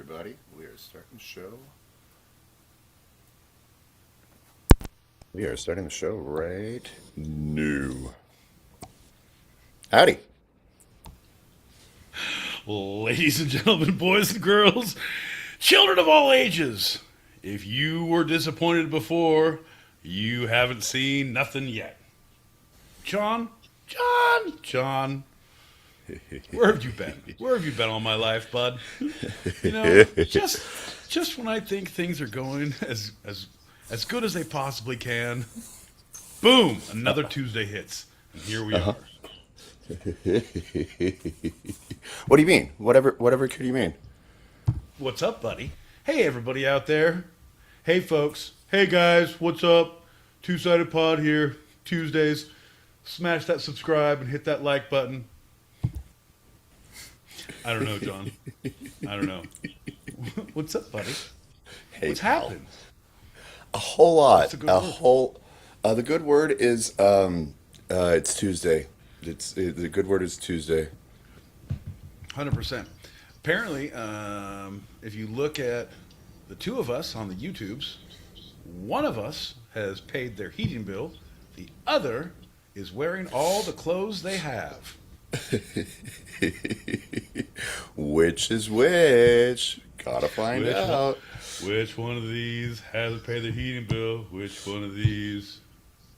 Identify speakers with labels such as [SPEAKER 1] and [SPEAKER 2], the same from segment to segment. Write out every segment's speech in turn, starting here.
[SPEAKER 1] everybody. We are starting the show. We are starting the show right now. Howdy.
[SPEAKER 2] Ladies and gentlemen, boys and girls, children of all ages, if you were disappointed before, you haven't seen nothing yet. John, where have you been? Where have you been all my life, bud? You know, just when I think things are going as good as they possibly can, boom, another Tuesday hits, and here we are.
[SPEAKER 1] What do you mean? Whatever could you mean?
[SPEAKER 2] What's up, buddy? Hey, everybody out there. Hey, folks. Hey, guys. What's up? Two-Sided Pod here. Tuesdays. Smash that subscribe and hit that like button. I don't know, John. I don't know. What's up, buddy?
[SPEAKER 1] Hey,
[SPEAKER 2] What's happened?
[SPEAKER 1] A whole lot.
[SPEAKER 2] What's the good word?
[SPEAKER 1] The good word is it's Tuesday. The good word is Tuesday.
[SPEAKER 2] 100%. Apparently, if you look at the two of us on the YouTubes, one of us has paid their heating bill. The other is wearing all the clothes they have.
[SPEAKER 1] Which is which? Gotta find out.
[SPEAKER 2] Which one of these hasn't paid their heating bill? Which one of these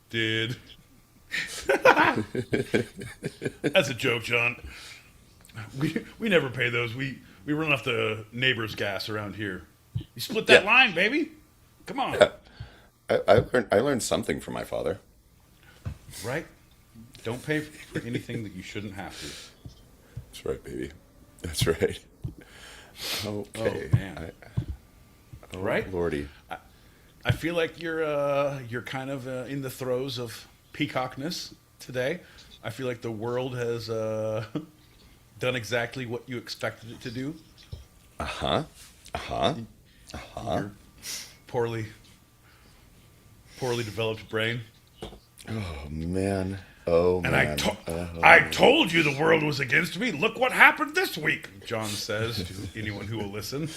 [SPEAKER 2] did? That's a joke, John. We never pay those. We run off the neighbor's gas around here. You split that
[SPEAKER 1] Yeah,
[SPEAKER 2] line, baby. Come on,
[SPEAKER 1] I learned something from my father.
[SPEAKER 2] right? Don't pay for anything that you shouldn't have to.
[SPEAKER 1] That's right, baby. That's right.
[SPEAKER 2] Oh
[SPEAKER 1] Okay.
[SPEAKER 2] man,
[SPEAKER 1] Oh
[SPEAKER 2] right?
[SPEAKER 1] lordy.
[SPEAKER 2] I feel like you're kind of in the throes of peacockness today. I feel like the world has done exactly what you expected it to do.
[SPEAKER 1] Uh huh. Uh huh.
[SPEAKER 2] Your poorly developed brain.
[SPEAKER 1] Oh man. Oh
[SPEAKER 2] And
[SPEAKER 1] man.
[SPEAKER 2] I told you the world was against me. Look what happened this week, John says to anyone who will listen.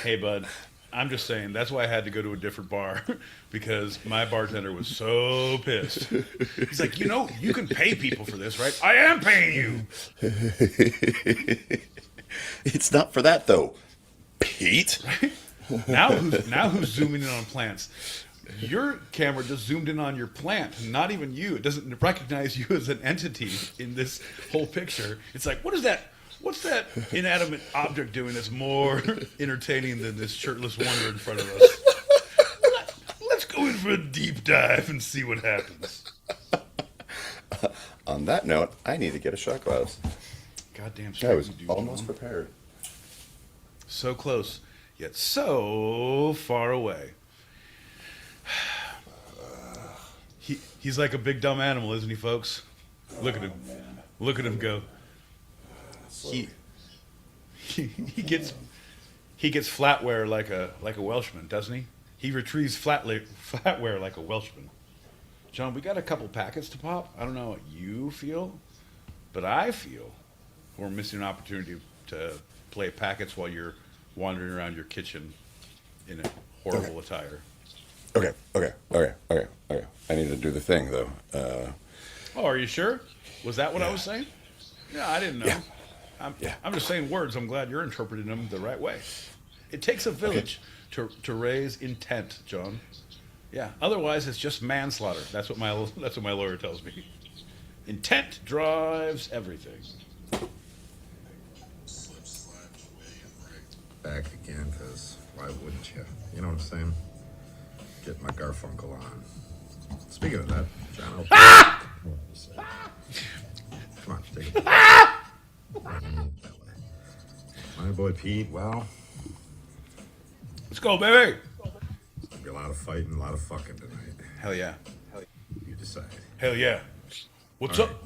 [SPEAKER 2] Hey, bud, I'm just saying that's why I had to go to a different bar because my bartender was so pissed. He's like, you can pay people for this, right? I am paying you.
[SPEAKER 1] It's not for that though, Pete.
[SPEAKER 2] Now who's zooming in on plants? Your camera just zoomed in on your plant, not even you. It doesn't recognize you as an entity in this whole picture. It's like, what is that? What's that inanimate object doing that's more entertaining than this shirtless wonder in front of us? Let's go in for a deep dive and see what happens.
[SPEAKER 1] On that note, I need to get a shot glass.
[SPEAKER 2] Goddamn
[SPEAKER 1] I
[SPEAKER 2] straight
[SPEAKER 1] was
[SPEAKER 2] you do,
[SPEAKER 1] almost
[SPEAKER 2] John.
[SPEAKER 1] prepared.
[SPEAKER 2] So close, yet so far away. He's like a big dumb animal, isn't he, folks? Look at him. Look at him go. He he gets flatware like a Welshman, doesn't he? He retrieves flatware like a Welshman. John, we got a couple packets to pop. I don't know what you feel, but I feel we're missing an opportunity to play packets while you're wandering around your kitchen in a horrible attire.
[SPEAKER 1] Okay. I need to do the thing though.
[SPEAKER 2] Oh, are you sure? Was that what I was saying? Yeah, I didn't know.
[SPEAKER 1] Yeah.
[SPEAKER 2] I'm,
[SPEAKER 1] Yeah.
[SPEAKER 2] I'm just saying words. I'm glad you're interpreting them the right way. It takes a village to raise intent, John. Yeah. Otherwise, it's just manslaughter. That's what my lawyer tells me. Intent drives everything.
[SPEAKER 3] Slip, slide, way and right. Back again, because why wouldn't you? You know what I'm saying? Get my Garfunkel on. Speaking of that, John, come on, take it. That way. My boy Pete, well,
[SPEAKER 2] Let's go, baby.
[SPEAKER 3] there'll be a lot of fighting, a lot of fucking tonight.
[SPEAKER 2] Hell yeah.
[SPEAKER 3] You decide.
[SPEAKER 2] Hell yeah. What's
[SPEAKER 3] All
[SPEAKER 2] up?
[SPEAKER 3] right.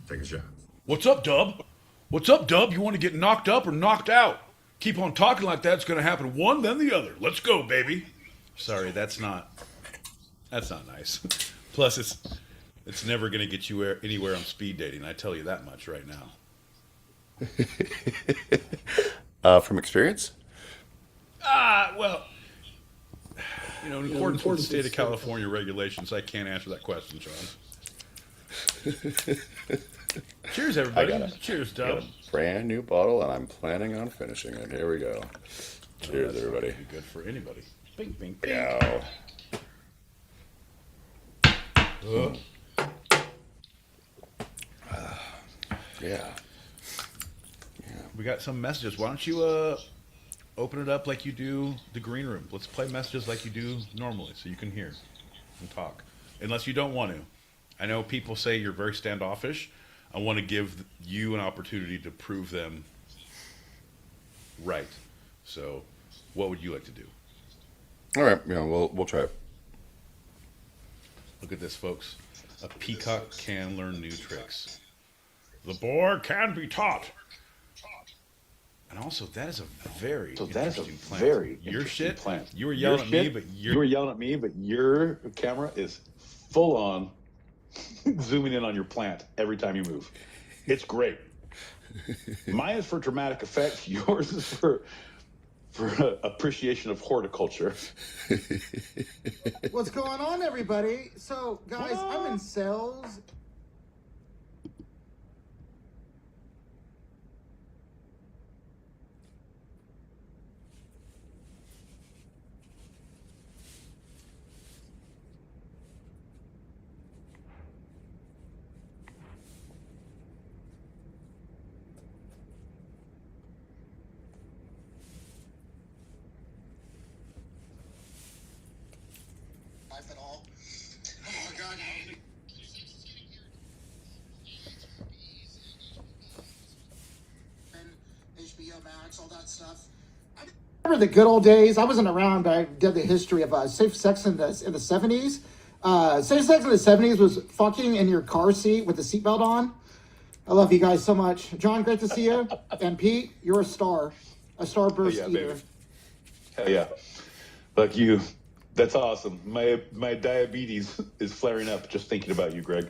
[SPEAKER 3] Take a shot.
[SPEAKER 2] What's up, Dub? What's up, Dub? You want to get knocked up or knocked out? Keep on talking like that. It's going to happen one, then the other. Let's go, baby. Sorry, that's not nice. Plus, it's never going to get you anywhere on speed dating. I tell you that much right now.
[SPEAKER 1] From experience?
[SPEAKER 2] Well, in accordance with the state of California regulations, I can't answer that question, John. Cheers, everybody. Cheers,
[SPEAKER 1] I got
[SPEAKER 2] Dub.
[SPEAKER 1] a brand new bottle, and I'm planning on finishing it. Here we go. Cheers,
[SPEAKER 2] That's not
[SPEAKER 1] everybody.
[SPEAKER 2] gonna be good for anybody. Bing, bing, bing.
[SPEAKER 1] Yeah. Yeah.
[SPEAKER 2] We got some messages. Why don't you open it up like you do the green room? Let's play messages like you do normally so you can hear and talk. Unless you don't want to. I know people say you're very standoffish. I want to give you an opportunity to prove them right. So, what would you like to do?
[SPEAKER 1] All right. Yeah, we'll try it.
[SPEAKER 2] Look at this, folks. A peacock can learn new tricks. The boar can be taught. And also, that is a very interesting plant. Your shit,
[SPEAKER 4] plant.
[SPEAKER 2] you were yelling at me, but
[SPEAKER 4] You were yelling at me, but your camera is full on zooming in on your plant every time you move. It's great. Mine is for dramatic effect. Yours is for appreciation of horticulture.
[SPEAKER 5] What's going on, everybody? So, guys, I'm in sales. life at all? Oh, God. And HBO Max, all that stuff. Remember the good old days? I wasn't around, but I did the history of safe sex in the 70s. Safe sex in the 70s was fucking in your car seat with the seatbelt on. I love you guys so much. John, great to see you. And Pete, you're a star. A starburst
[SPEAKER 4] Yeah,
[SPEAKER 5] eater.
[SPEAKER 4] baby. Hell yeah. Look, you. That's awesome. My diabetes is flaring up just thinking about you, Greg.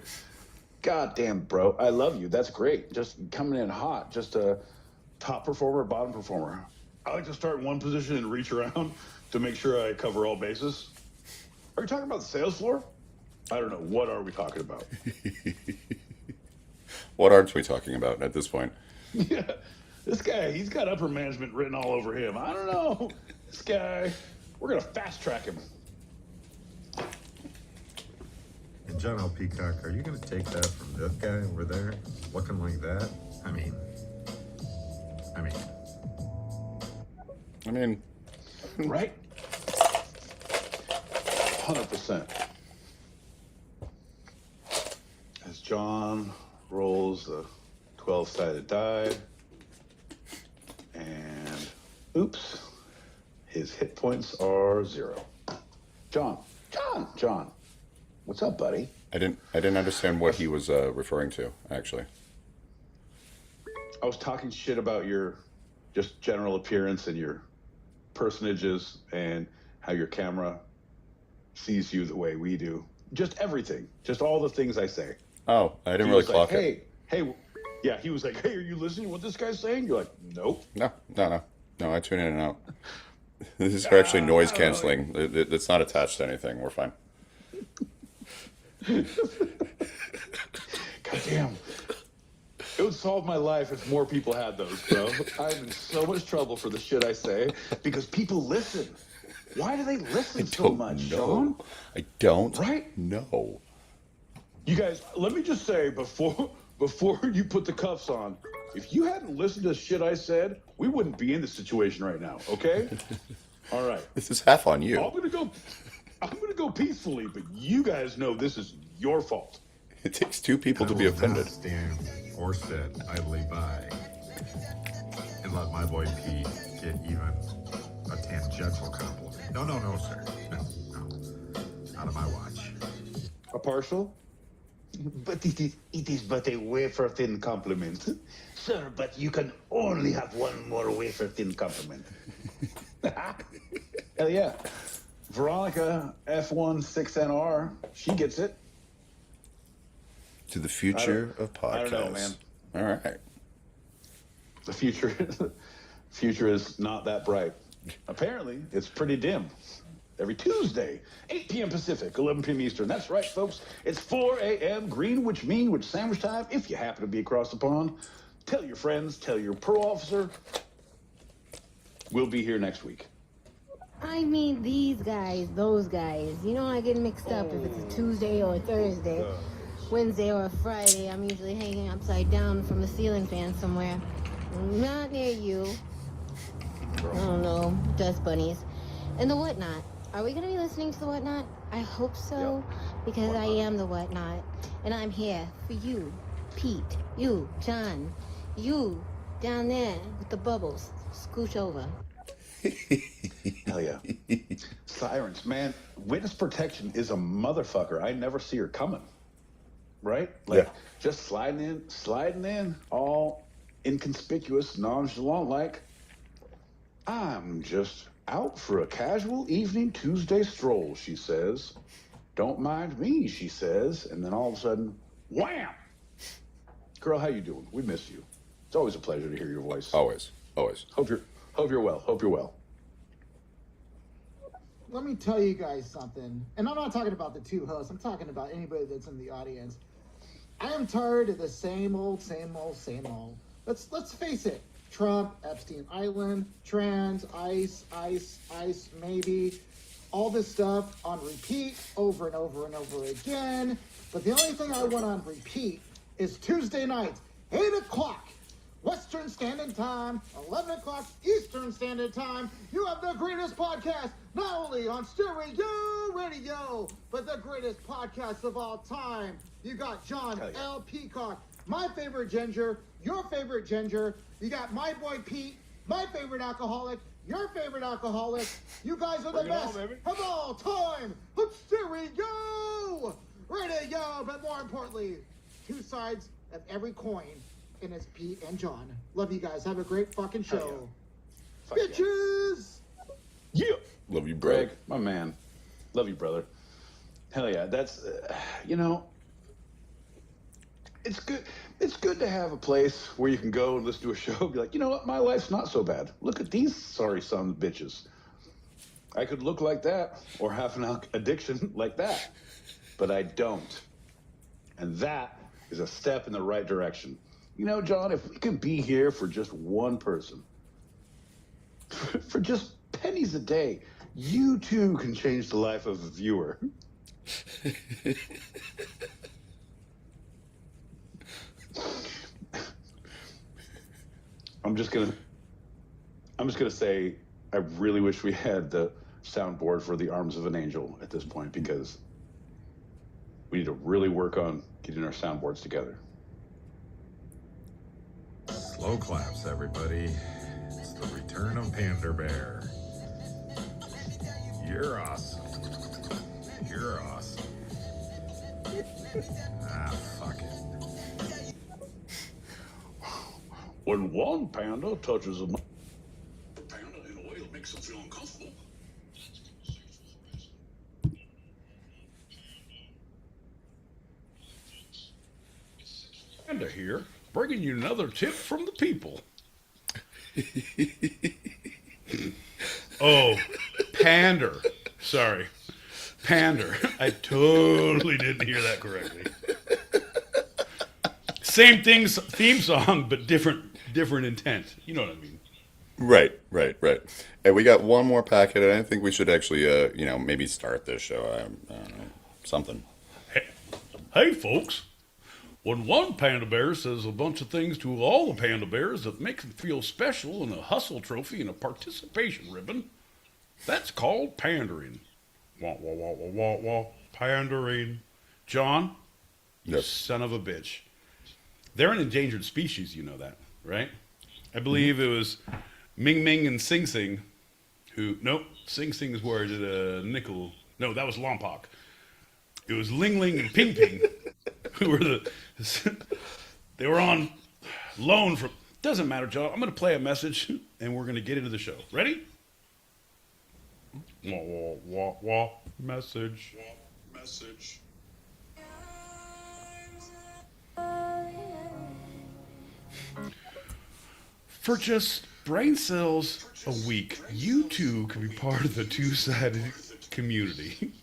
[SPEAKER 4] God damn, bro. I love you. That's great. Just coming in hot. Just a top performer, bottom performer. I like to start in one position and reach around to make sure I cover all bases. Are you talking about the sales floor? I don't know. What are we talking about?
[SPEAKER 1] What aren't we talking about at this point?
[SPEAKER 4] Yeah, this guy, he's got upper management written all over him. I don't know. This guy, we're going to fast track him.
[SPEAKER 3] And John L. Peacock, are you going to take that from this guy over there, looking like that? I mean,
[SPEAKER 4] Right? 100%. As John rolls the 12-sided die, and oops, his hit points are 0. John, what's up, buddy?
[SPEAKER 1] I didn't understand what he was referring to, actually.
[SPEAKER 4] I was talking shit about your just general appearance and your personages and how your camera sees you the way we do. Just everything. Just all the things I say.
[SPEAKER 1] Oh, I didn't
[SPEAKER 4] He
[SPEAKER 1] really
[SPEAKER 4] was
[SPEAKER 1] clock
[SPEAKER 4] like,
[SPEAKER 1] it.
[SPEAKER 4] Hey. Yeah, he was like, hey, are you listening to what this guy's saying? You're like, nope.
[SPEAKER 1] No, I tune in and out. This is actually noise canceling. It's not attached to anything. We're fine.
[SPEAKER 4] God damn. It would solve my life if more people had those, bro. I'm in so much trouble for the shit I say because people listen. Why do they listen so much, Sean?
[SPEAKER 1] I don't
[SPEAKER 4] Right?
[SPEAKER 1] know.
[SPEAKER 4] You guys, let me just say before you put the cuffs on, if you hadn't listened to the shit I said, we wouldn't be in this situation right now, okay? All right.
[SPEAKER 1] This is half on you.
[SPEAKER 4] I'm gonna go peacefully, but you guys know this is your fault.
[SPEAKER 1] It takes two people to be
[SPEAKER 3] I will
[SPEAKER 1] offended.
[SPEAKER 3] not stand or sit idly by and let my boy Pete get even a tangential compliment. No, sir. No. Out of my watch.
[SPEAKER 4] A partial?
[SPEAKER 6] But it is but a wafer-thin compliment. Sir, but you can only have one more wafer-thin compliment.
[SPEAKER 4] Hell yeah. Veronica F16NR, she gets it.
[SPEAKER 1] To the future of podcasts.
[SPEAKER 4] I don't know, man.
[SPEAKER 1] All right.
[SPEAKER 4] The future is not that bright. Apparently, it's pretty dim. Every Tuesday, 8 p.m. Pacific, 11 p.m. Eastern. That's right, folks. It's 4 a.m. Greenwich Mean Sandwich time. If you happen to be across the pond, tell your friends, tell your pro officer. We'll be here next week.
[SPEAKER 7] I mean, these guys, those guys. You know, I get mixed up if it's a Tuesday or a Thursday. Wednesday or a Friday, I'm usually hanging upside down from a ceiling fan somewhere. Not near you. I don't know, dust bunnies. And the Whatnot. Are we going to be listening to the Whatnot? I hope so, because I am the Whatnot. And I'm here for you, Pete, you, John, you, down there with the bubbles. Scooch over.
[SPEAKER 4] Hell yeah. Sirens, man. Witness protection is a motherfucker. I never see her coming. Right? Like,
[SPEAKER 1] Yeah.
[SPEAKER 4] just sliding in, all inconspicuous, nonchalant, like, I'm just out for a casual evening Tuesday stroll, she says. Don't mind me, she says. And then all of a sudden, wham! Girl, how you doing? We miss you. It's always a pleasure to hear your voice.
[SPEAKER 1] Always.
[SPEAKER 4] Hope you're well.
[SPEAKER 5] Let me tell you guys something. And I'm not talking about the two hosts. I'm talking about anybody that's in the audience. I am tired of the same old. Let's face it. Trump, Epstein Island, trans, ICE, maybe. All this stuff on repeat over and over again. But the only thing I want on repeat is Tuesday nights, 8 o'clock. Western Standard Time, 11 o'clock Eastern Standard Time. You have the greatest podcast, not only on Stereo Radio, but the greatest podcast of all time. You got John L. Peacock, my favorite ginger, your favorite ginger. You got my boy Pete, my favorite alcoholic, your favorite alcoholic. You guys are the best of all time. Stereo Radio, but more importantly, two sides of every coin. And it's Pete and John. Love you guys. Have a great fucking show. Bitches!
[SPEAKER 4] Yeah.
[SPEAKER 1] Love you, Greg.
[SPEAKER 4] Greg, my man. Love you, brother. Hell yeah. That's, you know, it's good. It's good to have a place where you can go and listen to a show and be like, you know what? My life's not so bad. Look at these sorry sons of bitches. I could look like that or have an addiction like that, but I don't. And that is a step in the right direction. You know, John, if we can be here for just one person, for just pennies a day, you too can change the life of a viewer. I'm just gonna say I really wish we had the soundboard for the Arms of an Angel at this point, because we need to really work on getting our soundboards together.
[SPEAKER 3] Slow claps, everybody. It's the return of Panda Bear. You're awesome. You're awesome. Ah, fuck it.
[SPEAKER 4] When one panda touches a panda in a way that makes them feel uncomfortable.
[SPEAKER 2] Panda here, bringing you another tip from the people. Oh, pander. Sorry. Pander. I totally didn't hear that correctly. Same theme song, but different intent. You know what I mean?
[SPEAKER 1] Right. And we got one more packet, and I think we should actually, maybe start this show. I don't know, something.
[SPEAKER 2] Hey, folks. When one panda bear says a bunch of things to all the panda bears that make them feel special and a hustle trophy and a participation ribbon, that's called pandering. Wah, wah, wah, wah, wah, wah. Pandering. John, you
[SPEAKER 1] Yes.
[SPEAKER 2] son of a bitch. They're an endangered species, you know that, right? I believe it was Ming Ming and Sing Sing Sing Sing is where did Nickel. No, that was Lompoc. It was Ling Ling and Ping Ping who were they were on loan from. Doesn't matter, John. I'm going to play a message and we're going to get into the show. Ready? Wah, wah, wah, wah. Message. Message. For just brain cells a week, you too can be part of the two-sided community.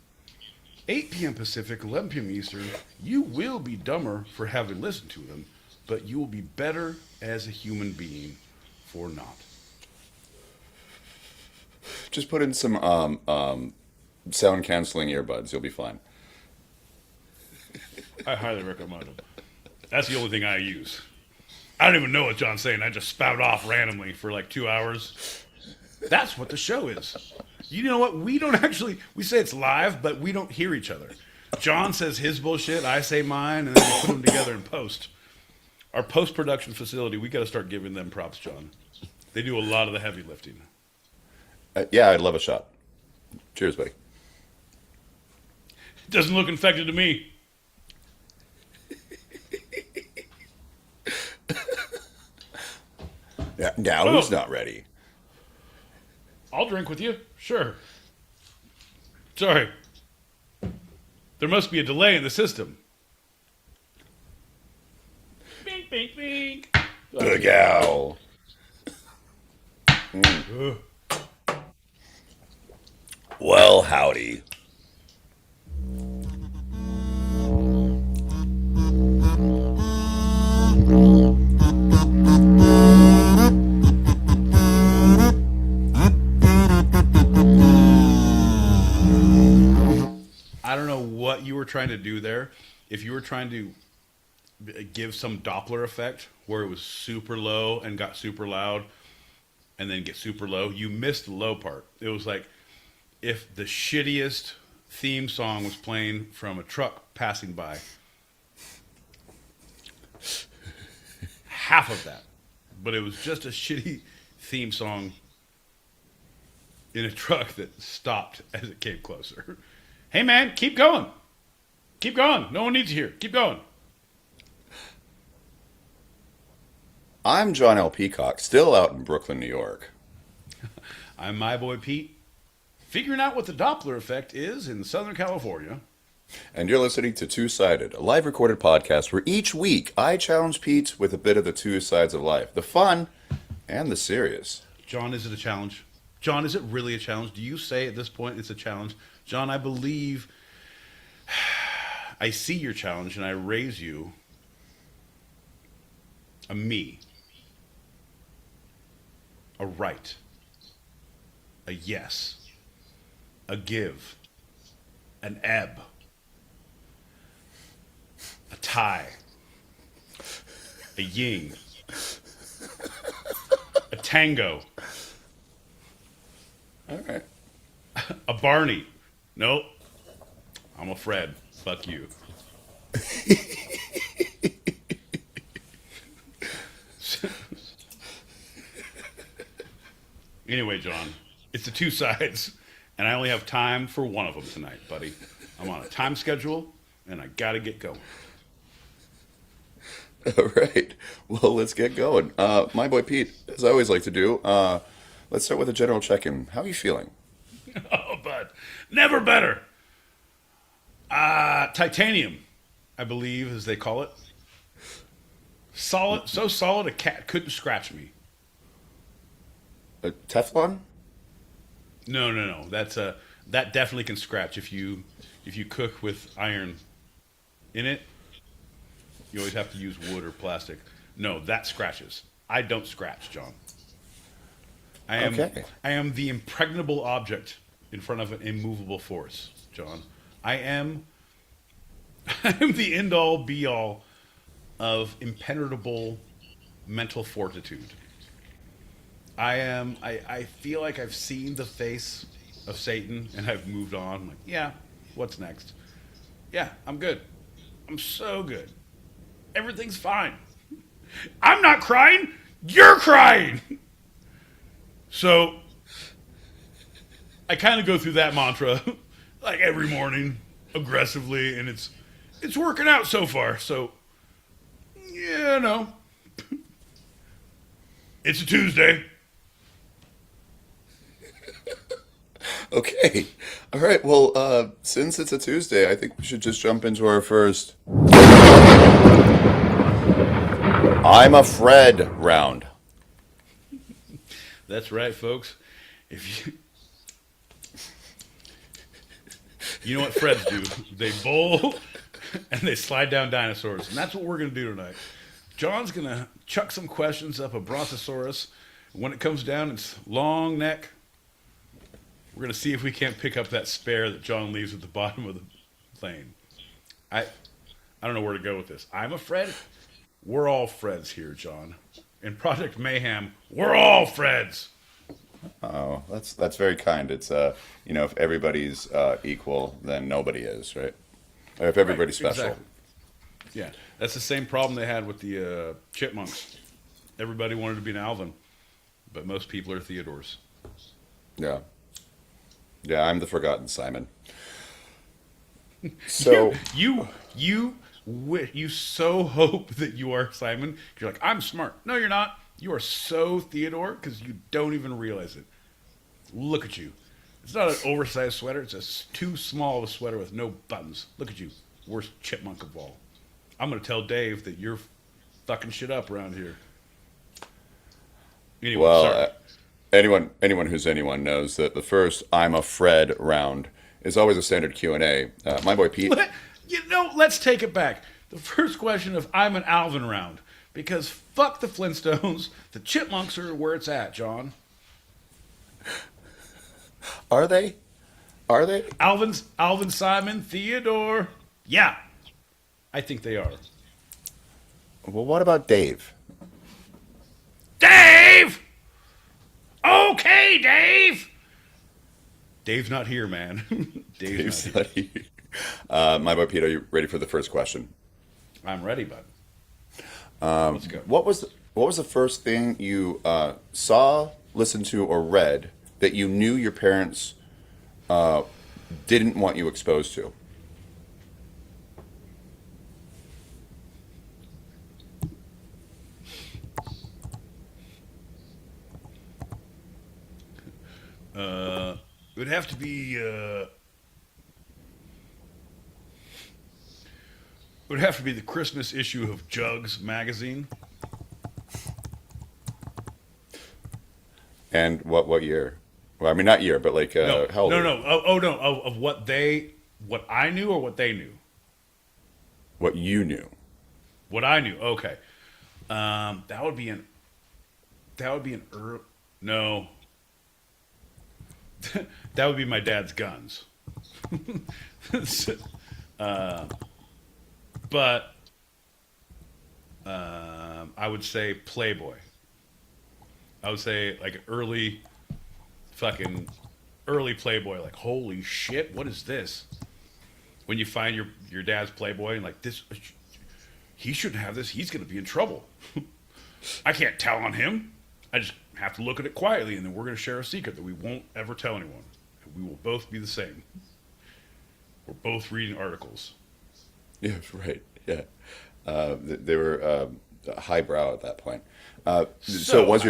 [SPEAKER 2] 8 p.m. Pacific, 11 p.m. Eastern, you will be dumber for having listened to them, but you will be better as a human being for not.
[SPEAKER 1] Just put in some sound canceling earbuds. You'll be fine.
[SPEAKER 2] I highly recommend them. That's the only thing I use. I don't even know what John's saying. I just spout off randomly for like 2 hours. That's what the show is. You know what? We say it's live, but we don't hear each other. John says his bullshit, I say mine, and then we put them together in post. Our post-production facility, we got to start giving them props, John. They do a lot of the heavy lifting.
[SPEAKER 1] Yeah, I'd love a shot. Cheers, buddy.
[SPEAKER 2] Doesn't look infected to me.
[SPEAKER 1] Yeah, now who's not ready?
[SPEAKER 2] I'll drink with you. Sure. Sorry. There must be a delay in the system. Bink, bink, bink.
[SPEAKER 1] Big Al. Well, howdy.
[SPEAKER 2] I don't know what you were trying to do there. If you were trying to give some Doppler effect where it was super low and got super loud and then get super low. You missed the low part. It was like if the shittiest theme song was playing from a truck passing by. Half of that. But it was just a shitty theme song in a truck that stopped as it came closer. Hey man, keep going. Keep going. No one needs you here. Keep going.
[SPEAKER 1] I'm John L. Peacock, still out in Brooklyn, New York.
[SPEAKER 2] I'm my boy Pete, figuring out what the Doppler effect is in Southern California.
[SPEAKER 1] And you're listening to Two Sided, a live recorded podcast where each week I challenge Pete with a bit of the two sides of life, the fun and the serious.
[SPEAKER 2] John, is it a challenge? John, is it really a challenge? Do you say at this point it's a challenge? John, I believe I see your challenge and I raise you a me, a right, a yes, a give, an ebb, a tie, a yin, a tango,
[SPEAKER 1] All right.
[SPEAKER 2] a Barney. Nope. I'm a Fred. Fuck you. Anyway, John, it's the two sides, and I only have time for one of them tonight, buddy. I'm on a time schedule, and I gotta get going.
[SPEAKER 1] All right. Well, let's get going. My boy Pete, as I always like to do, let's start with a general check-in. How are you feeling?
[SPEAKER 2] Oh, bud, never better. Titanium, I believe, as they call it. Solid, so solid a cat couldn't scratch me.
[SPEAKER 1] Teflon?
[SPEAKER 2] No. That definitely can scratch if you cook with iron in it. You always have to use wood or plastic. No, that scratches. I don't scratch, John.
[SPEAKER 1] Okay.
[SPEAKER 2] I am the impregnable object in front of an immovable force, John. I am the end all be all of impenetrable mental fortitude. I feel like I've seen the face of Satan and I've moved on. I'm like, yeah, what's next? Yeah, I'm good. I'm so good. Everything's fine. I'm not crying. You're crying. So I kind of go through that mantra like every morning aggressively, and it's working out so far. So, yeah, no. It's a Tuesday.
[SPEAKER 1] Okay. All right. Well, since it's a Tuesday, I think we should just jump into our first I'm a Fred round.
[SPEAKER 2] That's right, folks. If you know what Freds do, they bowl and they slide down dinosaurs, and that's what we're gonna do tonight. John's gonna chuck some questions up a brontosaurus. When it comes down, it's long neck. We're gonna see if we can't pick up that spare that John leaves at the bottom of the plane. I don't know where to go with this. I'm a Fred. We're all Freds here, John. In Project Mayhem, we're all Freds.
[SPEAKER 1] Oh, that's very kind. It's if everybody's equal, then nobody is, right? Or if everybody's
[SPEAKER 2] Right,
[SPEAKER 1] special.
[SPEAKER 2] exactly. Yeah, that's the same problem they had with the chipmunks. Everybody wanted to be an Alvin, but most people are Theodores.
[SPEAKER 1] Yeah. Yeah, I'm the forgotten Simon. So
[SPEAKER 2] You so hope that you are Simon. You're like, I'm smart. No, you're not. You are so Theodore because you don't even realize it. Look at you. It's not an oversized sweater. It's too small of a sweater with no buttons. Look at you. Worst chipmunk of all. I'm going to tell Dave that you're fucking shit up around here. Anyway,
[SPEAKER 1] well,
[SPEAKER 2] sorry.
[SPEAKER 1] anyone who's anyone knows that the first I'm a Fred round is always a standard Q&A. My boy Pete.
[SPEAKER 2] Let's take it back. The first question of I'm an Alvin round. Because fuck the Flintstones. The chipmunks are where it's at, John.
[SPEAKER 1] Are they? Are they?
[SPEAKER 2] Alvin, Simon, Theodore. Yeah. I think they are.
[SPEAKER 1] Well, what about Dave?
[SPEAKER 2] Dave! Okay, Dave! Dave's not here, man. Dave's not here.
[SPEAKER 1] My boy Pete, are you ready for the first question?
[SPEAKER 2] I'm ready, bud. Let's go.
[SPEAKER 1] What was the first thing you saw, listened to, or read that you knew your parents didn't want you exposed to?
[SPEAKER 2] It would have to be. It would have to be the Christmas issue of Jugs magazine.
[SPEAKER 1] And what year? Well, I mean, not year, but like
[SPEAKER 2] No,
[SPEAKER 1] how old?
[SPEAKER 2] no,
[SPEAKER 1] were
[SPEAKER 2] no.
[SPEAKER 1] you?
[SPEAKER 2] Oh, no. Of what I knew or what they knew.
[SPEAKER 1] What you knew?
[SPEAKER 2] What I knew. Okay. That would be an. No. That would be my dad's guns. But I would say Playboy. I would say like early Playboy. Like, holy shit, what is this? When you find your dad's Playboy and like this, he shouldn't have this. He's going to be in trouble. I can't tell on him. I just have to look at it quietly, and then we're going to share a secret that we won't ever tell anyone. We will both be the same. We're both reading articles.
[SPEAKER 1] Yeah, right. Yeah, they were highbrow at that point. So it was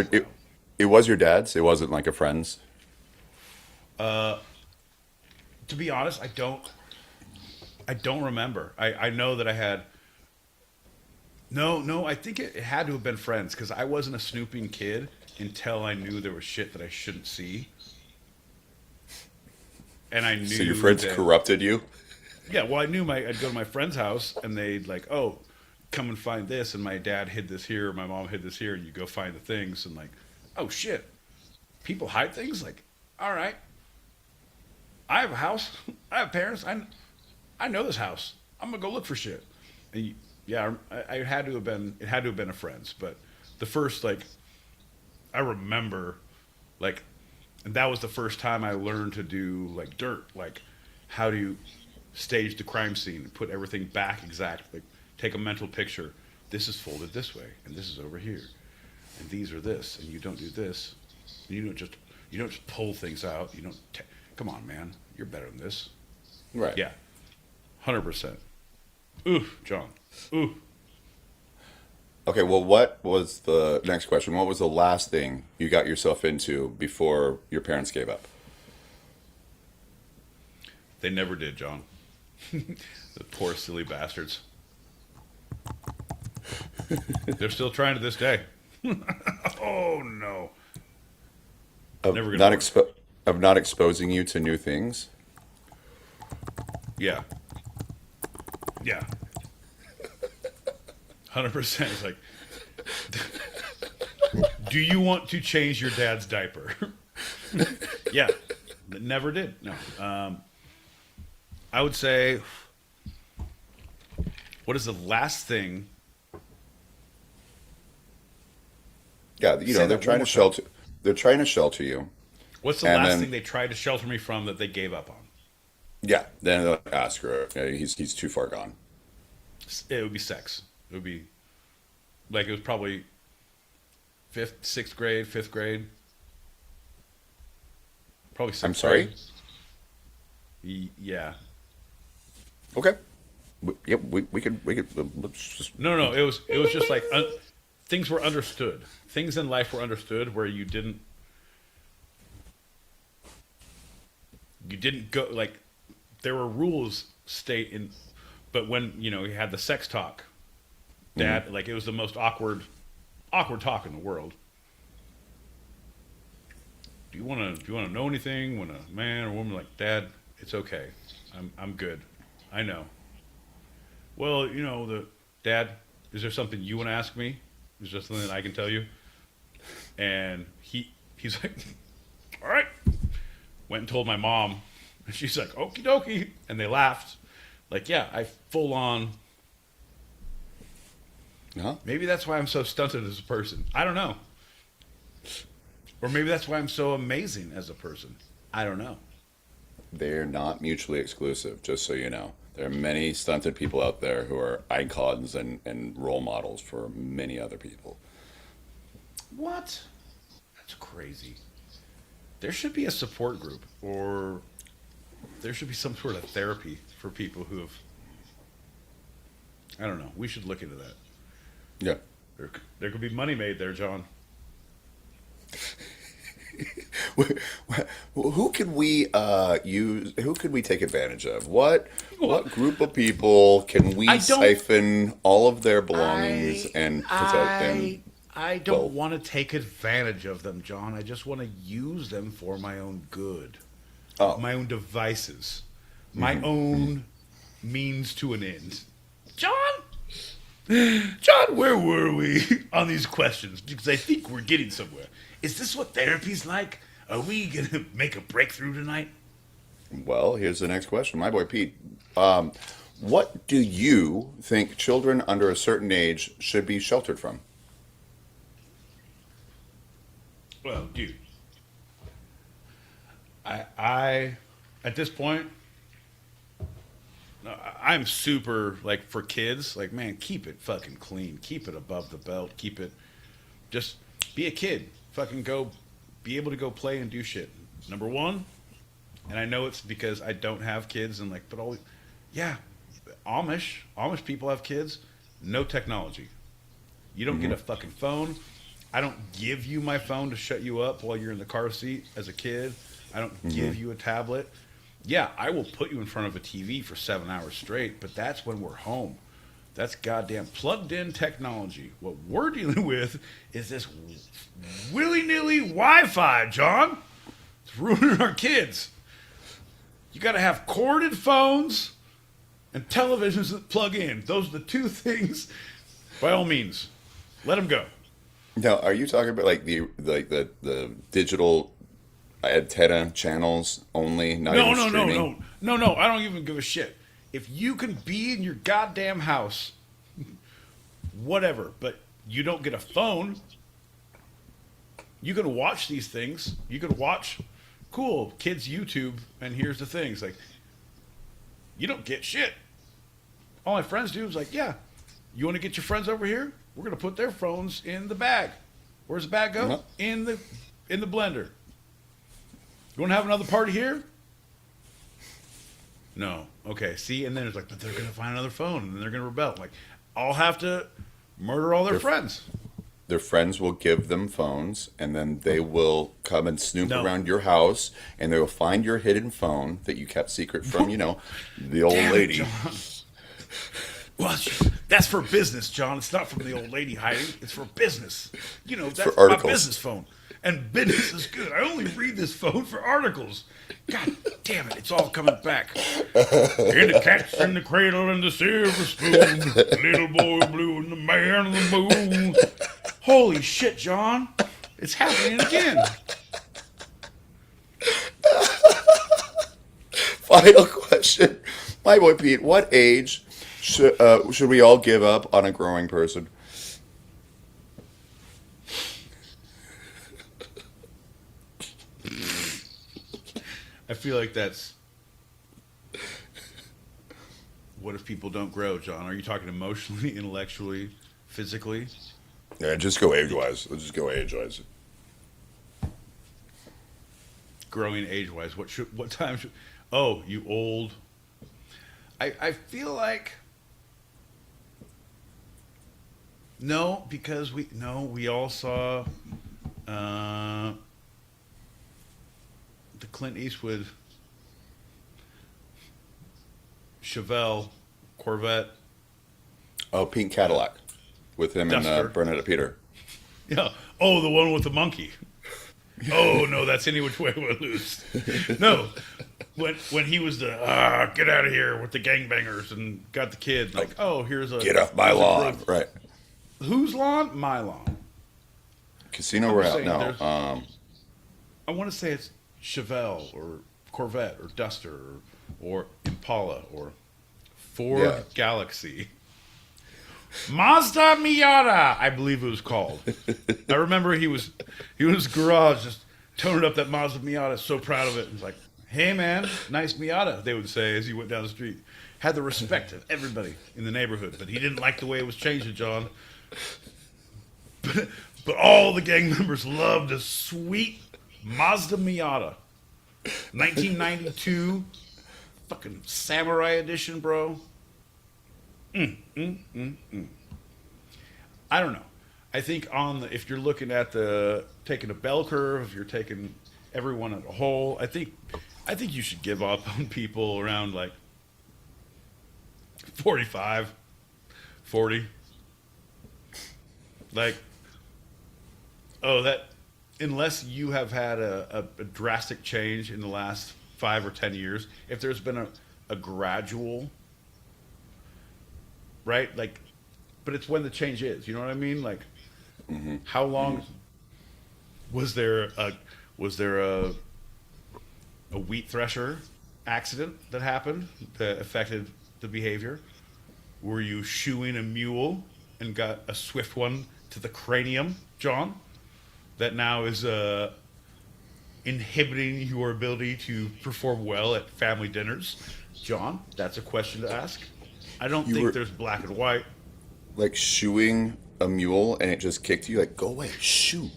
[SPEAKER 1] it was your dad's. It wasn't like a friend's.
[SPEAKER 2] To be honest, I don't remember. I know that I had. No, I think it had to have been friends because I wasn't a snooping kid until I knew there was shit that I shouldn't see. And I knew.
[SPEAKER 1] So your friends corrupted you?
[SPEAKER 2] Yeah, well, I knew I'd go to my friend's house and they'd like, oh, come and find this, and my dad hid this here, my mom hid this here, and you go find the things and like, oh shit, people hide things. Like, all right, I have a house, I have parents, I know this house. I'm gonna go look for shit. And yeah, I had to have been. It had to have been a friend's, but the first like, I remember, like, and that was the first time I learned to do like dirt, like how do you stage the crime scene and put everything back exact, like take a mental picture. This is folded this way, and this is over here, and these are this, and you don't do this. You don't just pull things out. You don't. Come on, man, you're better than this.
[SPEAKER 1] Right.
[SPEAKER 2] Yeah, 100%. Oof, John. Ooh.
[SPEAKER 1] Okay, well, what was the next question? What was the last thing you got yourself into before your parents gave up?
[SPEAKER 2] They never did, John. The poor silly bastards. They're still trying to this day. Oh no. Never gonna work.
[SPEAKER 1] Of not exposing you to new things?
[SPEAKER 2] Yeah. Yeah. 100%. It's like, do you want to change your dad's diaper? Yeah. Never did. No. I would say, what is the last thing?
[SPEAKER 1] Yeah,
[SPEAKER 2] Say
[SPEAKER 1] they're
[SPEAKER 2] that
[SPEAKER 1] trying
[SPEAKER 2] one
[SPEAKER 1] to
[SPEAKER 2] more
[SPEAKER 1] shelter. They're trying to shelter you.
[SPEAKER 2] What's the
[SPEAKER 1] And
[SPEAKER 2] last
[SPEAKER 1] then-
[SPEAKER 2] thing they tried to shelter me from that they gave up on?
[SPEAKER 1] Yeah, then they're like, ah, screw it. Yeah, he's too far gone.
[SPEAKER 2] It would be sex. It would be like it was probably fifth grade. Probably sixth
[SPEAKER 1] I'm sorry?
[SPEAKER 2] grade. Yeah.
[SPEAKER 1] Okay. We could. Let's just.
[SPEAKER 2] No. It was just like things were understood. Things in life were understood where you didn't go like there were rules state in, but when you had the sex talk, Dad, like it was the most awkward talk in the world. Do you want to know anything when a man or woman like, Dad, it's okay, I'm good, I know. Well, Dad, is there something you want to ask me? Is there something that I can tell you? And he's like, all right. Went and told my mom, and she's like, okie dokie, and they laughed. Like, yeah, I full on.
[SPEAKER 1] Huh?
[SPEAKER 2] Maybe that's why I'm so stunted as a person. I don't know. Or maybe that's why I'm so amazing as a person. I don't know.
[SPEAKER 1] They're not mutually exclusive, just so you know. There are many stunted people out there who are icons and role models for many other people.
[SPEAKER 2] What? That's crazy. There should be a support group, or there should be some sort of therapy for people who have. I don't know. We should look into that.
[SPEAKER 1] Yeah.
[SPEAKER 2] There could be money made there, John.
[SPEAKER 1] Who could we use? Who could we take advantage of? What group of people can we
[SPEAKER 2] I don't-
[SPEAKER 1] siphon all of their belongings and protect them?
[SPEAKER 2] I don't want to take advantage of them, John. I just want to use them for my own good.
[SPEAKER 1] Oh,
[SPEAKER 2] My own devices. My own means to an end. John? John, where were we on these questions? Because I think we're getting somewhere. Is this what therapy's like? Are we going to make a breakthrough tonight?
[SPEAKER 1] well, here's the next question, my boy Pete. What do you think children under a certain age should be sheltered from?
[SPEAKER 2] Well, dude. I at this point, no, I'm super, like, for kids, like, man, keep it fucking clean. Keep it above the belt. Keep it, just be a kid. Fucking go, be able to go play and do shit. Number one, and I know it's because I don't have kids and, like, but all, yeah, Amish people have kids, no technology. You don't get a fucking phone. I don't give you my phone to shut you up while you're in the car seat as a kid. I don't give you a tablet. Yeah, I will put you in front of a TV for 7 hours straight, but that's when we're home. That's goddamn plugged in technology. What we're dealing with is this willy-nilly Wi-Fi, John. It's ruining our kids. You got to have corded phones and televisions that plug in. Those are the two things. By all means, let them go.
[SPEAKER 1] Now, are you talking about like the digital antenna channels only, not even streaming?
[SPEAKER 2] No. I don't even give a shit. If you can be in your goddamn house, whatever, but you don't get a phone, you can watch these things. You can watch, cool, kids YouTube, and here's the things. Like, you don't get shit. All my friends do is like, yeah, you want to get your friends over here? We're going to put their phones in the bag. Where's the bag go? In the blender. You want to have another party here? No. Okay, see? And then it's like, but they're going to find another phone, and then they're going to rebel. Like, I'll have to murder all their friends.
[SPEAKER 1] Their friends will give them phones, and then they will come and snoop
[SPEAKER 2] No.
[SPEAKER 1] around your house, and they will find your hidden phone that you kept secret from, the old
[SPEAKER 2] Damn it,
[SPEAKER 1] lady.
[SPEAKER 2] John. Well, that's for business, John. It's not from the old lady hiding. It's for business. That's
[SPEAKER 1] for
[SPEAKER 2] my
[SPEAKER 1] articles.
[SPEAKER 2] business phone. And business is good. I only read this phone for articles. God damn it. It's all coming back. And the cat's in the cradle and the silver spoon. Little boy blue and the man on the moon. Holy shit, John. It's happening again.
[SPEAKER 1] Final question. My boy Pete, what age should we all give up on a growing person?
[SPEAKER 2] I feel like that's... What if people don't grow, John? Are you talking emotionally, intellectually, physically?
[SPEAKER 1] Yeah, just go age-wise. Let's just go age-wise.
[SPEAKER 2] Growing age-wise, what time should... Oh, you old... I feel like... No, because we all saw the Clint Eastwood Chevelle Corvette.
[SPEAKER 1] Oh, Pink Cadillac with him
[SPEAKER 2] Duster.
[SPEAKER 1] and Bernadette Peter.
[SPEAKER 2] Yeah. Oh, the one with the monkey. Oh no, that's Any Which Way But Loose. No, when he was the get out of here with the gangbangers and got the kid. Like, oh, here's a
[SPEAKER 1] Get off my
[SPEAKER 2] here's a
[SPEAKER 1] lawn.
[SPEAKER 2] group.
[SPEAKER 1] Right.
[SPEAKER 2] Whose lawn? My lawn.
[SPEAKER 1] Casino
[SPEAKER 2] I'm
[SPEAKER 1] Royale.
[SPEAKER 2] saying
[SPEAKER 1] No.
[SPEAKER 2] there's- I want to say it's Chevelle or Corvette or Duster or Impala or Ford
[SPEAKER 1] Yeah.
[SPEAKER 2] Galaxy Mazda Miata, I believe it was called. I remember he was in his garage just toning up that Mazda Miata, so proud of it. He's like, "Hey man, nice Miata," they would say as he went down the street. Had the respect of everybody in the neighborhood, but he didn't like the way it was changing, John. But all the gang members loved a sweet Mazda Miata. 1992, fucking Samurai Edition, bro. I don't know. I think if you're looking at taking a bell curve, if you're taking everyone as a whole, I think you should give up on people around like 45, 40. Like, unless you have had a drastic change in the last 5 or 10 years, if there's been a gradual, right? Like, but it's when the change is, you know what I mean? Like, how long was there a wheat thresher accident that happened that affected the behavior? Were you shoeing a mule and got a swift one to the cranium, John? That now is inhibiting your ability to perform well at family dinners, John? That's a question to ask. I don't think there's black and white.
[SPEAKER 1] Like shoeing a mule and it just kicked you, like, go away, shoo.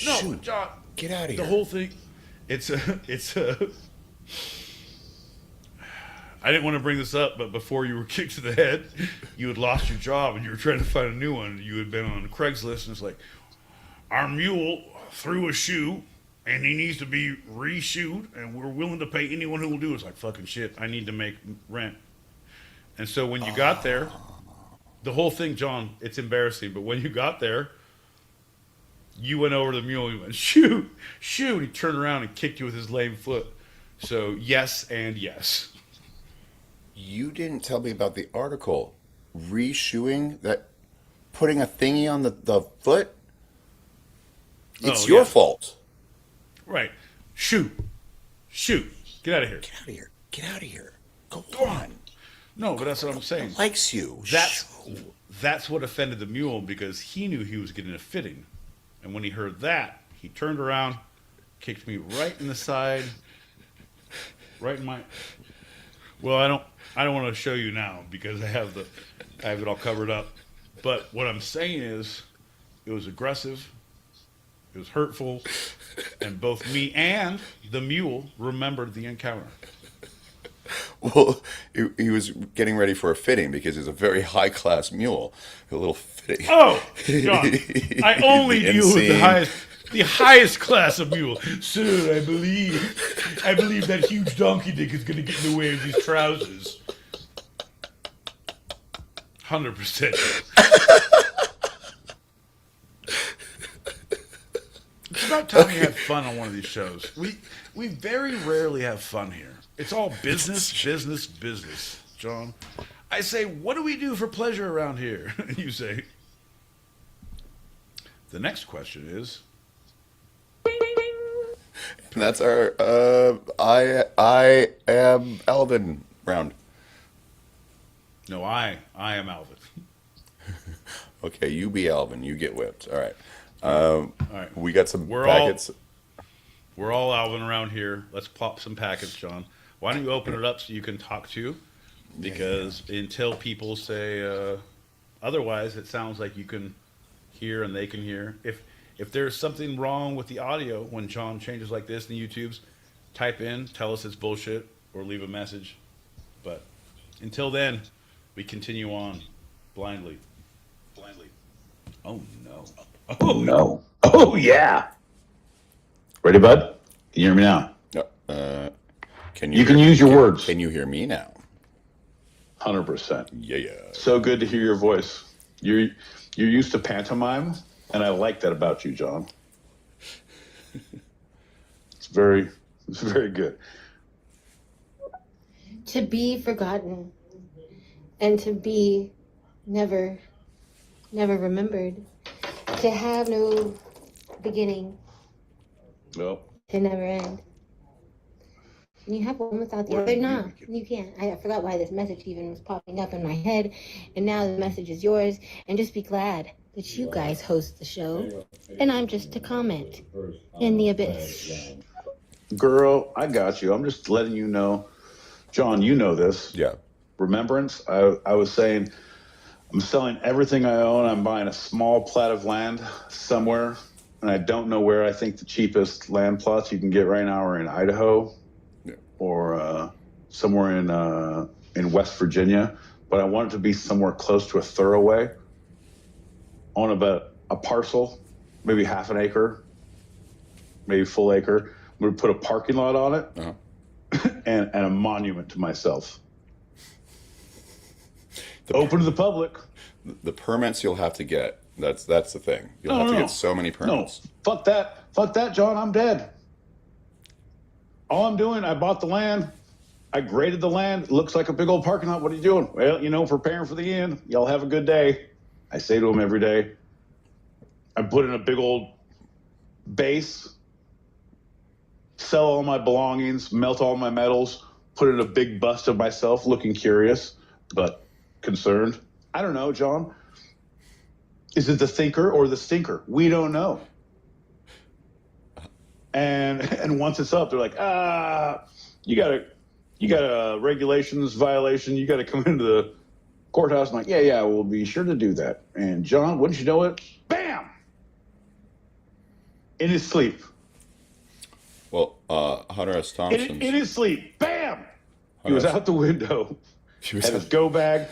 [SPEAKER 2] No, John,
[SPEAKER 1] get out of here.
[SPEAKER 2] the whole thing. It's a. I didn't want to bring this up, but before you were kicked to the head, you had lost your job and you were trying to find a new one. You had been on Craigslist, and it's like, our mule threw a shoe and he needs to be reshoed, and we're willing to pay anyone who will do it. It's like, fucking shit, I need to make rent. And so when you got there, the whole thing, John, it's embarrassing, but when you got there, you went over to the mule and you went, shoot, shoot. He turned around and kicked you with his lame foot. So yes and yes.
[SPEAKER 1] You didn't tell me about the article. Reshoeing, that putting a thingy on the foot? It's your fault.
[SPEAKER 2] Right. Shoot. Shoot. Get out of here.
[SPEAKER 1] Get out of here. Get out of here. Go
[SPEAKER 2] on. No, but that's what I'm saying.
[SPEAKER 1] Likes you.
[SPEAKER 2] That's what offended the mule, because he knew he was getting a fitting. And when he heard that, he turned around, kicked me right in the side, right in my... Well, I don't want to show you now because I have it all covered up. But what I'm saying is, it was aggressive, it was hurtful, and both me and the mule remembered the encounter.
[SPEAKER 1] Well, he was getting ready for a fitting because he's a very high-class mule. A little fitting.
[SPEAKER 2] Oh, John, I only deal with the highest class of mule. Sir, I believe that huge donkey dick is going to get in the way of these trousers. 100%. It's about time we had fun on one of these shows. We very rarely have fun here. It's all business, business, business, John. I say, what do we do for pleasure around here? And you say, the next question is...
[SPEAKER 1] And that's our I am Alvin round.
[SPEAKER 2] No, I am Alvin.
[SPEAKER 1] Okay, you be Alvin. You get whipped. All right.
[SPEAKER 2] All right.
[SPEAKER 1] We got some packets.
[SPEAKER 2] We're all Alvin around here. Let's pop some packets, John. Why don't you open it up so you can talk to? Because until people say otherwise, it sounds like you can hear and they can hear. If there's something wrong with the audio when John changes like this in the YouTubes, type in, tell us it's bullshit, or leave a message. But until then, we continue on blindly. Oh, no.
[SPEAKER 4] Oh, no. Oh, yeah. Ready, bud? Can you hear me now? You can use your words.
[SPEAKER 1] Can you hear me now?
[SPEAKER 4] 100%.
[SPEAKER 1] Yeah.
[SPEAKER 4] So good to hear your voice. You're used to pantomime, and I like that about you, John. It's very good.
[SPEAKER 7] To be forgotten and to be never remembered. To have no beginning.
[SPEAKER 4] Well,
[SPEAKER 7] To never end. Can you have one without the other? No, you can't. I forgot why this message even was popping up in my head, and now the message is yours. And just be glad that you guys host the show, and I'm just to comment in the abyss.
[SPEAKER 4] Girl, I got you. I'm just letting you know. John, you know this.
[SPEAKER 1] Yeah.
[SPEAKER 4] Remembrance, I was saying I'm selling everything I own. I'm buying a small plat of land somewhere, and I don't know where. I think the cheapest land plots you can get right now are in Idaho or somewhere in West Virginia. But I want it to be somewhere close to a thoroughway. On about a parcel, maybe half an acre, maybe full acre. I'm going to put a parking lot on it and a monument to myself. Open to the public.
[SPEAKER 1] The permits you'll have to get. That's the thing. You'll have to get so many permits.
[SPEAKER 4] No, fuck that. Fuck that, John. I'm dead. All I'm doing, I bought the land. I graded the land. It looks like a big old parking lot. What are you doing? Well, preparing for the end. Y'all have a good day. I say to them every day. I put in a big old base, sell all my belongings, melt all my metals, put in a big bust of myself looking curious, but concerned. I don't know, John. Is it the thinker or the stinker? We don't know. And once it's up, they're like, you got a regulations violation. You got to come into the courthouse. I'm like, yeah, we'll be sure to do that. And John, wouldn't you know it? Bam! In his sleep.
[SPEAKER 1] Well, Hunter S. Thompson.
[SPEAKER 4] In his sleep. Bam! He was out the window. Had his go bag.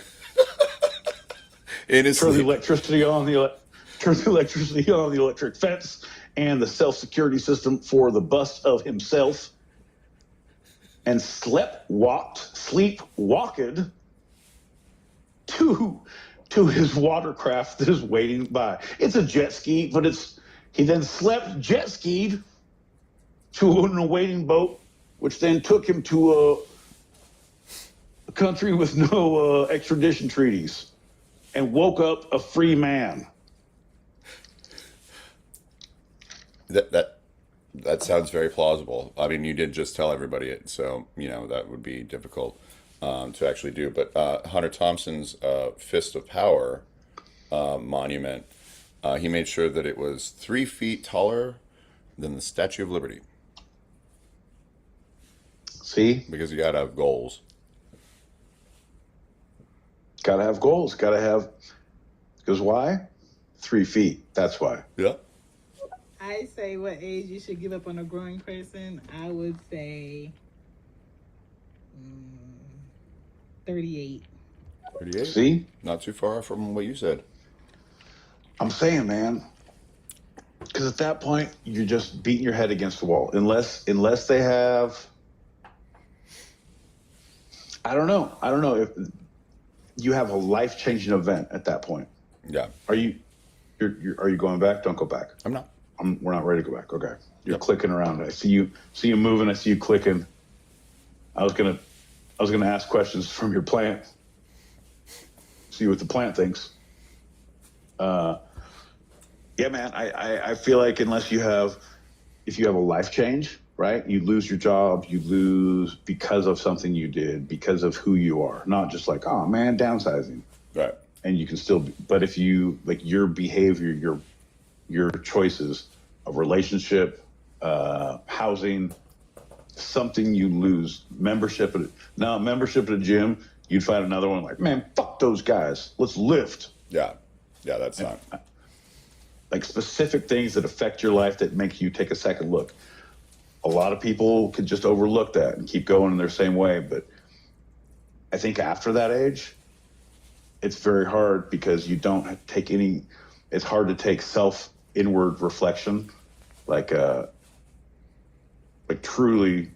[SPEAKER 1] In his
[SPEAKER 4] Turn the
[SPEAKER 1] sleep.
[SPEAKER 4] electricity on the electric fence and the self-security system for the bust of himself, and sleepwalked to his watercraft that is waiting by. It's a jet ski, but he then jet skied to an awaiting boat, which then took him to a country with no extradition treaties, and woke up a free man.
[SPEAKER 1] That sounds very plausible. I mean, you did just tell everybody it, so that would be difficult to actually do. But Hunter Thompson's Fist of Power monument, he made sure that it was 3 feet taller than the Statue of Liberty.
[SPEAKER 4] See?
[SPEAKER 1] Because you gotta have goals.
[SPEAKER 4] Gotta have goals. Because why? 3 feet. That's why.
[SPEAKER 1] Yeah.
[SPEAKER 8] I say what age you should give up on a growing person. I would say 38.
[SPEAKER 1] 38.
[SPEAKER 4] See?
[SPEAKER 1] Not too far from what you said.
[SPEAKER 4] I'm saying, man. Because at that point, you're just beating your head against the wall. Unless they have... I don't know if you have a life-changing event at that point.
[SPEAKER 1] Yeah.
[SPEAKER 4] Are you going back? Don't go back.
[SPEAKER 1] I'm not.
[SPEAKER 4] We're not ready to go back. Okay. You're clicking around. I see you moving. I see you clicking. I was gonna ask questions from your plant. See what the plant thinks. Yeah, man. I feel like if you have a life change, right? You lose your job. You lose because of something you did, because of who you are. Not just like, oh man, downsizing.
[SPEAKER 1] Right.
[SPEAKER 4] And you can still but if you your behavior, your choices of relationship, housing, something you lose. Membership at a gym, you'd find another one like, man, fuck those guys. Let's lift.
[SPEAKER 1] Yeah. Yeah, that's not.
[SPEAKER 4] Like specific things that affect your life that make you take a second look. A lot of people could just overlook that and keep going in their same way. But I think after that age, it's very hard because you don't take it's hard to take inward reflection, like truly,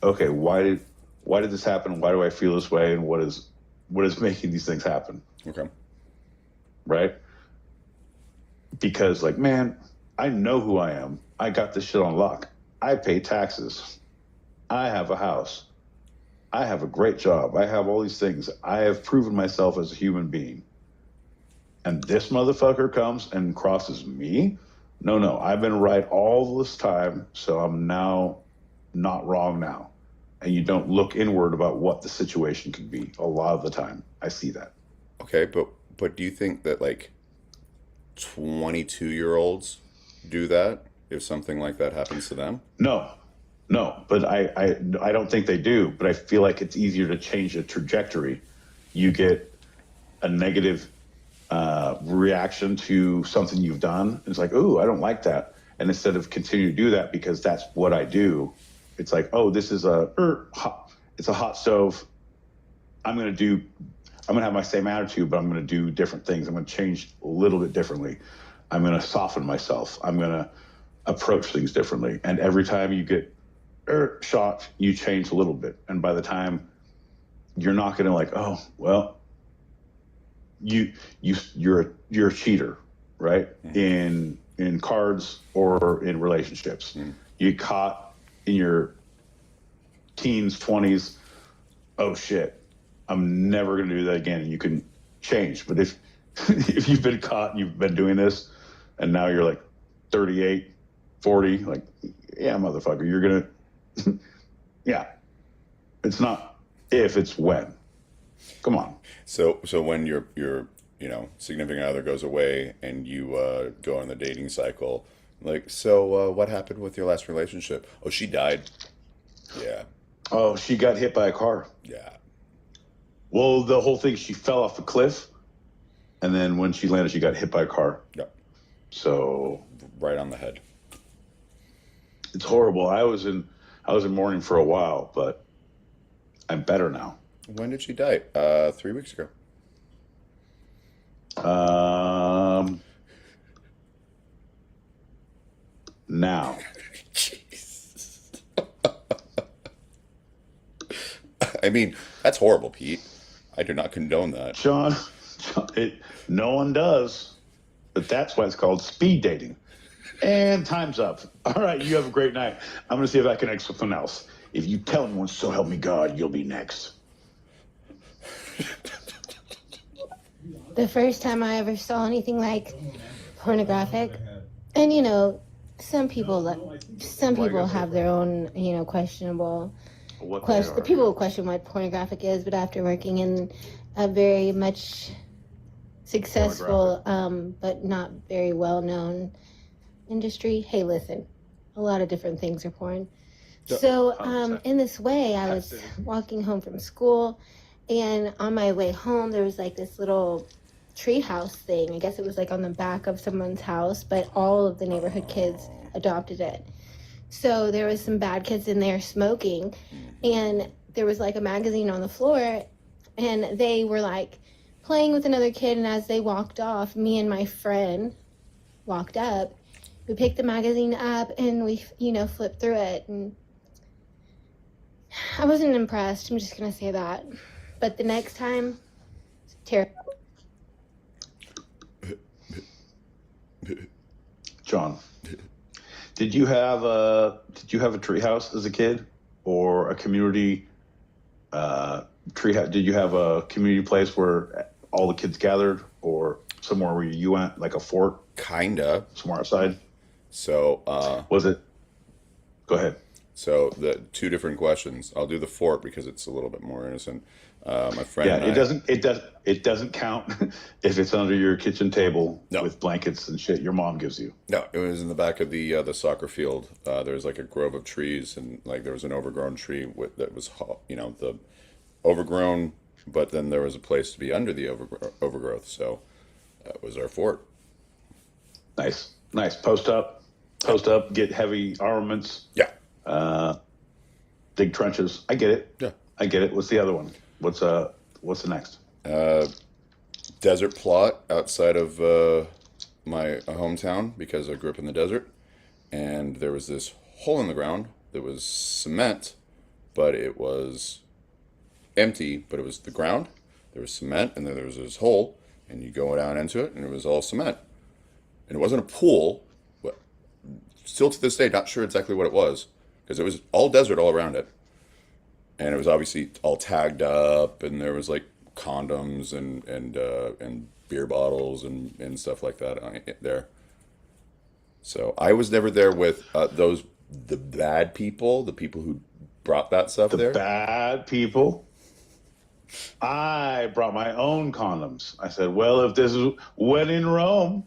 [SPEAKER 4] okay, why did this happen? Why do I feel this way? And what is making these things happen?
[SPEAKER 1] Okay.
[SPEAKER 4] Right? Because man, I know who I am. I got this shit on lock. I pay taxes. I have a house. I have a great job. I have all these things. I have proven myself as a human being. And this motherfucker comes and crosses me? No, I've been right all this time, so I'm now not wrong now. and you don't look inward about what the situation could be. A lot of the time, I see that.
[SPEAKER 1] Okay, but do you think that like 22-year-olds do that if something like that happens to them?
[SPEAKER 4] No, no, but I don't think they do. But I feel like it's easier to change the trajectory. You get a negative reaction to something you've done. It's like, oh, I don't like that. And instead of continue to do that because that's what I do, it's like, oh, this is it's a hot stove. I'm going to have my same attitude, but I'm going to do different things. I'm going to change a little bit differently. I'm going to soften myself. I'm going to approach things differently. And every time you get shocked, you change a little bit. And by the time you're not going to like, oh, well, you're a cheater, right? In cards or in relationships. You get caught in your teens, 20s. Oh shit, I'm never going to do that again. And you can change. But if if you've been caught and you've been doing this and now you're like 38, 40, like, yeah, motherfucker, you're going to, yeah. It's not if, it's when. Come on.
[SPEAKER 1] So when your significant other goes away and you go on the dating cycle, like, so what happened with your last relationship? Oh, she died. Yeah.
[SPEAKER 4] Oh, she got hit by a car.
[SPEAKER 1] Yeah.
[SPEAKER 4] Well, the whole thing, she fell off a cliff, and then when she landed, she got hit by a car.
[SPEAKER 1] Yeah.
[SPEAKER 4] So
[SPEAKER 1] Right on the head.
[SPEAKER 4] it's horrible. I was in mourning for a while, but I'm better now.
[SPEAKER 1] When did she die? 3 weeks ago.
[SPEAKER 4] Now.
[SPEAKER 1] I mean, that's horrible, Pete. I do not condone that.
[SPEAKER 4] John, no one does, but that's why it's called speed dating. And time's up. All right, you have a great night. I'm going to see if I can connect with someone else. If you tell anyone, so help me God, you'll be next.
[SPEAKER 7] The first time I ever saw anything like pornographic, and some people have their own questionable question. The people will question what pornographic is, but after working in a very much successful but not very well known industry, hey, listen, a lot of different things are porn. So in this way, I was walking home from school, and on my way home, there was like this little treehouse thing. I guess it was like on the back of someone's house, but all of the neighborhood kids adopted it. So there was some bad kids in there smoking, and there was like a magazine on the floor, and they were like playing with another kid, and as they walked off, me and my friend walked up. We picked the magazine up, and we, flipped through it, and I wasn't impressed. I'm just going to say that. But the next time, it's terrible.
[SPEAKER 4] John, did you have a treehouse as a kid, or a community treehouse? Did you have a community place where all the kids gathered, or somewhere where you went, like a fort?
[SPEAKER 1] Kinda.
[SPEAKER 4] Somewhere outside.
[SPEAKER 1] So
[SPEAKER 4] was it? Go ahead.
[SPEAKER 1] So the two different questions. I'll do the fort because it's a little bit more innocent. My friend.
[SPEAKER 4] Yeah,
[SPEAKER 1] and
[SPEAKER 4] it doesn't count if it's under your kitchen table with blankets and shit your mom gives you.
[SPEAKER 1] No, it was in the back of the soccer field. There was like a grove of trees, and like there was an overgrown tree that was the overgrown, but then there was a place to be under the overgrowth. So that was our fort.
[SPEAKER 4] Nice. Post up, get heavy armaments.
[SPEAKER 1] Yeah.
[SPEAKER 4] Dig trenches. I get it.
[SPEAKER 1] Yeah.
[SPEAKER 4] I get it. What's the other one? What's the next?
[SPEAKER 1] Desert plot outside of my hometown, because I grew up in the desert, and there was this hole in the ground that was cement, but it was empty, but it was the ground. There was cement, and then there was this hole, and you go down into it, and it was all cement. And it wasn't a pool, but still to this day, not sure exactly what it was, because it was all desert all around it. And it was obviously all tagged up, and there was like condoms and beer bottles and stuff like that there. So I was never there with the bad people, the people who brought that stuff
[SPEAKER 4] The
[SPEAKER 1] there?
[SPEAKER 4] bad people. I brought my own condoms. I said, well, if this is when in Rome,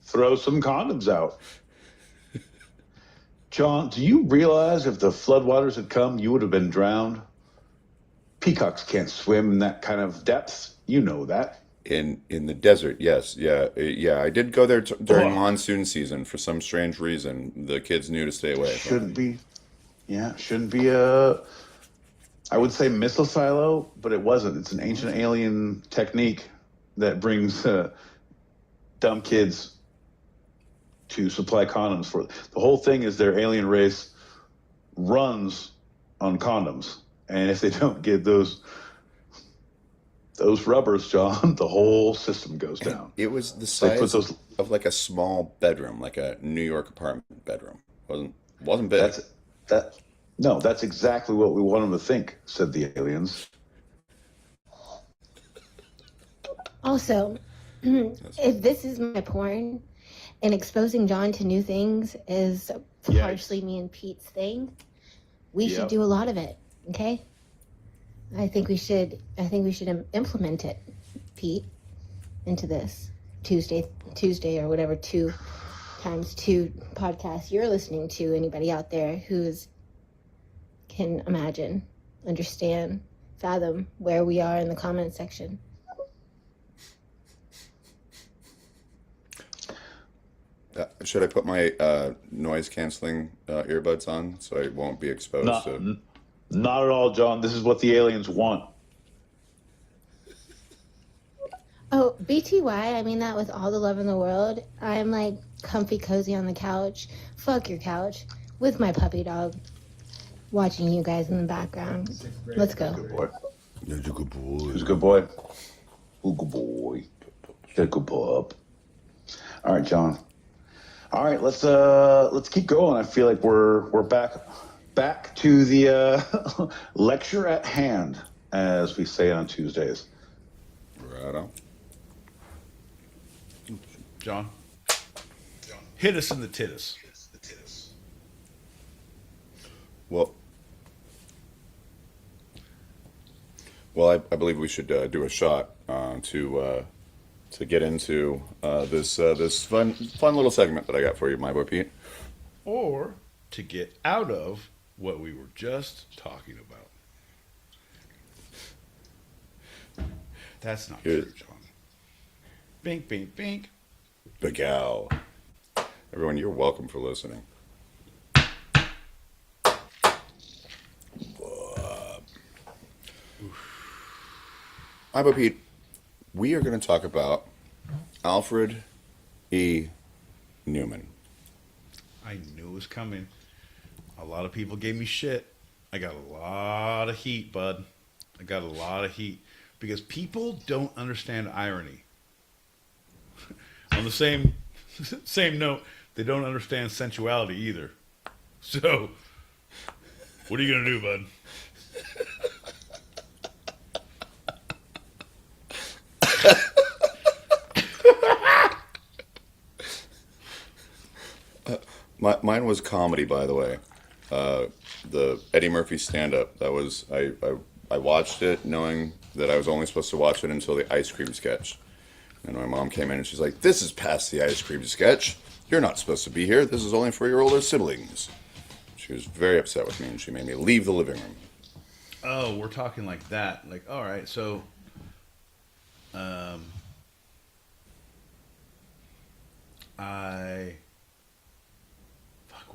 [SPEAKER 4] throw some condoms out. John, do you realize if the floodwaters had come, you would have been drowned? Peacocks can't swim in that kind of depth. You know that.
[SPEAKER 1] In the desert, yes, yeah, yeah. I did go there during
[SPEAKER 4] Oh,
[SPEAKER 1] monsoon season for some strange reason. The kids knew to stay away from it.
[SPEAKER 4] shouldn't be. Yeah, shouldn't be I would say missile silo, but it wasn't. It's an ancient alien technique that brings dumb kids to supply condoms for. The whole thing is their alien race runs on condoms, and if they don't get those rubbers, John, the whole system goes down.
[SPEAKER 1] It was the
[SPEAKER 4] So they put
[SPEAKER 1] size
[SPEAKER 4] those.
[SPEAKER 1] of like a small bedroom, like a New York apartment bedroom. Wasn't big.
[SPEAKER 4] That's that. No, that's exactly what we want them to think," said the aliens.
[SPEAKER 7] Also, if this is my porn and exposing John to new things is partially me and Pete's thing, we should
[SPEAKER 4] Yep.
[SPEAKER 7] do a lot of it. Okay? I think we should implement it, Pete, into this Tuesday or whatever 2x2 podcast you're listening to. Anybody out there who's can imagine, understand, fathom where we are in the comment section.
[SPEAKER 1] Should I put my noise canceling earbuds on so I won't be exposed
[SPEAKER 4] Not,
[SPEAKER 1] to?
[SPEAKER 4] not at all, John. This is what the aliens want.
[SPEAKER 7] Oh, BTY, I mean that with all the love in the world. I'm like comfy cozy on the couch. Fuck your couch. With my puppy dog. Watching you guys in the background. Let's go.
[SPEAKER 4] Good boy.
[SPEAKER 1] That's a good boy.
[SPEAKER 4] Who's a good boy? Who's a good boy? Good pup. All right, John. All right, let's keep going. I feel like we're back to the lecture at hand, as we say on Tuesdays.
[SPEAKER 1] Right on.
[SPEAKER 2] John, hit us in the tittus.
[SPEAKER 1] Well, I believe we should do a shot to get into this fun little segment that I got for you, my boy Pete.
[SPEAKER 2] Or to get out of what we were just talking about. That's not
[SPEAKER 1] Here-
[SPEAKER 2] true, John. Bink, bink, bink.
[SPEAKER 1] Big Al. Everyone, you're welcome for listening. My boy Pete, we are going to talk about Alfred E. Neuman.
[SPEAKER 2] I knew it was coming. A lot of people gave me shit. I got a lot of heat, bud. I got a lot of heat. Because people don't understand irony. On the same note, they don't understand sensuality either. So, what are you going to do, bud?
[SPEAKER 1] Mine was comedy, by the way. The Eddie Murphy stand-up. That was I watched it knowing that I was only supposed to watch it until the ice cream sketch. And my mom came in and she's like, "This is past the ice cream sketch. You're not supposed to be here. This is only for your older siblings." She was very upset with me and she made me leave the living room.
[SPEAKER 2] Oh, we're talking like that. Like, all right, so, what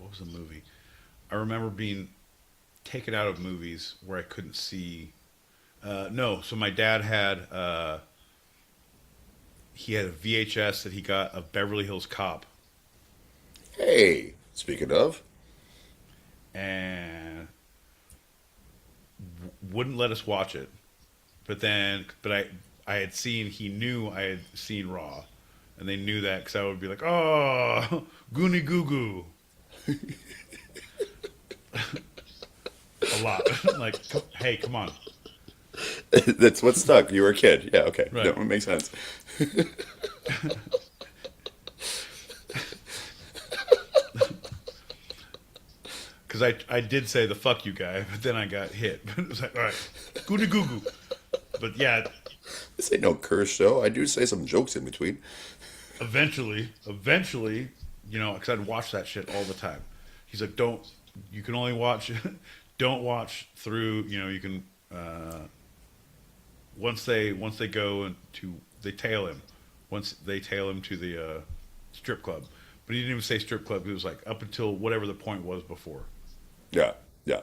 [SPEAKER 2] was the movie? I remember being taken out of movies where I couldn't see. No, so my dad had he had a VHS that he got of Beverly Hills Cop,
[SPEAKER 1] Hey, speaking of,
[SPEAKER 2] and wouldn't let us watch it. But I had seen, he knew I had seen Raw, and they knew that because I would be like, oh, Goonie Goo Goo. A lot. Like, hey, come on.
[SPEAKER 1] that's what stuck. You were a kid. Yeah, okay.
[SPEAKER 2] Right.
[SPEAKER 1] That makes sense.
[SPEAKER 2] Because because I did say the fuck you guy, but then I got hit. But it was like, all right, goody goo goo. But yeah,
[SPEAKER 1] This ain't no curse show. I do say some jokes in between.
[SPEAKER 2] eventually, because I'd watch that shit all the time. He's like, you can only watch, don't watch through, you can, once they go into, they tail him. Once they tail him to the strip club. But he didn't even say strip club. He was like, up until whatever the point was before.
[SPEAKER 1] Yeah, yeah.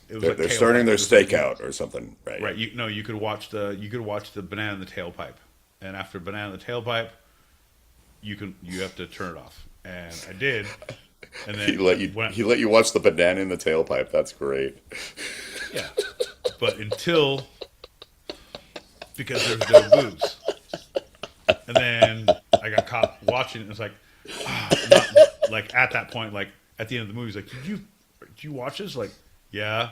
[SPEAKER 2] It was
[SPEAKER 1] They're,
[SPEAKER 2] like
[SPEAKER 1] they're
[SPEAKER 2] tailpipe.
[SPEAKER 1] starting their
[SPEAKER 2] It was like-
[SPEAKER 1] stakeout or something, right?
[SPEAKER 2] Right. You could watch the banana in the tailpipe, and after banana in the tailpipe, you have to turn it off. And I did. And then
[SPEAKER 1] He let you watch the banana in the tailpipe. That's great.
[SPEAKER 2] yeah. But because there's no boobs, and then I got caught watching it. And it's like, not, like at that point, like at the end of the movie, he's like, did you watch this? Like, yeah.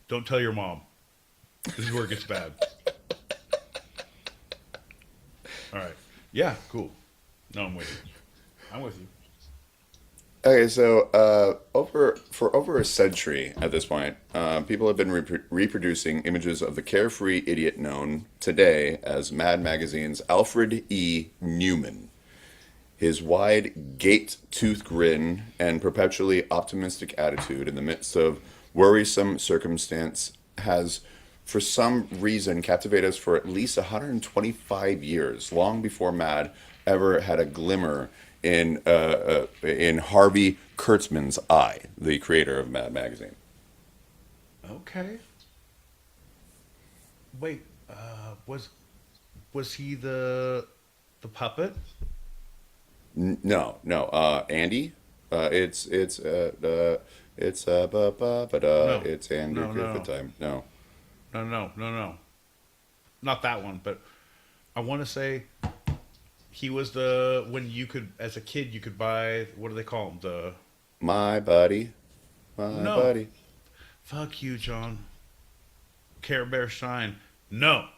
[SPEAKER 2] Don't tell your mom. This is where it gets bad. All right. Yeah, cool. No, I'm with you. I'm with you.
[SPEAKER 1] Okay, so for over a century at this point, people have been reproducing images of the carefree idiot known today as Mad Magazine's Alfred E. Neuman. His wide, gaped-toothed grin and perpetually optimistic attitude in the midst of worrisome circumstance has, for some reason, captivated us for at least 125 years, long before Mad ever had a glimmer in Harvey Kurtzman's eye, the creator of Mad Magazine.
[SPEAKER 2] Okay. Wait, was he the puppet?
[SPEAKER 1] No, Andy. It's
[SPEAKER 2] No.
[SPEAKER 1] it's Andy
[SPEAKER 2] No,
[SPEAKER 1] Griffith
[SPEAKER 2] no.
[SPEAKER 1] time. No,
[SPEAKER 2] No. Not that one, but I want to say he was when you could, as a kid, you could buy, what do they call them?
[SPEAKER 1] my buddy.
[SPEAKER 2] No. Fuck you, John. Care Bear Shine. No.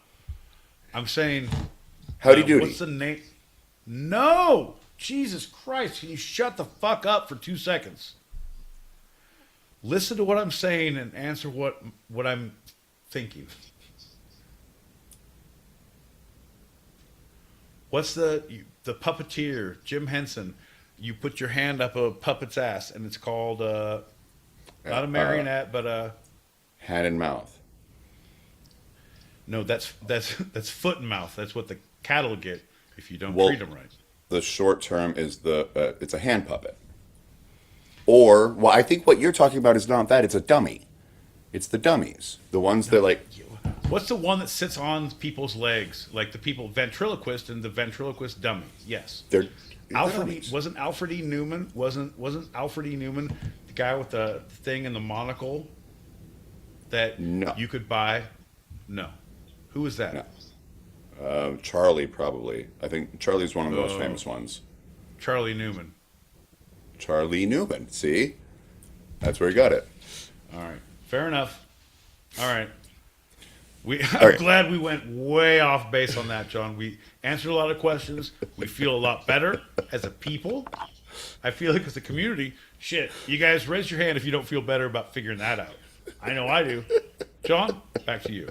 [SPEAKER 2] I'm saying,
[SPEAKER 1] Howdy Doody.
[SPEAKER 2] what's the name? No! Jesus Christ, can you shut the fuck up for 2 seconds? Listen to what I'm saying and answer what I'm thinking. What's the puppeteer, Jim Henson? You put your hand up a puppet's ass, and it's called not a marionette, but
[SPEAKER 1] Hand and mouth.
[SPEAKER 2] no, that's foot and mouth. That's what the cattle get if you don't
[SPEAKER 1] Well,
[SPEAKER 2] treat them right.
[SPEAKER 1] The short term is it's a hand puppet. Or, well, I think what you're talking about is not that. It's a dummy. It's the dummies. The ones that like...
[SPEAKER 2] What's the one that sits on people's legs, like the ventriloquist and the ventriloquist dummy? Yes.
[SPEAKER 1] They're
[SPEAKER 2] Alfred wasn't Alfred E. Neuman wasn't Alfred E. Neuman the guy with the thing and the monocle that
[SPEAKER 1] No.
[SPEAKER 2] you could buy? No. Who was that?
[SPEAKER 1] No. Charlie, probably. I think Charlie's one of the most
[SPEAKER 2] Oh.
[SPEAKER 1] famous ones.
[SPEAKER 2] Charlie Neuman.
[SPEAKER 1] Charlie Newman. See? That's where he got it.
[SPEAKER 2] All right. Fair enough. All right. I'm
[SPEAKER 1] All right.
[SPEAKER 2] glad we went way off base on that, John. We answered a lot of questions. We feel a lot better as a people. I feel like as a community, shit, you guys raise your hand if you don't feel better about figuring that out. I know I do. John, back to you.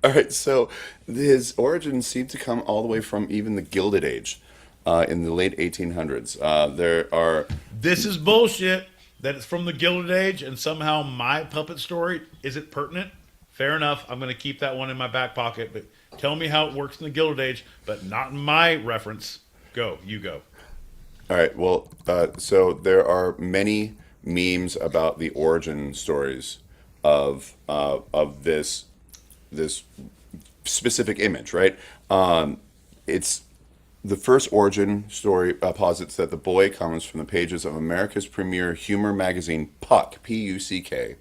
[SPEAKER 1] All right, so his origins seem to come all the way from even the Gilded Age in the late 1800s. There are...
[SPEAKER 2] This is bullshit that it's from the Gilded Age and somehow my puppet story isn't pertinent. Fair enough. I'm going to keep that one in my back pocket, but tell me how it works in the Gilded Age, but not in my reference. Go. You go.
[SPEAKER 1] All right, well, so there are many memes about the origin stories of this specific image, right? It's the first origin story posits that the boy comes from the pages of America's premier humor magazine, Puck, P-U-C-K,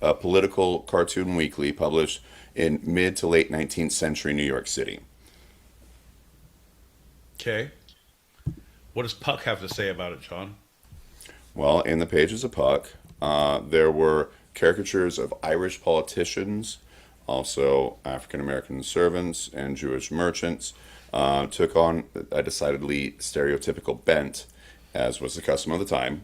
[SPEAKER 1] a political cartoon weekly published in mid to late 19th century New York City.
[SPEAKER 2] Okay. What does Puck have to say about it, John?
[SPEAKER 1] Well, in the pages of Puck, there were caricatures of Irish politicians, also African American servants and Jewish merchants, took on a decidedly stereotypical bent, as was the custom of the time.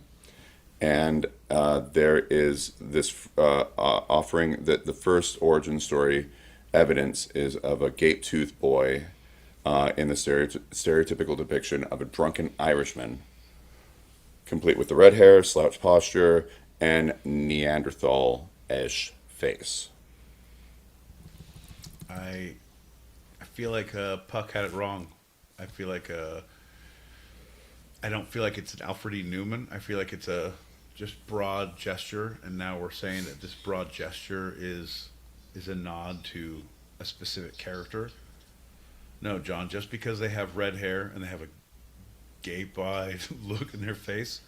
[SPEAKER 1] And there is this offering that the first origin story evidence is of a gape-toothed boy in the stereotypical depiction of a drunken Irishman, complete with the red hair, slouched posture, and Neanderthal-ish face.
[SPEAKER 2] I feel like Puck had it wrong. I feel like I don't feel like it's an Alfred E. Neuman. I feel like it's a just broad gesture, and now we're saying that this broad gesture is a nod to a specific character. No, John, just because they have red hair and they have a gape-eyed look in their face,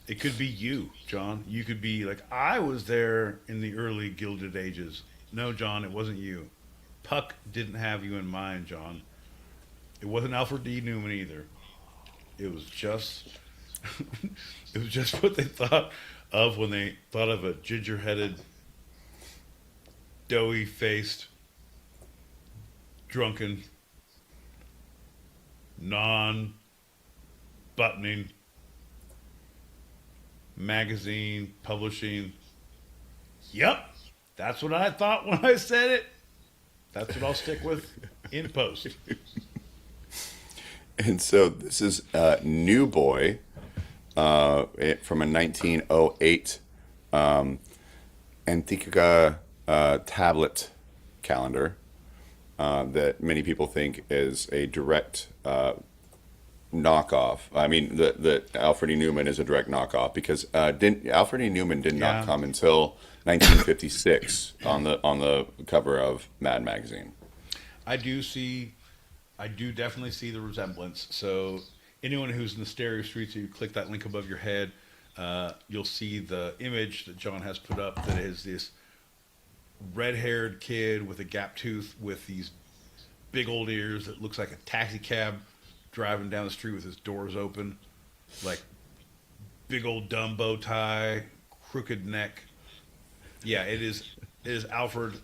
[SPEAKER 2] it could be you, John. You could be like, I was there in the early Gilded Ages. No, John, it wasn't you. Puck didn't have you in mind, John. It wasn't Alfred D. Newman either. It was just it was just what they thought of when they thought of a ginger-headed, doughy-faced, drunken, non-buttoning, magazine publishing. Yep, that's what I thought when I said it. That's what I'll stick with in post.
[SPEAKER 1] And so this is New Boy from a 1908 Antica tablet calendar that many people think is a direct knockoff. I mean, the Alfred E. Neuman is a direct knockoff because Alfred E. Neuman did not
[SPEAKER 2] Yeah.
[SPEAKER 1] come until 1956 on the cover of Mad Magazine.
[SPEAKER 2] I do definitely see the resemblance. So anyone who's in the stereo streets, you click that link above your head, you'll see the image that John has put up that is this red-haired kid with a gap tooth with these big old ears that looks like a taxi cab driving down the street with his doors open, like big old dumb bow tie, crooked neck. Yeah, it is Alfred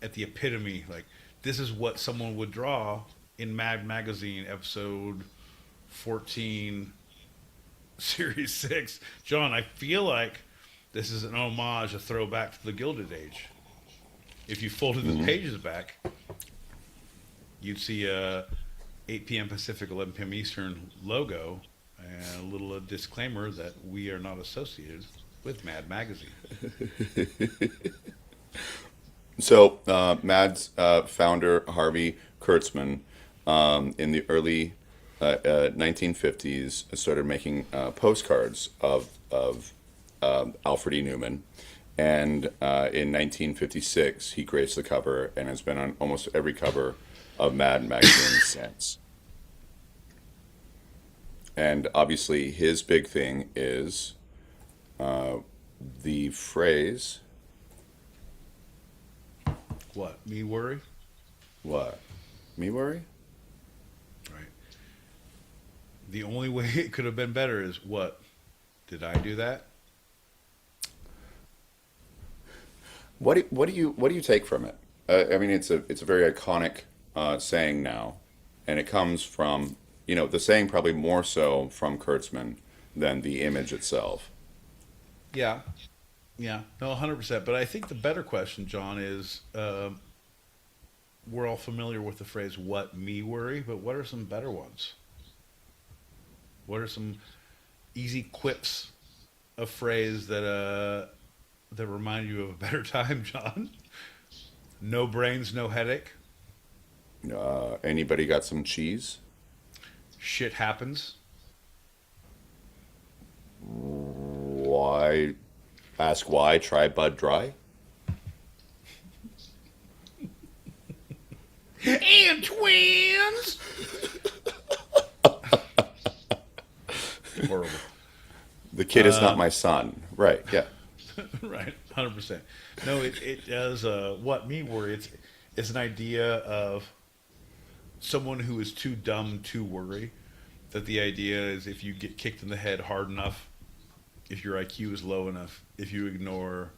[SPEAKER 2] at the epitome. Like, this is what someone would draw in Mad Magazine, episode 14, series 6. John, I feel like this is an homage, a throwback to the Gilded Age. If you folded the pages back, you'd see a 8 p.m. Pacific, 11 p.m. Eastern logo and a little disclaimer that we are not associated with Mad Magazine.
[SPEAKER 1] So, Mad's founder, Harvey Kurtzman, in the early 1950s, started making postcards of Alfred E. Neuman. And in 1956, he graced the cover and has been on almost every cover of Mad Magazine since. And obviously, his big thing is the phrase,
[SPEAKER 2] What? Me worry?
[SPEAKER 1] what? Me worry?
[SPEAKER 2] Right. The only way it could have been better is what? Did I do that?
[SPEAKER 1] What do you take from it? I mean, it's a very iconic saying now, and it comes from the saying probably more so from Kurtzman than the image itself.
[SPEAKER 2] Yeah. Yeah. No, 100%. But I think the better question, John, is we're all familiar with the phrase, what me worry, but what are some better ones? What are some easy quips of phrase that remind you of a better time, John? No brains, no headache.
[SPEAKER 1] Anybody got some cheese?
[SPEAKER 2] Shit happens.
[SPEAKER 1] Why? Ask why. Try Bud Dry.
[SPEAKER 2] And twins. Horrible.
[SPEAKER 1] The kid is not my son. Right. Yeah.
[SPEAKER 2] Right, 100%. No, it does. What me worry? It's an idea of someone who is too dumb to worry. That the idea is if you get kicked in the head hard enough, if your IQ is low enough, if you ignore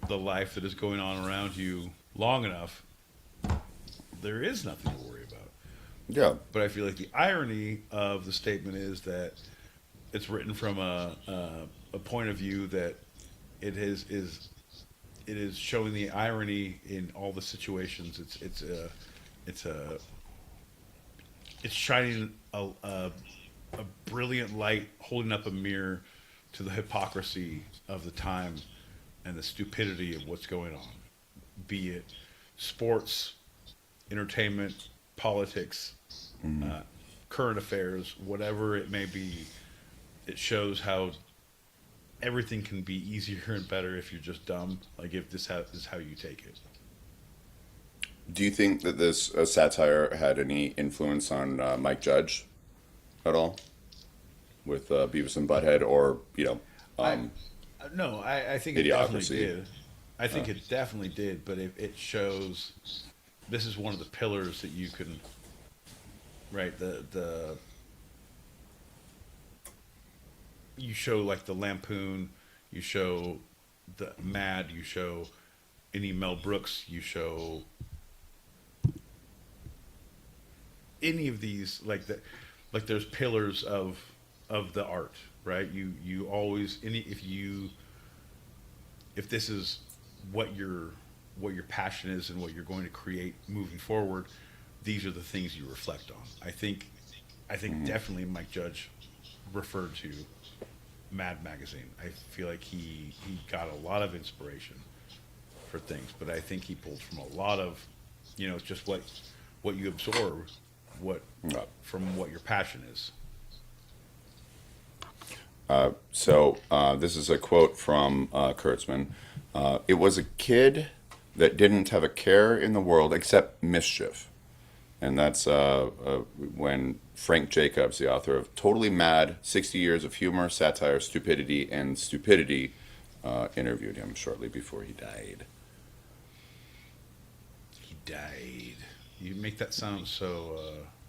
[SPEAKER 2] the life that is going on around you long enough, there is nothing to worry about.
[SPEAKER 1] Yeah.
[SPEAKER 2] But I feel like the irony of the statement is that it's written from a a point of view that it is showing the irony in all the situations. It's a it's shining a brilliant light, holding up a mirror to the hypocrisy of the time and the stupidity of what's going on, be it sports, entertainment, politics, current affairs, whatever it may be. It shows how everything can be easier and better if you're just dumb. Like if this is how you take it.
[SPEAKER 1] Do you think that this satire had any influence on Mike Judge at all with Beavis and Butthead, or
[SPEAKER 2] No, I think it definitely
[SPEAKER 1] Idiocracy?
[SPEAKER 2] did. I think it definitely did, but it shows this is one of the pillars that you can, right? The you show like the Lampoon, you show the Mad, you show any Mel Brooks, you show any of these like there's pillars of the art, right? You always if this is what your passion is and what you're going to create moving forward, these are the things you reflect on. I think definitely Mike Judge referred to Mad Magazine. I feel like he got a lot of inspiration for things, but I think he pulled from a lot of, it's just what you absorb, from what your passion is.
[SPEAKER 1] So this is a quote from Kurtzman. It was a kid that didn't have a care in the world except mischief. And that's when Frank Jacobs, the author of Totally Mad, 60 Years of Humor, Satire, Stupidity, and Stupidity, interviewed him shortly before he died.
[SPEAKER 2] He died. You make that sound so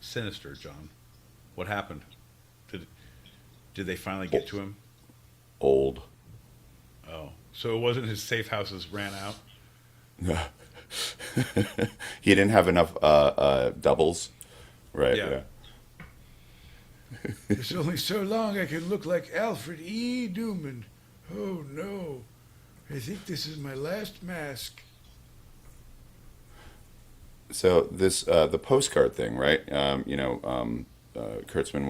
[SPEAKER 2] sinister, John. What happened? Did they finally get to him?
[SPEAKER 1] Old.
[SPEAKER 2] Oh, so it wasn't his safe houses ran out?
[SPEAKER 1] He didn't have enough doubles, right?
[SPEAKER 2] Yeah. It's only so long I can look like Alfred E. Neuman. Oh no, I think this is my last mask.
[SPEAKER 1] So this the postcard thing, right? Kurtzman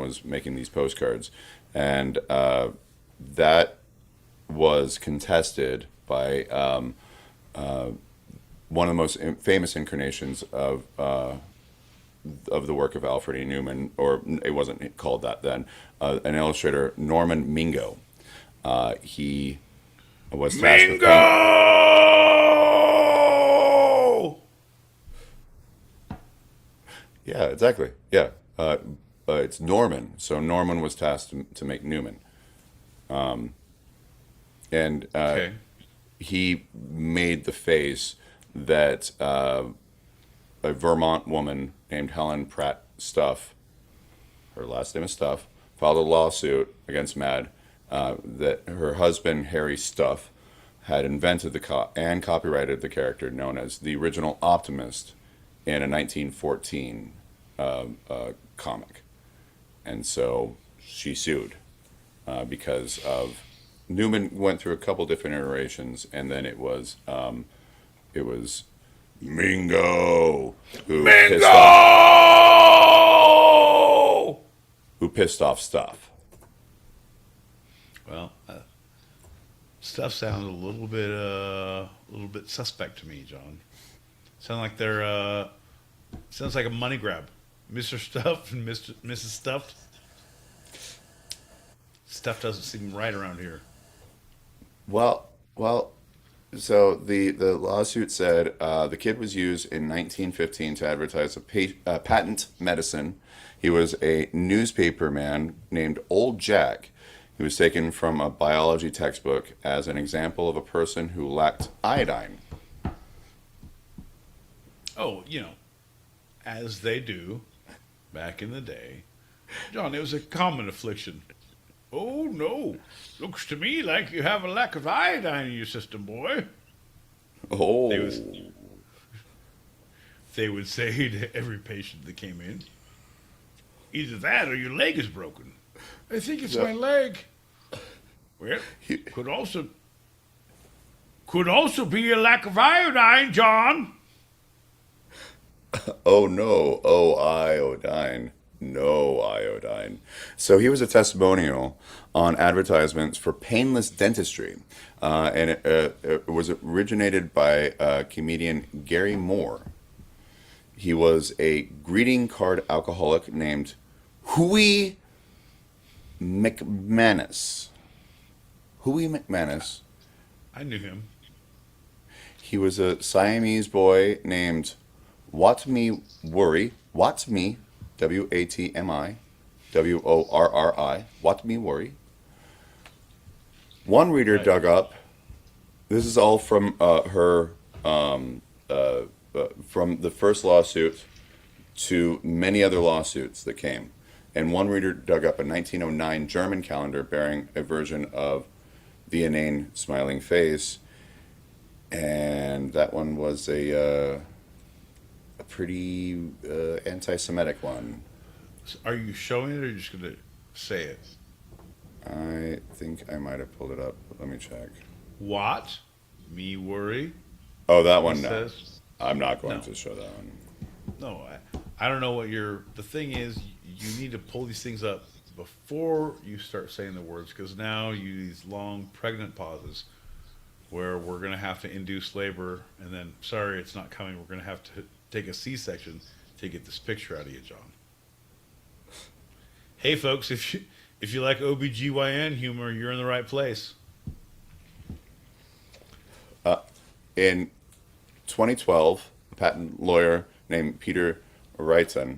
[SPEAKER 1] was making these postcards, and that was contested by one of the most famous incarnations of the work of Alfred E. Neuman, or it wasn't called that then, an illustrator, Norman Mingo. He was tasked with yeah, exactly. Yeah. It's Norman. So Norman was tasked to make Newman. And
[SPEAKER 2] Okay.
[SPEAKER 1] he made the face that a Vermont woman named Helen Pratt Stuff, her last name is Stuff, filed a lawsuit against Mad that her husband, Harry Stuff, had invented and copyrighted the character known as the original Optimist in a 1914 comic. And so she sued because of Newman went through a couple different iterations, and then it was Mingo who pissed off Stuff.
[SPEAKER 2] Well, Stuff sounds a little bit suspect to me, John. Sounds like a money grab. Mr. Stuff and Mrs. Stuffed. Stuff doesn't seem right around here.
[SPEAKER 1] Well. So the lawsuit said the kid was used in 1915 to advertise a patent medicine. He was a newspaper man named Old Jack. He was taken from a biology textbook as an example of a person who lacked iodine.
[SPEAKER 2] Oh, as they do back in the day. John, it was a common affliction. Oh, no. Looks to me like you have a lack of iodine in your system, boy.
[SPEAKER 1] Oh,
[SPEAKER 2] They would say to every patient that came in, either that or your leg is broken. I think it's my leg. Well, could also be a lack of iodine, John.
[SPEAKER 1] Oh no, oh iodine. No iodine. So he was a testimonial on advertisements for painless dentistry. And it was originated by comedian Gary Moore. He was a greeting card alcoholic named Huey McManus. Huey McManus.
[SPEAKER 2] I knew him.
[SPEAKER 1] He was a Siamese boy named Watmi Worry. Watmi, Watmi, Worri. Watmi Worry. One reader
[SPEAKER 2] Right.
[SPEAKER 1] dug up. This is all from from the first lawsuit to many other lawsuits that came. And one reader dug up a 1909 German calendar bearing a version of the inane smiling face, and that one was a pretty anti-Semitic one.
[SPEAKER 2] Are you showing it or are you just going to say it?
[SPEAKER 1] I think I might have pulled it up. Let me check.
[SPEAKER 2] What? Me worry?
[SPEAKER 1] Oh, that one.
[SPEAKER 2] It
[SPEAKER 1] No,
[SPEAKER 2] says?
[SPEAKER 1] I'm not going
[SPEAKER 2] No.
[SPEAKER 1] to show that one.
[SPEAKER 2] No, I don't know what the thing is, you need to pull these things up before you start saying the words, because now you these long pregnant pauses where we're going to have to induce labor, and then, sorry, it's not coming. We're going to have to take a C-section to get this picture out of you, John. Hey, folks, if you like OBGYN humor, you're in the right place.
[SPEAKER 1] In 2012, a patent lawyer named Peter Wrighton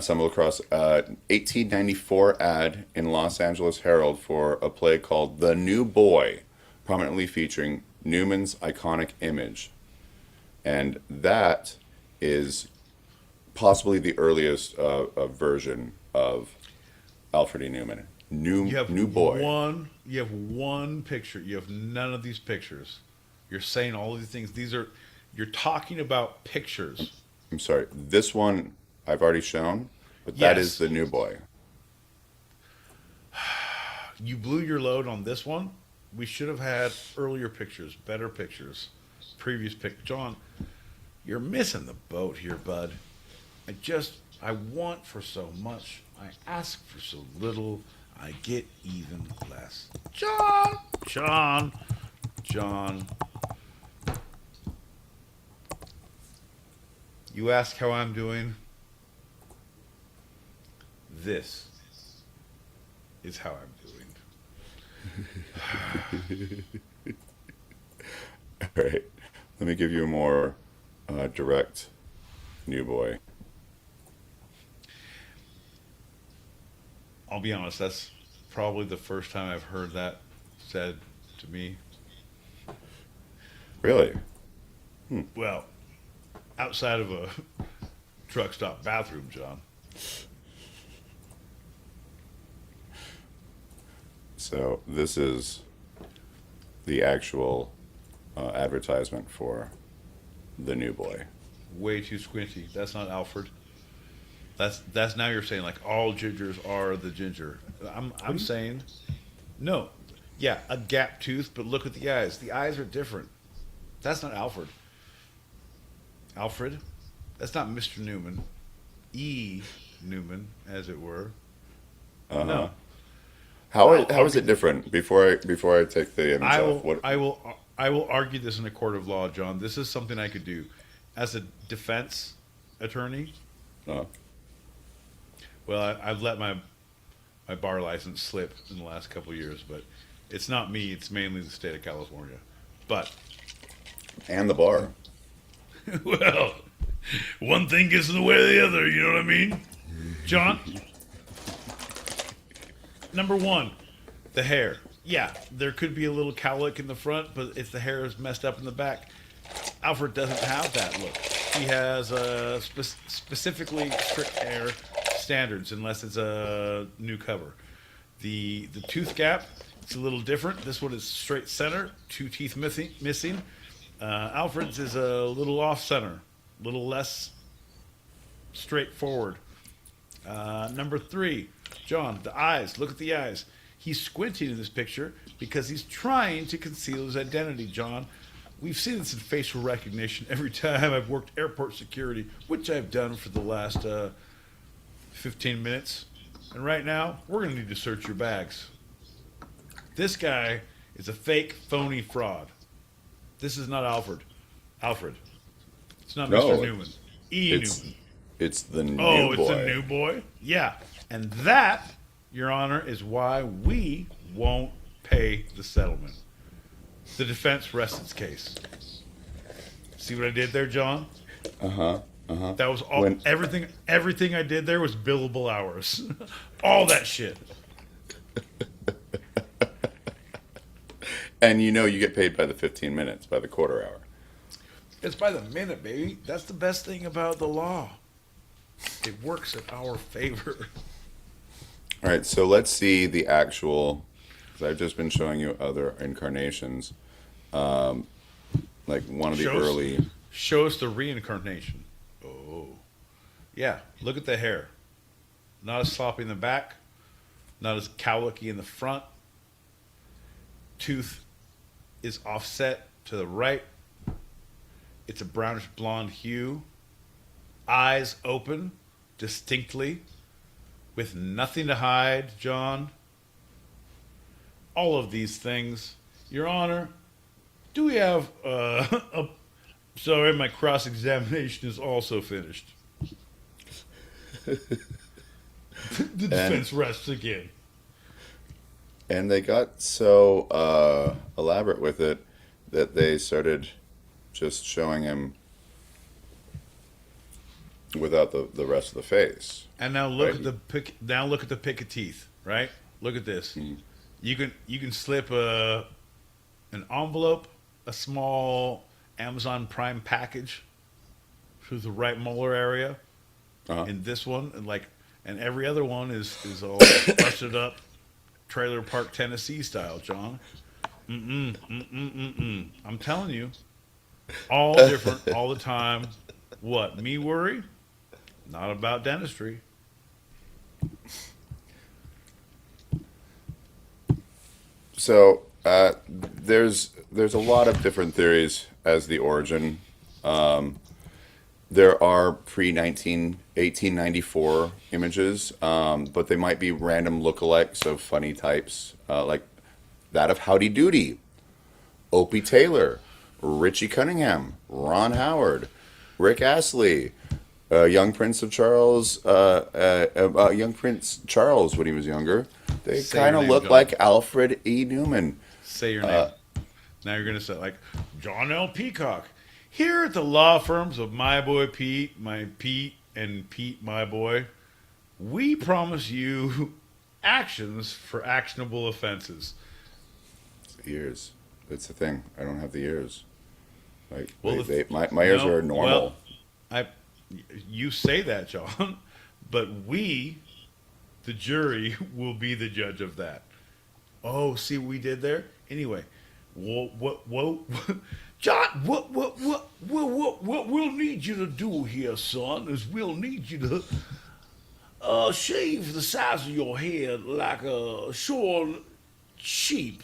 [SPEAKER 1] stumbled across an 1894 ad in Los Angeles Herald for a play called The New Boy, prominently featuring Neuman's iconic image. And that is possibly the earliest version of Alfred E. Neumann.
[SPEAKER 2] You have
[SPEAKER 1] New Boy.
[SPEAKER 2] You have one picture. You have none of these pictures. You're saying all of these things. You're talking about pictures.
[SPEAKER 1] I'm sorry. This one I've already shown, but that
[SPEAKER 2] Yes.
[SPEAKER 1] is The New Boy.
[SPEAKER 2] You blew your load on this one. We should have had earlier pictures, better pictures, previous pic. John, you're missing the boat here, bud. I want for so much. I ask for so little. I get even less. John. You ask how I'm doing. This is how I'm doing.
[SPEAKER 1] All right. Let me give you a more direct New Boy.
[SPEAKER 2] I'll be honest, that's probably the first time I've heard that said to me.
[SPEAKER 1] Really?
[SPEAKER 2] Well, outside of a truck stop bathroom, John.
[SPEAKER 1] So this is the actual advertisement for The New Boy.
[SPEAKER 2] Way too squinty. That's not Alfred. That's now you're saying like all gingers are the ginger. I'm saying no. Yeah, a gap tooth, but look at the eyes. The eyes are different. That's not Alfred. Alfred, that's not Mr. Neumann. E. Neumann, as it were.
[SPEAKER 1] Uh-huh.
[SPEAKER 2] No.
[SPEAKER 1] How is it different? Before I take the image off, what?
[SPEAKER 2] I will argue this in a court of law, John. This is something I could do as a defense attorney.
[SPEAKER 1] Uh,
[SPEAKER 2] Well, I've let my bar license slip in the last couple of years, but it's not me. It's mainly the state of California. But
[SPEAKER 1] and the bar.
[SPEAKER 2] well, one thing gets in the way of the other. You know what I mean, John? Number one, the hair. Yeah, there could be a little cowlick in the front, but if the hair is messed up in the back, Alfred doesn't have that look. He has specifically strict hair standards, unless it's a new cover. The tooth gap, it's a little different. This one is straight center, 2 teeth missing. Alfred's is a little off center, a little less straightforward. Number 3, John, the eyes. Look at the eyes. He's squinting in this picture because he's trying to conceal his identity, John. We've seen this in facial recognition every time I've worked airport security, which I've done for the last 15 minutes. And right now, we're going to need to search your bags. This guy is a fake, phony fraud. This is not Alfred. Alfred. It's not
[SPEAKER 1] No,
[SPEAKER 2] Mr. Neuman.
[SPEAKER 1] It's
[SPEAKER 2] Newman.
[SPEAKER 1] it's the new
[SPEAKER 2] Oh,
[SPEAKER 1] boy.
[SPEAKER 2] it's a new boy? Yeah. And that, Your Honor, is why we won't pay the settlement. The defense rests its case. See what I did there, John? That was all.
[SPEAKER 1] When-
[SPEAKER 2] Everything I did there was billable hours. All that shit.
[SPEAKER 1] And you get paid by the 15 minutes, by the quarter hour.
[SPEAKER 2] It's by the minute, baby. That's the best thing about the law. It works in our favor.
[SPEAKER 1] All right, so let's see the actual, because I've just been showing you other incarnations, like one of the early.
[SPEAKER 2] Show us the reincarnation. Oh. Yeah, look at the hair. Not as sloppy in the back, not as cowlicky in the front. Tooth is offset to the right. It's a brownish blonde hue. Eyes open distinctly with nothing to hide, John. All of these things. Your Honor, do we have sorry, my cross-examination is also finished. The defense rests again.
[SPEAKER 1] And they got so elaborate with it that they started just showing him without the rest of the face.
[SPEAKER 2] And now look
[SPEAKER 1] Right.
[SPEAKER 2] at the pick. Now look at the pick of teeth. Right. Look at this.
[SPEAKER 1] Mhm.
[SPEAKER 2] You can slip an envelope, a small Amazon Prime package through the right molar area.
[SPEAKER 1] Uh-huh.
[SPEAKER 2] In this one, and every other one is all busted up, trailer park Tennessee style, John. I'm telling you, all different, all the time. What, me worry? Not about dentistry.
[SPEAKER 1] So there's a lot of different theories as the origin. There are pre-1894 images, but they might be random lookalikes of funny types, like that of Howdy Doody, Opie Taylor, Richie Cunningham, Ron Howard, Rick Astley, young Prince Charles when he was younger. They
[SPEAKER 2] Say your
[SPEAKER 1] kind of
[SPEAKER 2] name,
[SPEAKER 1] look
[SPEAKER 2] John.
[SPEAKER 1] like Alfred E. Newman.
[SPEAKER 2] Say your name. Now you're going to say, John L. Peacock. Here at the law firms of my boy Pete, my Pete, and Pete, my boy, we promise you actions for actionable offenses.
[SPEAKER 1] Ears. That's the thing. I don't have the ears. Like
[SPEAKER 2] Well,
[SPEAKER 1] my ears
[SPEAKER 2] No,
[SPEAKER 1] are normal.
[SPEAKER 2] You say that, John, but we, the jury, will be the judge of that. Oh, see what we did there? Anyway, what, John, what we'll need you to do here, son, is we'll need you to shave the size of your head like a shorn sheep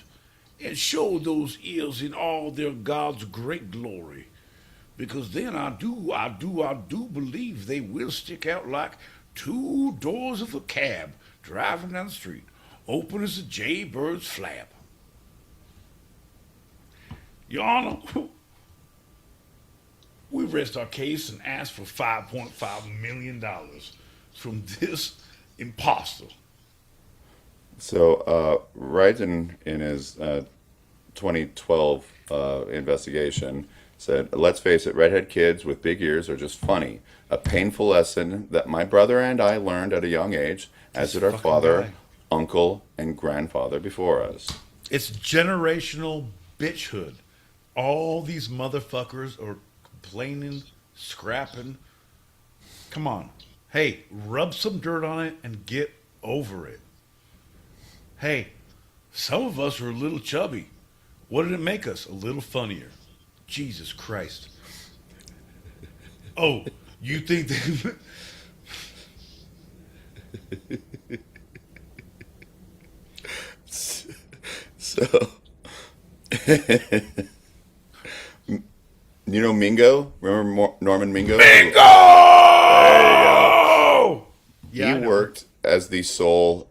[SPEAKER 2] and show those ears in all their God's great glory. Because then I do believe they will stick out like two doors of a cab driving down the street, open as a jaybird's flap. Your Honor, we rest our case and ask for $5.5 million from this imposter.
[SPEAKER 1] So, right in his 2012 investigation, said, "Let's face it, redhead kids with big ears are just funny. A painful lesson that my brother and I learned at a young age, as
[SPEAKER 2] This
[SPEAKER 1] did our
[SPEAKER 2] fucking
[SPEAKER 1] father,
[SPEAKER 2] guy.
[SPEAKER 1] uncle, and grandfather before us."
[SPEAKER 2] It's generational bitchhood. All these motherfuckers are complaining, scrapping. Come on. Hey, rub some dirt on it and get over it. Hey, some of us are a little chubby. What did it make us? A little funnier. Jesus Christ. Oh, you think that...
[SPEAKER 1] So, you know Mingo? Remember Norman Mingo?
[SPEAKER 2] Bingo!
[SPEAKER 1] There you go.
[SPEAKER 2] Yeah,
[SPEAKER 1] He
[SPEAKER 2] I know her.
[SPEAKER 1] worked as the sole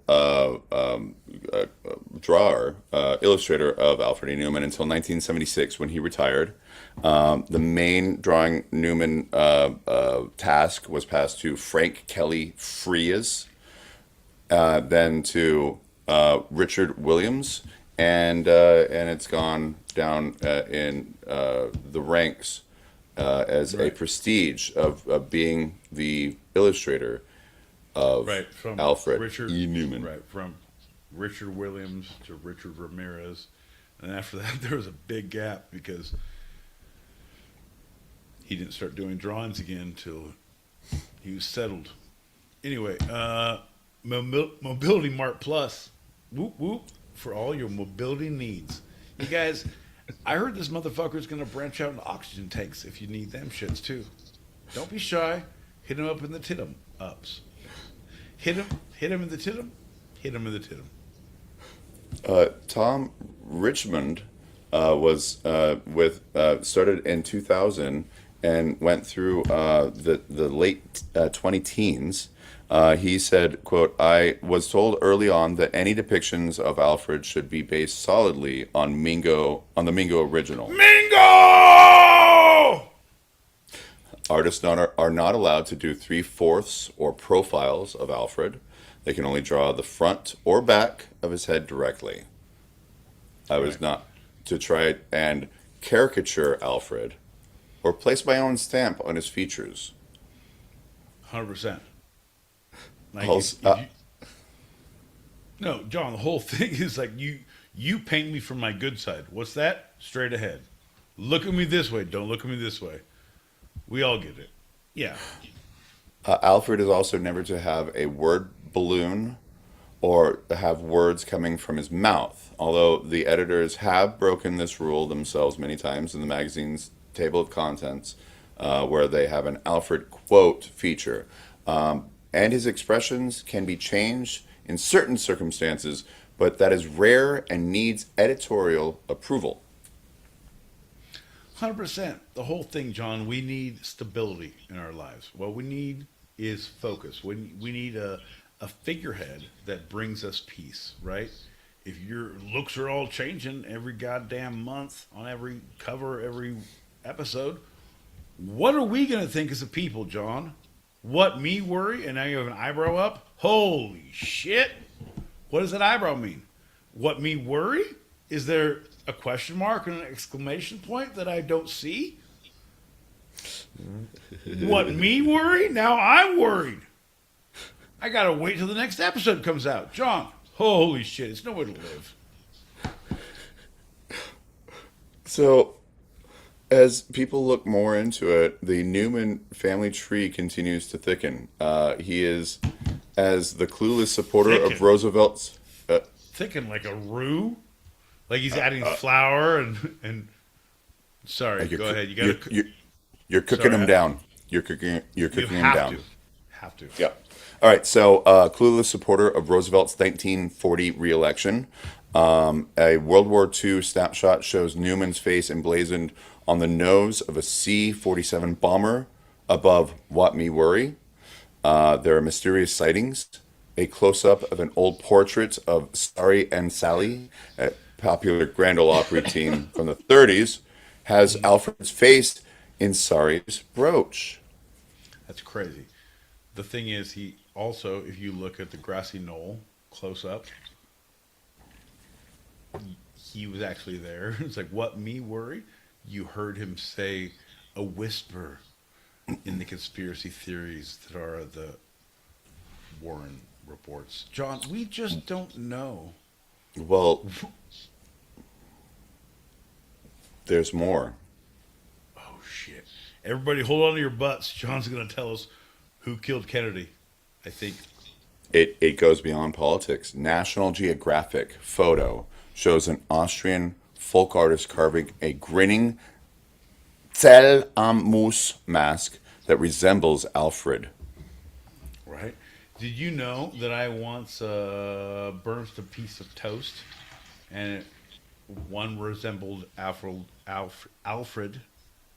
[SPEAKER 1] drawer, illustrator of Alfred E. Neuman until 1976 when he retired. The main drawing Neuman task was passed to Frank Kelly Freas, then to Richard Williams, and it's gone down in the ranks as a
[SPEAKER 2] Right.
[SPEAKER 1] prestige of being the illustrator of
[SPEAKER 2] Right. From
[SPEAKER 1] Alfred
[SPEAKER 2] Richard.
[SPEAKER 1] E. Neumann.
[SPEAKER 2] Right. From Richard Williams to Richard Ramirez. And after that, there was a big gap because he didn't start doing drawings again until he was settled. Anyway, Mobility Mart Plus. Whoop, whoop. For all your mobility needs. You guys, I heard this motherfucker's going to branch out into oxygen tanks if you need them shits too. Don't be shy. Hit him up in the titum ups. Hit him in the titum, hit him in the titum.
[SPEAKER 1] Tom Richmond was with started in 2000 and went through the late 20 teens. He said, "quote I was told early on that any depictions of Alfred should be based solidly on the Mingo original.
[SPEAKER 2] Mingo!
[SPEAKER 1] Artists are not allowed to do three-fourths or profiles of Alfred. They can only draw the front or back of his head directly. I was
[SPEAKER 2] Right.
[SPEAKER 1] not to try and caricature Alfred or place my own stamp on his features."
[SPEAKER 2] 100%. Like
[SPEAKER 1] Also,
[SPEAKER 2] no, John, the whole thing is like you paint me from my good side. What's that? Straight ahead. Look at me this way. Don't look at me this way. We all get it. Yeah.
[SPEAKER 1] Alfred is also never to have a word balloon or have words coming from his mouth, although the editors have broken this rule themselves many times in the magazine's table of contents, where they have an Alfred quote feature. And his expressions can be changed in certain circumstances, but that is rare and needs editorial approval.
[SPEAKER 2] 100%. The whole thing, John, we need stability in our lives. What we need is focus. We need a figurehead that brings us peace, right? If your looks are all changing every goddamn month on every cover, every episode, what are we going to think as a people, John? What, me worry? And now you have an eyebrow up? Holy shit. What does that eyebrow mean? What, me worry? Is there a question mark and an exclamation point that I don't see? What, me worry? Now I'm worried. I gotta wait till the next episode comes out. John, holy shit, it's nowhere to live.
[SPEAKER 1] So, as people look more into it, the Newman family tree continues to thicken. He is, as the clueless supporter of
[SPEAKER 2] Thicken?
[SPEAKER 1] Roosevelt's.
[SPEAKER 2] Thicken like a roux? Like he's adding flour and sorry,
[SPEAKER 1] You're
[SPEAKER 2] go
[SPEAKER 1] coo-
[SPEAKER 2] ahead. You gotta
[SPEAKER 1] you're cooking
[SPEAKER 2] Sorry,
[SPEAKER 1] him down. You're cooking
[SPEAKER 2] you
[SPEAKER 1] him
[SPEAKER 2] have
[SPEAKER 1] down.
[SPEAKER 2] to. Have to.
[SPEAKER 1] Yeah. All right. So, clueless supporter of Roosevelt's 1940 reelection. A World War II snapshot shows Newman's face emblazoned on the nose of a C-47 bomber above What Me Worry. There are mysterious sightings. A close-up of an old portrait of Sari and Sally, a popular Grand Ole Opry team from the 30s, has Alfred's face in Sari's brooch.
[SPEAKER 2] That's crazy. The thing is, he also, if you look at the grassy knoll close up, he was actually there. It's like, what, me worry? You heard him say a whisper in the conspiracy theories that are the Warren reports. John, we just don't know.
[SPEAKER 1] Well, there's more.
[SPEAKER 2] Oh, shit. Everybody hold on to your butts. John's going to tell us who killed Kennedy, I think.
[SPEAKER 1] It goes beyond politics. National Geographic photo shows an Austrian folk artist carving a grinning Zell am Mus mask that resembles Alfred.
[SPEAKER 2] Right? Did you know that I once burnt a piece of toast and One resembled Alfred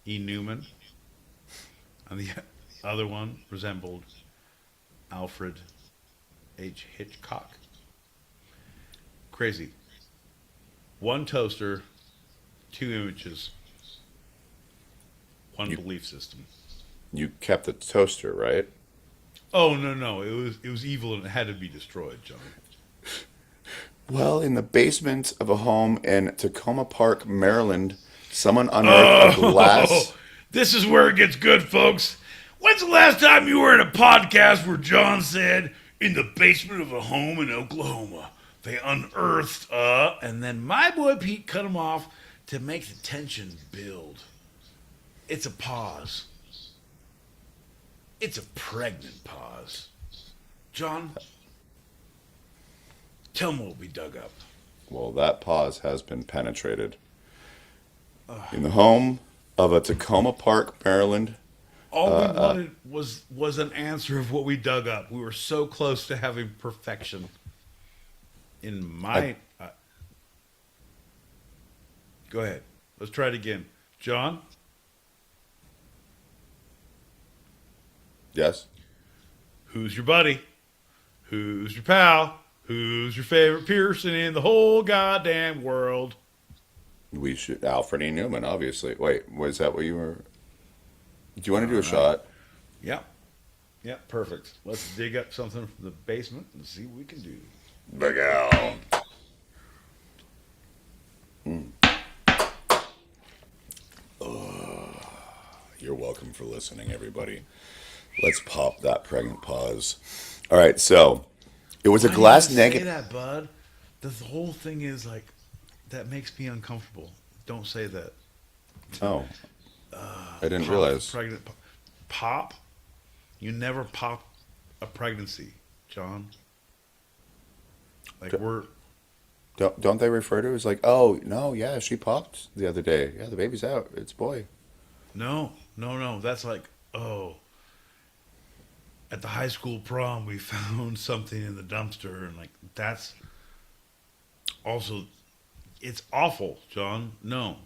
[SPEAKER 2] E. Neuman, and the other one resembled Alfred H. Hitchcock. Crazy. One toaster, two images, one
[SPEAKER 1] You
[SPEAKER 2] belief system.
[SPEAKER 1] you kept the toaster, right?
[SPEAKER 2] Oh no! It was evil and it had to be destroyed, John.
[SPEAKER 1] Well, in the basement of a home in Tacoma Park, Maryland, someone unearthed a
[SPEAKER 2] Oh,
[SPEAKER 1] glass.
[SPEAKER 2] this is where it gets good, folks. When's the last time you were in a podcast where John said, in the basement of a home in Oklahoma, they unearthed, and then my boy Pete cut him off to make the tension build? It's a pause. It's a pregnant pause. John, tell me what we dug up.
[SPEAKER 1] Well, that pause has been penetrated. In the home of a Tacoma Park, Maryland.
[SPEAKER 2] All we wanted was an answer of what we dug up. We were so close to having perfection. In my, go ahead. Let's try it again, John.
[SPEAKER 1] Yes.
[SPEAKER 2] Who's your buddy? Who's your pal? Who's your favorite person in the whole goddamn world?
[SPEAKER 1] We should. Alfred E. Newman, obviously. Wait, was that what you were? Do you want to do a shot?
[SPEAKER 2] Yep. Yep, perfect. Let's dig up something from the basement and see what we can do.
[SPEAKER 1] Big Al. You're welcome for listening, everybody. Let's pop that pregnant pause. All right, so it was a
[SPEAKER 2] Why do you
[SPEAKER 1] glass
[SPEAKER 2] gotta say
[SPEAKER 1] negative.
[SPEAKER 2] that, bud? The whole thing is like, that makes me uncomfortable. Don't say that.
[SPEAKER 1] Oh, I didn't
[SPEAKER 2] Pop,
[SPEAKER 1] realize.
[SPEAKER 2] Pregnant pop? You never pop a pregnancy, John. Like
[SPEAKER 1] D-
[SPEAKER 2] we're
[SPEAKER 1] Don't they refer to it as like, oh no, yeah, she popped the other day. Yeah, the baby's out. It's a boy.
[SPEAKER 2] no. That's like, oh, at the high school prom we found something in the dumpster, and like that's also, it's awful, John. No,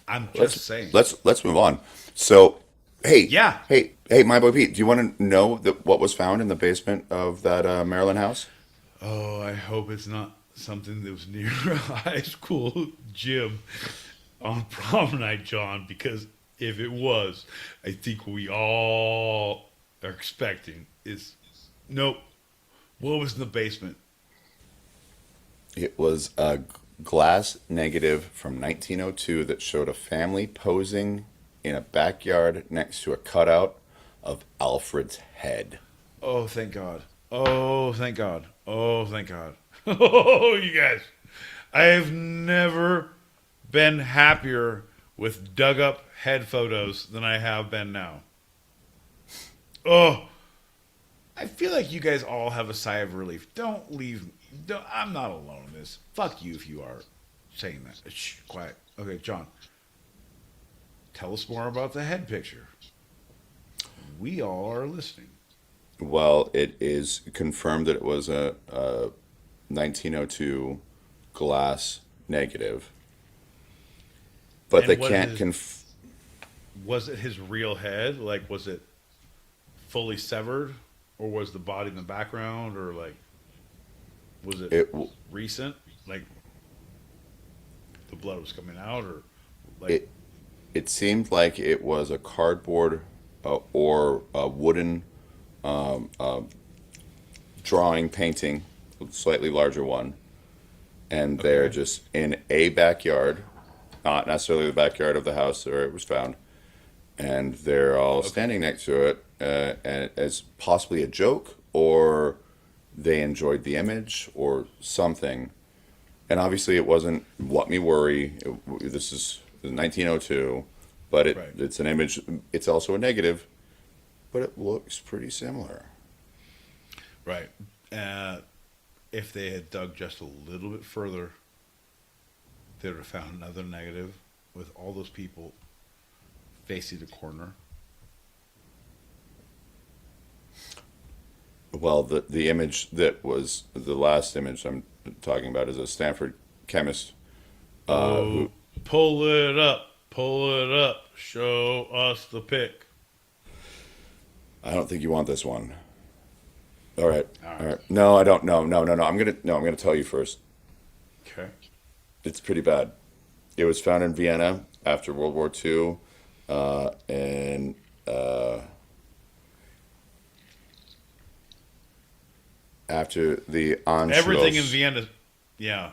[SPEAKER 2] I'm just saying.
[SPEAKER 1] Let's move on. So, hey,
[SPEAKER 2] Yeah.
[SPEAKER 1] hey, my boy Pete, do you want to know what was found in the basement of that Maryland house?
[SPEAKER 2] Oh, I hope it's not something that was near a high school gym on prom night, John, because if it was, I think we all are expecting is nope. What was in the basement?
[SPEAKER 1] It was a glass negative from 1902 that showed a family posing in a backyard next to a cutout of Alfred's head.
[SPEAKER 2] Oh, thank God. Oh, thank God. Oh, thank God. Oh, you guys. I have never been happier with dug up head photos than I have been now. Oh, I feel like you guys all have a sigh of relief. Don't leave. I'm not alone in this. Fuck you if you are saying that. Shh, quiet. Okay, John. Tell us more about the head picture. We all are listening.
[SPEAKER 1] Well, it is confirmed that it was a 1902 glass negative, but
[SPEAKER 2] And
[SPEAKER 1] they can't
[SPEAKER 2] was it his real head? Like, was it fully severed, or was the body in the background, or like, was it
[SPEAKER 1] it
[SPEAKER 2] recent? Like, the blood was coming out, or like,
[SPEAKER 1] it it seemed like it was a cardboard or a wooden drawing painting, slightly larger one, and they're
[SPEAKER 2] okay,
[SPEAKER 1] just in a backyard, not necessarily the backyard of the house where it was found, and they're all
[SPEAKER 2] okay,
[SPEAKER 1] standing next to it, and as possibly a joke, or they enjoyed the image, or something. And obviously, it wasn't what me worry. This is 1902, but
[SPEAKER 2] right,
[SPEAKER 1] it's an image. It's also a negative, but it looks pretty similar.
[SPEAKER 2] right. If they had dug just a little bit further, they would have found another negative with all those people facing the corner.
[SPEAKER 1] Well, the image that was the last image I'm talking about is a Stanford chemist
[SPEAKER 2] Oh,
[SPEAKER 1] who
[SPEAKER 2] pull it up. Pull it up. Show us the pic.
[SPEAKER 1] I don't think you want this one. All right,
[SPEAKER 2] All
[SPEAKER 1] all
[SPEAKER 2] right.
[SPEAKER 1] right. No, I don't. No, no, no, no. I'm gonna tell you first.
[SPEAKER 2] Okay.
[SPEAKER 1] It's pretty bad. It was found in Vienna after World War II, and after the
[SPEAKER 2] Everything in
[SPEAKER 1] Anschluss.
[SPEAKER 2] Vienna. Yeah.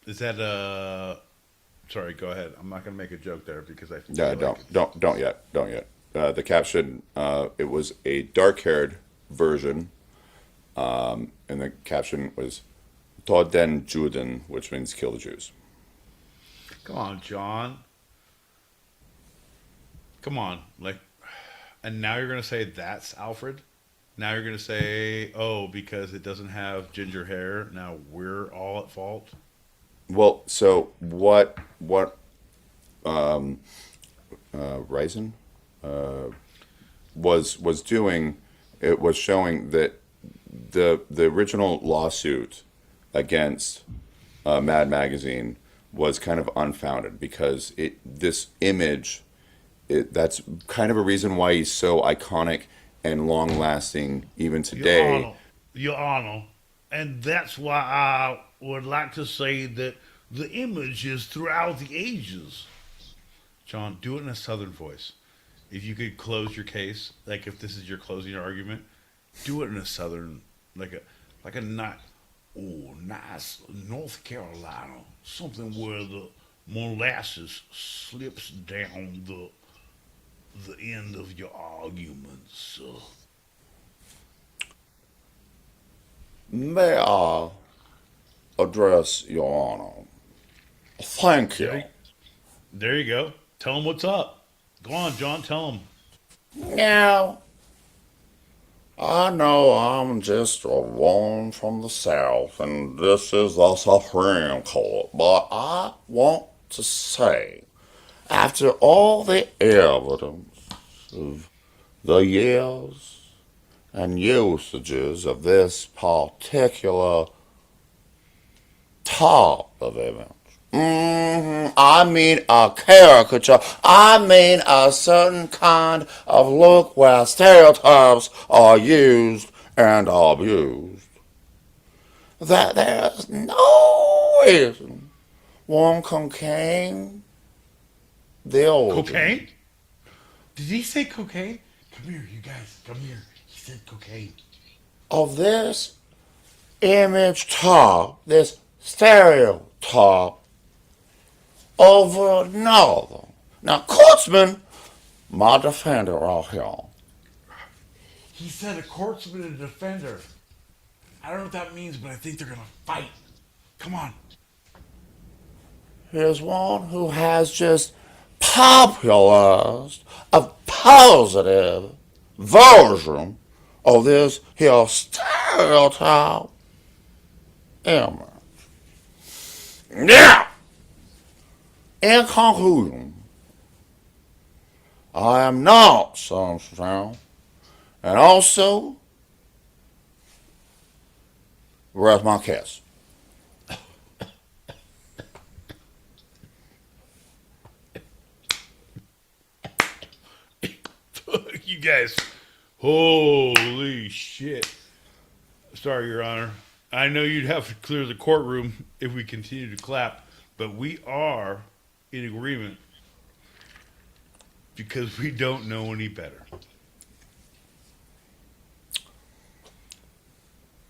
[SPEAKER 2] Is that Sorry, go ahead. I'm not gonna make a joke there because I
[SPEAKER 1] Yeah,
[SPEAKER 2] feel like
[SPEAKER 1] don't,
[SPEAKER 2] it's.
[SPEAKER 1] don't, don't yet, don't yet. The caption, it was a dark-haired version, and the caption was "Tod den Juden," which means "kill the Jews."
[SPEAKER 2] Come on, John. Come on. And now you're gonna say that's Alfred. Now you're gonna say, oh, because it doesn't have ginger hair. Now we're all at fault.
[SPEAKER 1] Well, so what Ryzen was doing, it was showing that the original lawsuit against Mad Magazine was kind of unfounded because this image, that's kind of a reason why he's so iconic and long lasting even
[SPEAKER 2] Your
[SPEAKER 1] today.
[SPEAKER 2] Honor, Your Honor, and that's why I would like to say that the image is throughout the ages. John, do it in a southern voice. If you could close your case, like if this is your closing argument, do it in a southern, like a not, oh, nice North Carolina, something where the molasses slips down the end of your arguments.
[SPEAKER 1] May I address Your Honor? Thank you.
[SPEAKER 2] There, there you go. Tell them what's up. Go on, John. Tell them.
[SPEAKER 1] Now, I know I'm just a one from the South, and this is the Supreme Court, but I want to say, after all the evidence of the years and usages of this particular type of image, I mean a caricature. I mean a certain kind of look where stereotypes are used and abused. That there's no reason one can claim the origin
[SPEAKER 2] Cocaine? Did he say cocaine? Come here, you guys. Come here. He said cocaine.
[SPEAKER 1] of this image type, this stereotype over another. Now, Kurtzman, my defender out here,
[SPEAKER 2] He said a courtsman and a defender. I don't know what that means, but I think they're gonna fight. Come on.
[SPEAKER 1] is one who has just popularized a positive version of this here stereotype image. Now, in conclusion, I am not Sunshine, and also, where's my kiss?
[SPEAKER 2] You guys. Holy shit. Sorry, Your Honor. I know you'd have to clear the courtroom if we continue to clap, but we are in agreement because we don't know any better.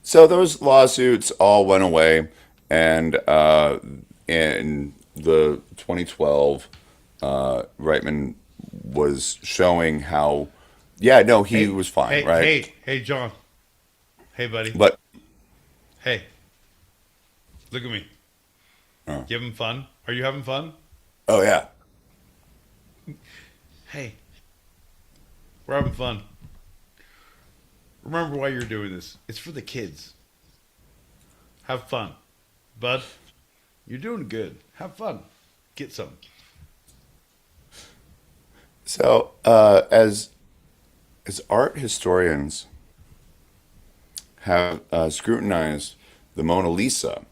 [SPEAKER 1] So those lawsuits all went away, and in the 2012, Reitman was showing how, yeah, no, he
[SPEAKER 2] Hey,
[SPEAKER 1] was fine,
[SPEAKER 2] hey,
[SPEAKER 1] right?
[SPEAKER 2] hey, hey, John. Hey, buddy.
[SPEAKER 1] But
[SPEAKER 2] Hey, look at me.
[SPEAKER 1] oh,
[SPEAKER 2] You having fun? Are you having fun?
[SPEAKER 1] oh yeah,
[SPEAKER 2] Hey, we're having fun. Remember why you're doing this. It's for the kids. Have fun. Bud, you're doing good. Have fun. Get some.
[SPEAKER 1] so as art historians have scrutinized the Mona Lisa,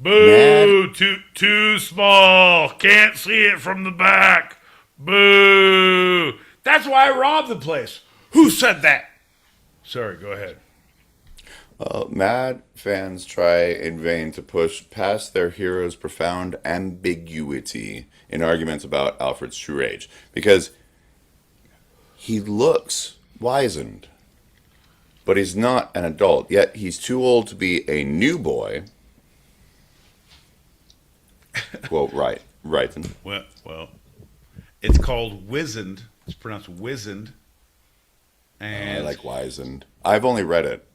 [SPEAKER 1] Mad.
[SPEAKER 2] Boo! Too small. Can't see it from the back. Boo! That's why I robbed the place. Who said that? Sorry, go ahead.
[SPEAKER 1] Mad fans try in vain to push past their hero's profound ambiguity in arguments about Alfred's true age because he looks wizened, but he's not an adult. Yet he's too old to be a new boy. Quote, right.
[SPEAKER 2] Well, it's called wizened. It's pronounced wizened. And
[SPEAKER 1] I like wizened. I've only read it.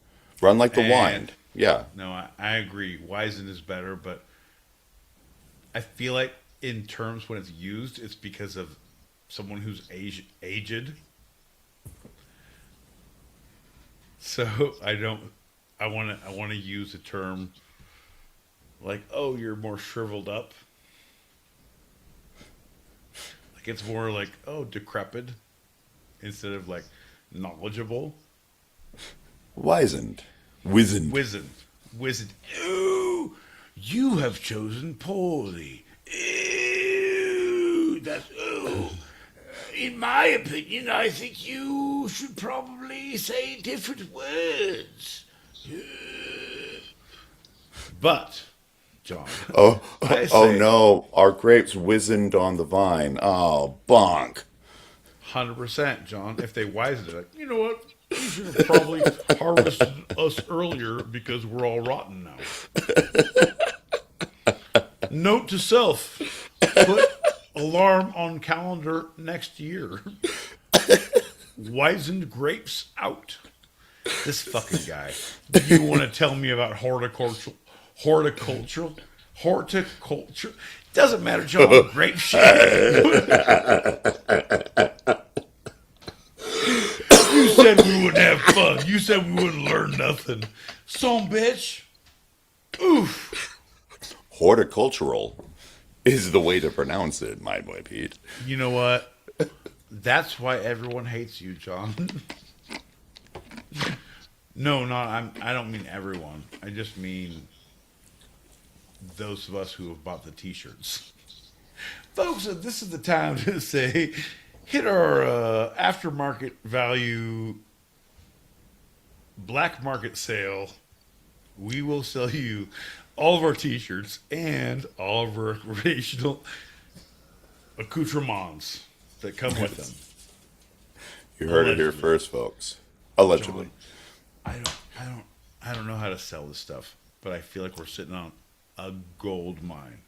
[SPEAKER 1] Run like the wind. Yeah.
[SPEAKER 2] No, I agree. Wizened is better, but I feel like in terms when it's used, it's because of someone who's aged. So I want to use a term like, oh, you're more shriveled up. Like it's more like, oh, decrepit instead of like knowledgeable.
[SPEAKER 1] Wizened.
[SPEAKER 2] Wizened. Ooh, you have chosen poorly. Ooh, that's ooh. In my opinion, I think you should probably say different words. But, John,
[SPEAKER 1] Oh,
[SPEAKER 2] I
[SPEAKER 1] oh
[SPEAKER 2] say
[SPEAKER 1] no. Our grapes wizened on the vine. Oh, bonk.
[SPEAKER 2] 100%, John. If they wisened it, like, you know what? You should have probably harvested us earlier because we're all rotten now. Note to self: put alarm on calendar next year. Wizened grapes out. This fucking guy. You want to tell me about horticulture? Doesn't matter, John. Grape shit. You said we wouldn't have fun. You said we wouldn't learn nothing. Some bitch. Oof.
[SPEAKER 1] Horticultural is the way to pronounce it, my boy Pete.
[SPEAKER 2] You know what? That's why everyone hates you, John. No, I don't mean everyone. I just mean those of us who have bought the T-shirts. Folks, this is the time to say, hit our aftermarket value black market sale. We will sell you all of our T-shirts and all of our recreational accoutrements that come with them.
[SPEAKER 1] You heard it here first, folks. Allegedly.
[SPEAKER 2] John, I don't know how to sell this stuff, but I feel like we're sitting on a gold mine.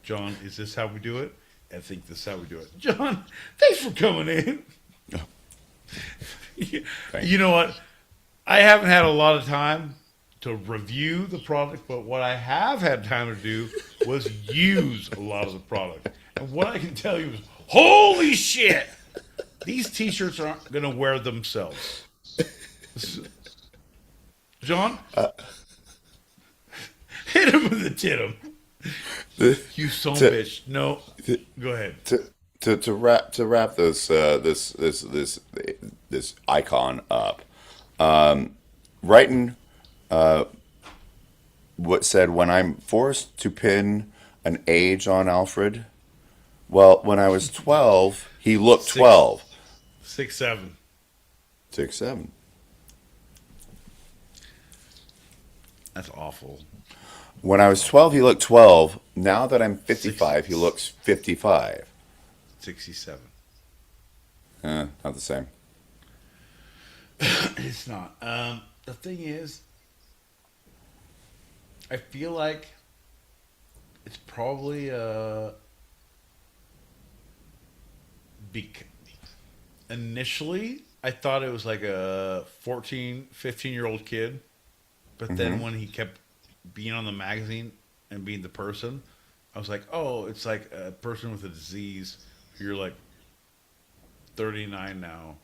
[SPEAKER 2] John, is this how we do it? I think this is how we do it. John, thanks for coming in. You know what? I haven't had a lot of time to review the product, but what I have had time to do was use a lot of the product. And what I can tell you is, holy shit! These T-shirts aren't going to wear themselves. John? Hit him with the titum. You son of a bitch. No, go ahead.
[SPEAKER 1] To wrap this icon up, writing what said, when I'm forced to pin an age on Alfred, well, when I was 12, he looked 12.
[SPEAKER 2] 6'7".
[SPEAKER 1] 6'7".
[SPEAKER 2] That's awful.
[SPEAKER 1] When I was 12, he looked 12. Now that I'm 55, he looks 55.
[SPEAKER 2] 67.
[SPEAKER 1] Not the same.
[SPEAKER 2] It's not. The thing is, I feel like it's probably initially I thought it was like a 14, 15-year-old kid, but then when he kept being on the magazine and being the person, I was like, oh, it's like a person with a disease. You're like 39 now,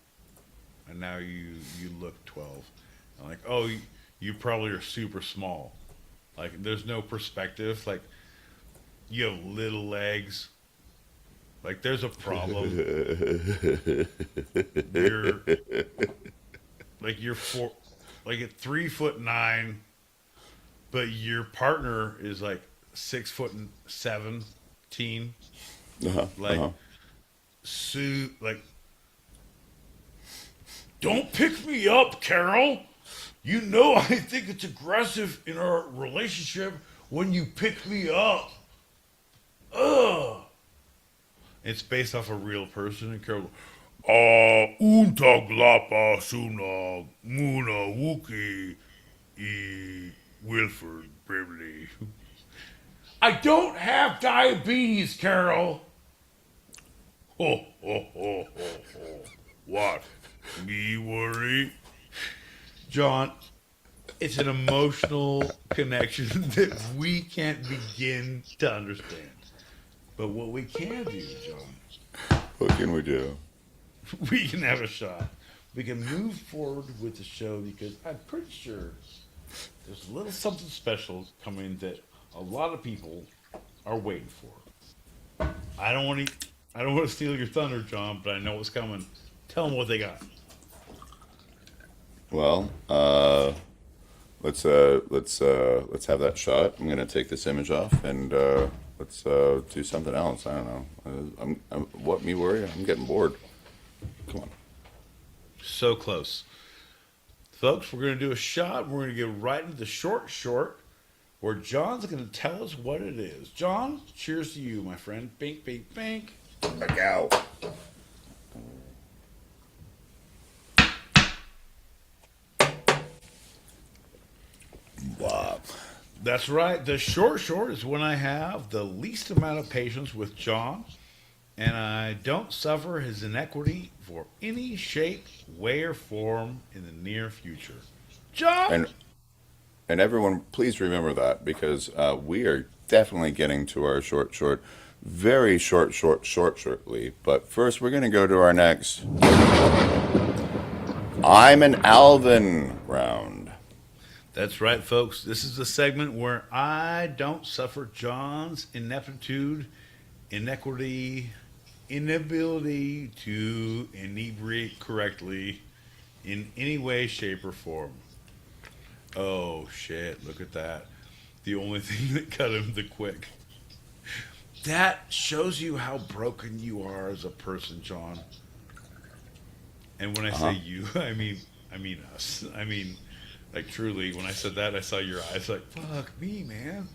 [SPEAKER 2] and now you look 12. I'm like, oh, you probably are super small. Like, there's no perspective. Like, you have little legs. Like, there's a problem. You're at 3'9", but your partner is like 6'7" like
[SPEAKER 1] Uh-huh.
[SPEAKER 2] like don't pick me up, Carol. You know I think it's aggressive in our relationship when you pick me up. Ugh. It's based off a real person, and Carol. Unta glapa suna muna wookie Wilford Brimley. I don't have diabetes, Carol. Ho, ho, ho, ho, ho. What? Me worry? John, it's an emotional connection that we can't begin to understand. But what we can do, John,
[SPEAKER 1] What can we do?
[SPEAKER 2] we can have a shot. We can move forward with the show because I'm pretty sure there's a little something special coming that a lot of people are waiting for. I don't want to steal your thunder, John, but I know what's coming. Tell them what they got.
[SPEAKER 1] Well, let's have that shot. I'm gonna take this image off and let's do something else. I don't know. What me worry? I'm getting bored. Come on.
[SPEAKER 2] So close. Folks, we're going to do a shot. We're going to get right into the short, where John's going to tell us what it is. John, cheers to you, my friend. Bink, bink, bink.
[SPEAKER 1] Back out. Wow.
[SPEAKER 2] That's right. The short is when I have the least amount of patience with John, and I don't suffer his inequity for any shape, way, or form in the near future. John!
[SPEAKER 1] And everyone, please remember that because we are definitely getting to our very shortly. But first, we're going to go to our next I'm an Alvin round.
[SPEAKER 2] That's right, folks. This is the segment where I don't suffer John's ineptitude, inequity, inability to inebriate correctly in any way, shape, or form. Oh, shit. Look at that. The only thing that cut him the quick. That shows you how broken you are as a person, John. And when I say you, I mean us. I mean, like, truly, when I said that, I saw your eyes like, fuck me, man.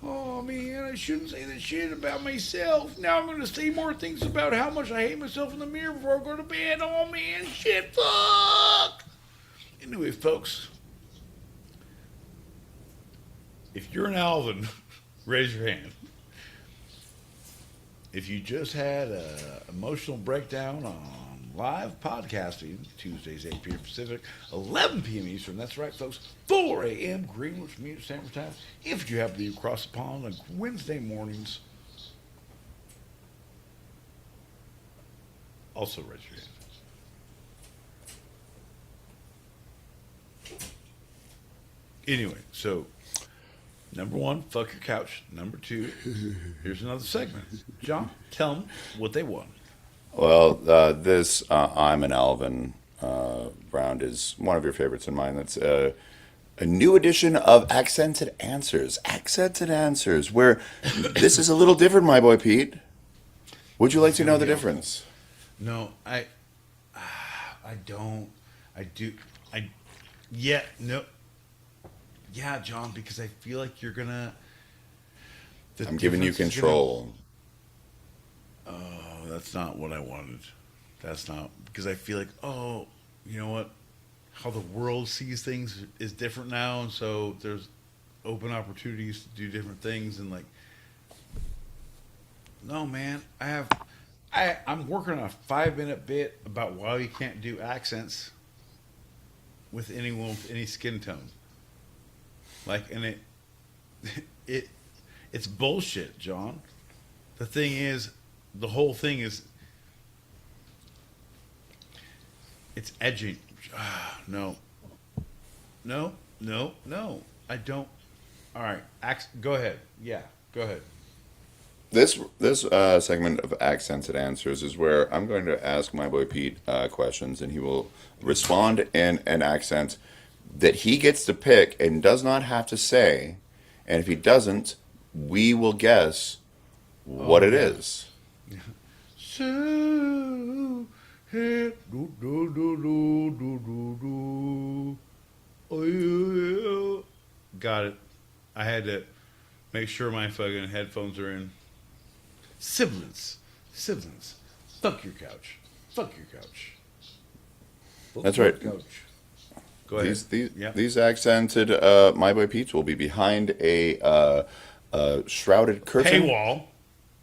[SPEAKER 2] Oh, man, I shouldn't say that shit about myself. Now I'm going to say more things about how much I hate myself in the mirror before I go to bed. Oh, man, shit, fuck. Anyway, folks, if you're an Alvin, raise your hand. If you just had an emotional breakdown on live podcasting, Tuesdays, 8 p.m. Pacific, 11 p.m. Eastern. That's right, folks. 4 a.m. Greenwich Mean Standard Time. If you happen to be across the pond on Wednesday mornings, also raise your hand. Anyway, so number one, fuck your couch. Number two, here's another segment. John, tell them what they want.
[SPEAKER 1] Well, this I'm an Alvin round is one of your favorites in mine. That's a new edition of Accented Answers. Accented Answers, where this is a little different, my boy Pete. Would you like to know the difference?
[SPEAKER 2] No, I don't. Yeah, no. Yeah, John, because I feel like you're gonna.
[SPEAKER 1] I'm giving you control.
[SPEAKER 2] Oh, that's not what I wanted. That's not because I feel like, oh, you know what? How the world sees things is different now, and so there's open opportunities to do different things, and like, no, man, I'm working on a 5-minute bit about why you can't do accents with anyone with any skin tone. Like, and it's bullshit, John. The thing is, the whole thing is, it's edging. No. I don't. All right, go ahead. Yeah, go ahead.
[SPEAKER 1] This segment of Accented Answers is where I'm going to ask my boy Pete questions, and he will respond in an accent that he gets to pick and does not have to say. And if he doesn't, we will guess what it is.
[SPEAKER 2] So, hey, do, do, do, do, do, do, do. Oh, yeah. Got it. I had to make sure my fucking headphones are in. Siblings. Siblings. Fuck your couch. Fuck your couch. Fuck
[SPEAKER 1] That's
[SPEAKER 2] your
[SPEAKER 1] right.
[SPEAKER 2] Couch. Go ahead. Yep.
[SPEAKER 1] These accented My Boy Pete's will be behind a shrouded curtain.
[SPEAKER 2] Paywall.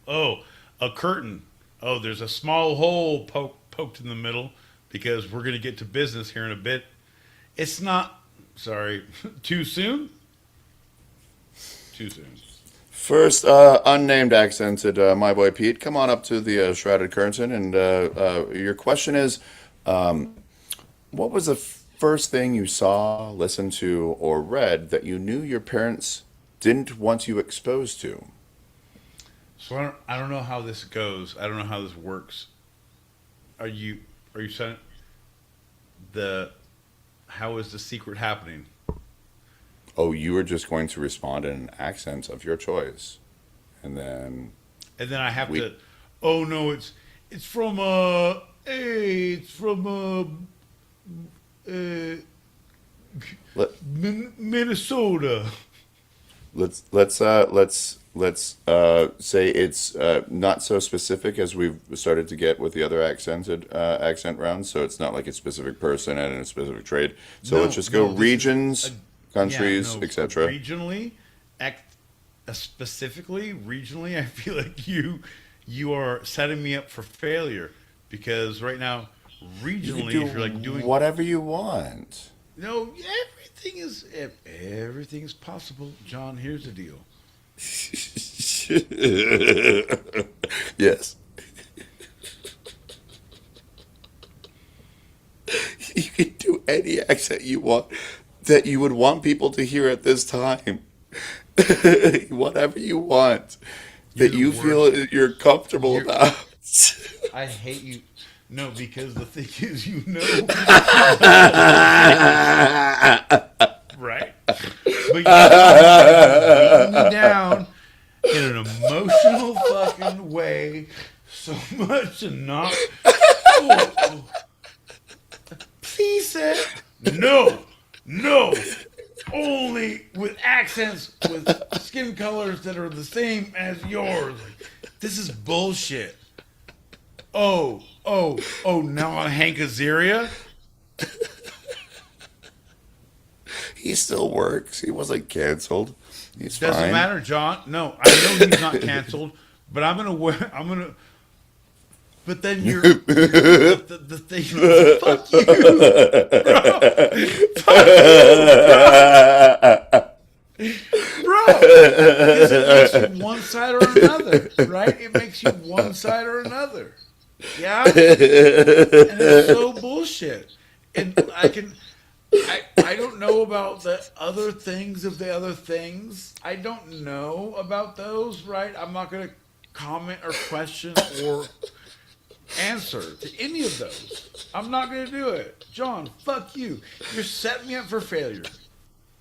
[SPEAKER 2] Oh, a curtain. Oh, there's a small hole poked in the middle because we're going to get to business here in a bit. It's not, sorry, too soon? Too soon.
[SPEAKER 1] First, unnamed accented My Boy Pete, come on up to the shrouded curtain, and your question is, what was the first thing you saw, listened to, or read that you knew your parents didn't want you exposed to?
[SPEAKER 2] So I don't know how this goes. I don't know how this works. Are you saying how is the secret happening?
[SPEAKER 1] Oh, you were just going to respond in an accent of your choice, and then
[SPEAKER 2] I have
[SPEAKER 1] we-
[SPEAKER 2] to. Oh no, it's from hey, it's from
[SPEAKER 1] let,
[SPEAKER 2] Minnesota.
[SPEAKER 1] let's say it's not so specific as we've started to get with the other accented accent rounds. So it's not like a specific person and a specific trade. So let's just go
[SPEAKER 2] this is
[SPEAKER 1] regions, countries,
[SPEAKER 2] yeah, no,
[SPEAKER 1] etc.
[SPEAKER 2] Regionally, specifically regionally, I feel like you are setting me up for failure because right now,
[SPEAKER 1] You
[SPEAKER 2] regionally,
[SPEAKER 1] can
[SPEAKER 2] if you're like doing
[SPEAKER 1] whatever you want.
[SPEAKER 2] no, everything is possible, John. Here's the deal.
[SPEAKER 1] Yes. You can do any accent you want that you would want people to hear at this time. Whatever you want
[SPEAKER 2] You're
[SPEAKER 1] that
[SPEAKER 2] the
[SPEAKER 1] you feel you're comfortable
[SPEAKER 2] You're-
[SPEAKER 1] about.
[SPEAKER 2] I hate you. No, because the thing is, right? But you're beating me down in an emotional fucking way so much and not. Oh. Please, sir. No, only with accents with skin colors that are the same as yours. This is bullshit. Oh, now I'm Hank Azaria?
[SPEAKER 1] He still works. He wasn't canceled. He's
[SPEAKER 2] Doesn't
[SPEAKER 1] fine.
[SPEAKER 2] matter, John. No, I know he's not canceled, but but then the thing is, fuck you, bro. Fuck you, bro. Because it makes you one side or another, right? It makes you one side or another. Yeah? And it's so bullshit. And I don't know about the other things of the other things. I don't know about those, right? I'm not going to comment or question or answer to any of those. I'm not going to do it. John, fuck you. You're setting me up for failure.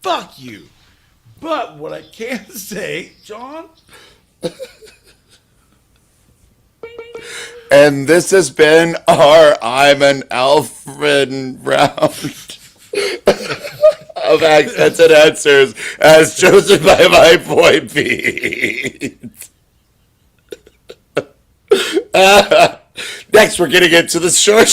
[SPEAKER 2] Fuck you. But what I can say, John,
[SPEAKER 1] And this has been our I'm an Alfred round of accented answers as chosen by my boy Pete. Next, we're getting into the short.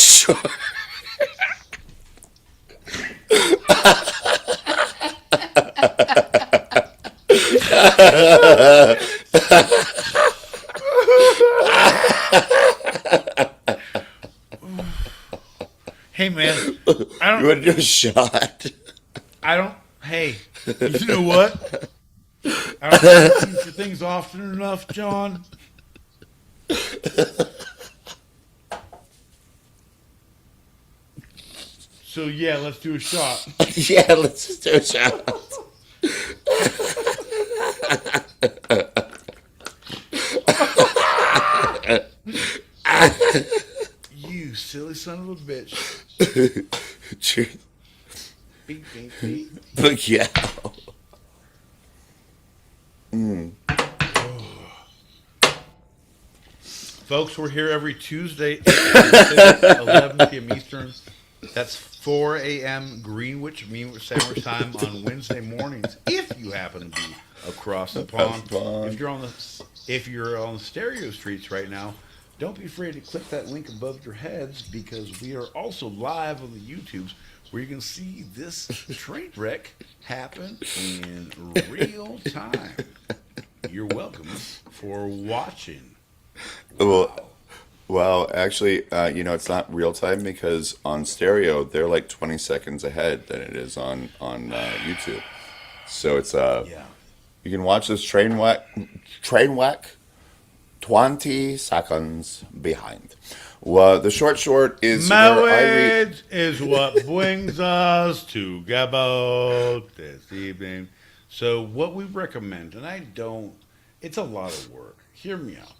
[SPEAKER 2] hey man,
[SPEAKER 1] You want to do a shot?
[SPEAKER 2] Hey, you know what? I don't ask you for things often enough, John. So yeah, let's do a shot.
[SPEAKER 1] Yeah, let's just do a shot.
[SPEAKER 2] You silly son of a bitch.
[SPEAKER 1] Cheers.
[SPEAKER 2] Beep, beep, beep.
[SPEAKER 1] But yeah.
[SPEAKER 2] Folks, we're here every Tuesday, 8 p.m. Pacific, 11 p.m. Eastern. That's 4 a.m. Greenwich Mean Sandwich time on Wednesday mornings. If you happen to be across the pond, if you're on the stereo streets right now, don't be afraid to click that link above your heads because we are also live on the YouTubes where you can see this train wreck happen in real time. You're welcome for watching.
[SPEAKER 1] Well, well, actually, it's not real time because on stereo they're like 20 seconds ahead than it is on YouTube. So it's
[SPEAKER 2] Yeah.
[SPEAKER 1] you can watch this train whack 20 seconds behind. Well, the short is where I read.
[SPEAKER 2] Marriage is what brings us together this evening. So, what we recommend, and it's a lot of work. Hear me out.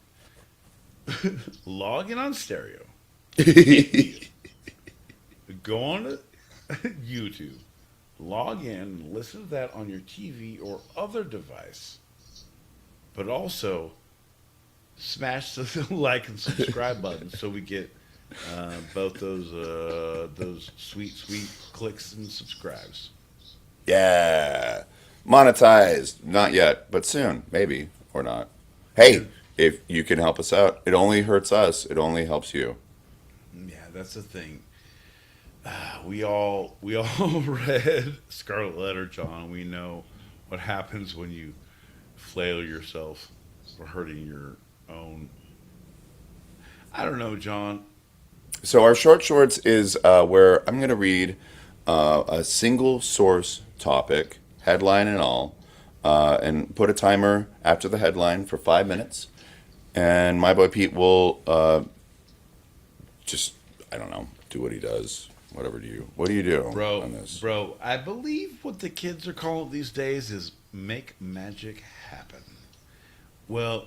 [SPEAKER 2] Log in on stereo. Go on to YouTube. Log in, listen to that on your TV or other device. But also, smash the like and subscribe button so we get both those sweet clicks and subscribes.
[SPEAKER 1] Yeah, monetized, not yet, but soon, maybe or not. Hey, if you can help us out, it only hurts us. It only helps you.
[SPEAKER 2] Yeah, that's the thing. We all read Scarlet Letter, John. We know what happens when you flail yourself or hurting your own. I don't know, John.
[SPEAKER 1] So our shorts is where I'm going to read a single source topic, headline and all, and put a timer after the headline for 5 minutes. And my boy Pete will just, I don't know, do what he does. What do you do on this?
[SPEAKER 2] Bro, I believe what the kids are calling these days is make magic happen. Well,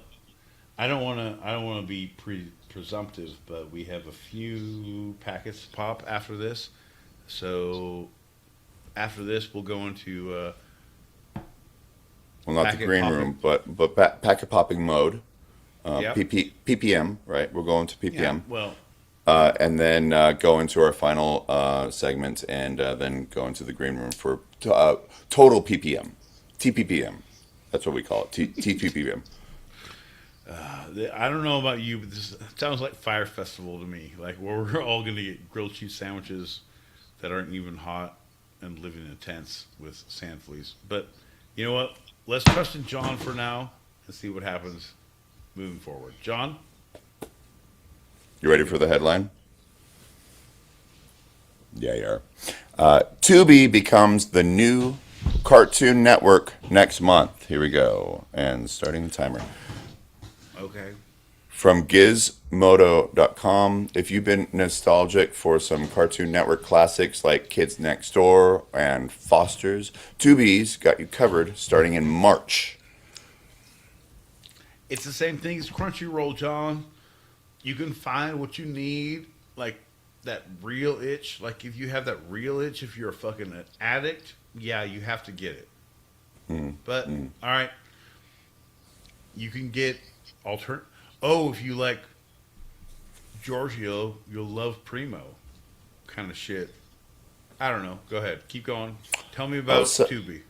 [SPEAKER 2] I don't want to be presumptive, but we have a few packets to pop after this. So after this, we'll go into
[SPEAKER 1] Well, not the
[SPEAKER 2] packet
[SPEAKER 1] green
[SPEAKER 2] popping.
[SPEAKER 1] room, but packet popping mode.
[SPEAKER 2] Yep.
[SPEAKER 1] PPM, right? We're going to
[SPEAKER 2] Yeah,
[SPEAKER 1] PPM.
[SPEAKER 2] well,
[SPEAKER 1] And then go into our final segment and then go into the green room for total PPM. TPPM. That's what we call it. TPPM.
[SPEAKER 2] I don't know about you, but this sounds like Fire Festival to me. Like where we're all going to get grilled cheese sandwiches that aren't even hot and living in tents with sand fleas. But you know what? Let's trust in John for now and see what happens moving forward. John?
[SPEAKER 1] You ready for the headline? Yeah, you are. Tubi becomes the new Cartoon Network next month. Here we go. And starting the timer.
[SPEAKER 2] Okay.
[SPEAKER 1] From gizmodo.com. If you've been nostalgic for some Cartoon Network classics like Kids Next Door and Foster's, Tubi's got you covered starting in March.
[SPEAKER 2] It's the same thing as Crunchyroll, John. You can find what you need, like that real itch. Like if you have that real itch, if you're a fucking addict, yeah, you have to get it. But all right, you can get alternate. Oh, if you like Giorgio, you'll love Primo, kind of shit. I don't know. Go ahead, keep going. Tell me about Tubi.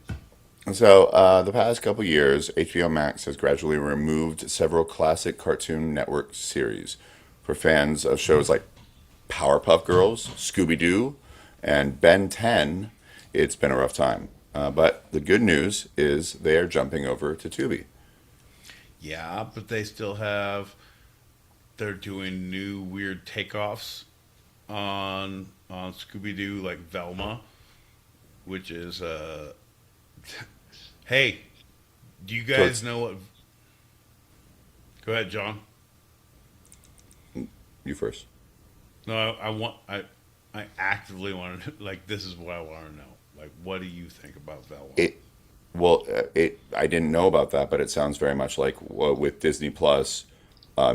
[SPEAKER 1] So, the past couple years, HBO Max has gradually removed several classic Cartoon Network series. For fans of shows like Powerpuff Girls, Scooby-Doo, and Ben 10, it's been a rough time. But the good news is they are jumping over to Tubi.
[SPEAKER 2] Yeah, but they're doing new weird takeoffs on Scooby Doo, like Velma, which is hey, do you guys know what? Go ahead, John.
[SPEAKER 1] You first.
[SPEAKER 2] No, I actively want to like this is what I want to know. Like, what do you think about Velma?
[SPEAKER 1] I didn't know about that, but it sounds very much like with Disney Plus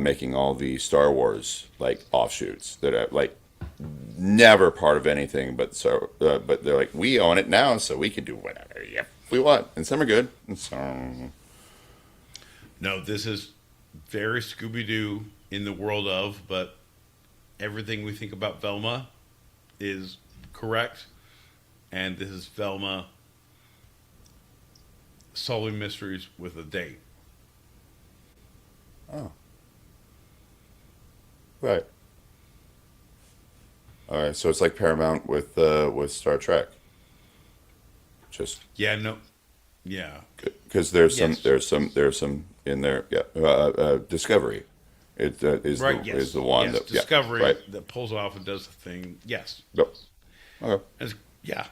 [SPEAKER 1] making all the Star Wars like offshoots that are like never part of anything, but they're like we own it now, so we can do whatever we want, and some are good, and some.
[SPEAKER 2] No, this is very Scooby Doo in the world of, but everything we think about Velma is correct. And this is Velma solving mysteries with a date.
[SPEAKER 1] Oh, right. All right. So it's like Paramount with Star Trek. Just
[SPEAKER 2] Yeah, no. Yeah.
[SPEAKER 1] because there's some
[SPEAKER 2] Yes.
[SPEAKER 1] there's some in there. Yeah. Discovery. It
[SPEAKER 2] Right,
[SPEAKER 1] is
[SPEAKER 2] yes.
[SPEAKER 1] the one
[SPEAKER 2] Yes,
[SPEAKER 1] that yeah
[SPEAKER 2] Discovery
[SPEAKER 1] right.
[SPEAKER 2] that pulls off and does the thing. Yes.
[SPEAKER 1] Yep. Okay.
[SPEAKER 2] Yeah.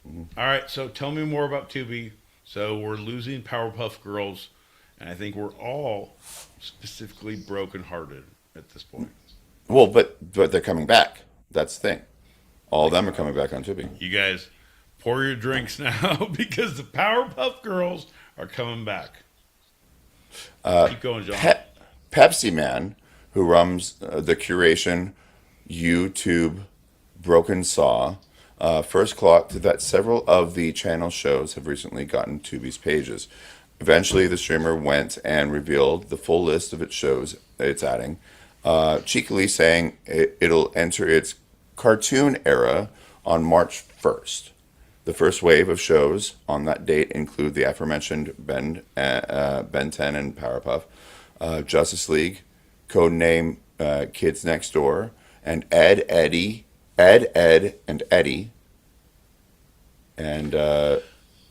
[SPEAKER 2] All right, so tell me more about Tubi. So we're losing Powerpuff Girls, and I think we're all specifically brokenhearted at this point.
[SPEAKER 1] Well, but they're coming back. That's the thing. All of them are coming back on Tubi.
[SPEAKER 2] You guys pour your drinks now because the Powerpuff Girls are coming back. Keep going, John.
[SPEAKER 1] Pepsi Man, who runs the curation YouTube Broken Saw, first clocked that several of the channel shows have recently gotten Tubi's pages. Eventually, the streamer went and revealed the full list of its shows it's adding, cheekily saying it'll enter its cartoon era on March 1st. The first wave of shows on that date include the aforementioned Ben 10 and Powerpuff, Justice League, Codename Kids Next Door, and Ed, and Eddie. And a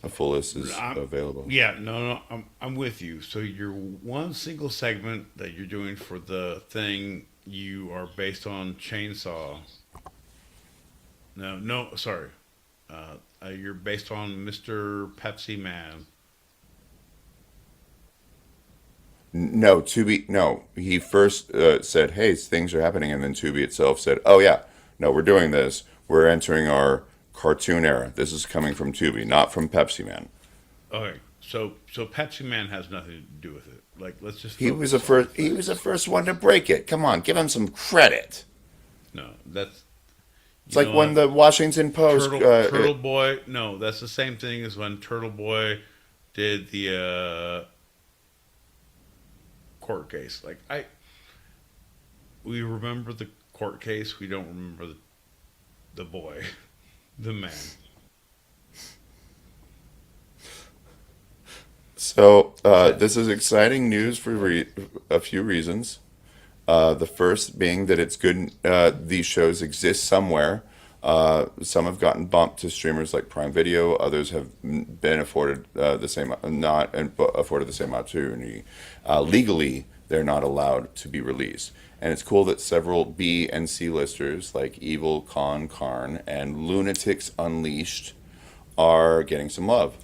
[SPEAKER 1] full list is available.
[SPEAKER 2] Yeah, no, I'm with you. So your one single segment that you're doing for the thing, you are based on Chainsaw. No, sorry. You're based on Mr. Pepsi Man.
[SPEAKER 1] No, Tubi. No, he first said, "Hey, things are happening," and then Tubi itself said, "Oh yeah, no, we're doing this. We're entering our cartoon era. This is coming from Tubi, not from Pepsi Man."
[SPEAKER 2] Okay, so Pepsi Man has nothing to do with it. Like, let's just
[SPEAKER 1] He was the
[SPEAKER 2] focus on
[SPEAKER 1] first. He was the first one to break it. Come on, give him some credit.
[SPEAKER 2] No, that's
[SPEAKER 1] It's like when the Washington Post.
[SPEAKER 2] Turtle Boy. No, that's the same thing as when Turtle Boy did the court case. Like we remember the court case. We don't remember the boy, the man.
[SPEAKER 1] So this is exciting news for a few reasons. The first being that it's good these shows exist somewhere. Some have gotten bumped to streamers like Prime Video. Others have been afforded afforded the same opportunity. Legally, they're not allowed to be released. And it's cool that several B and C listers like Evil, Karn, and Lunatics Unleashed are getting some love.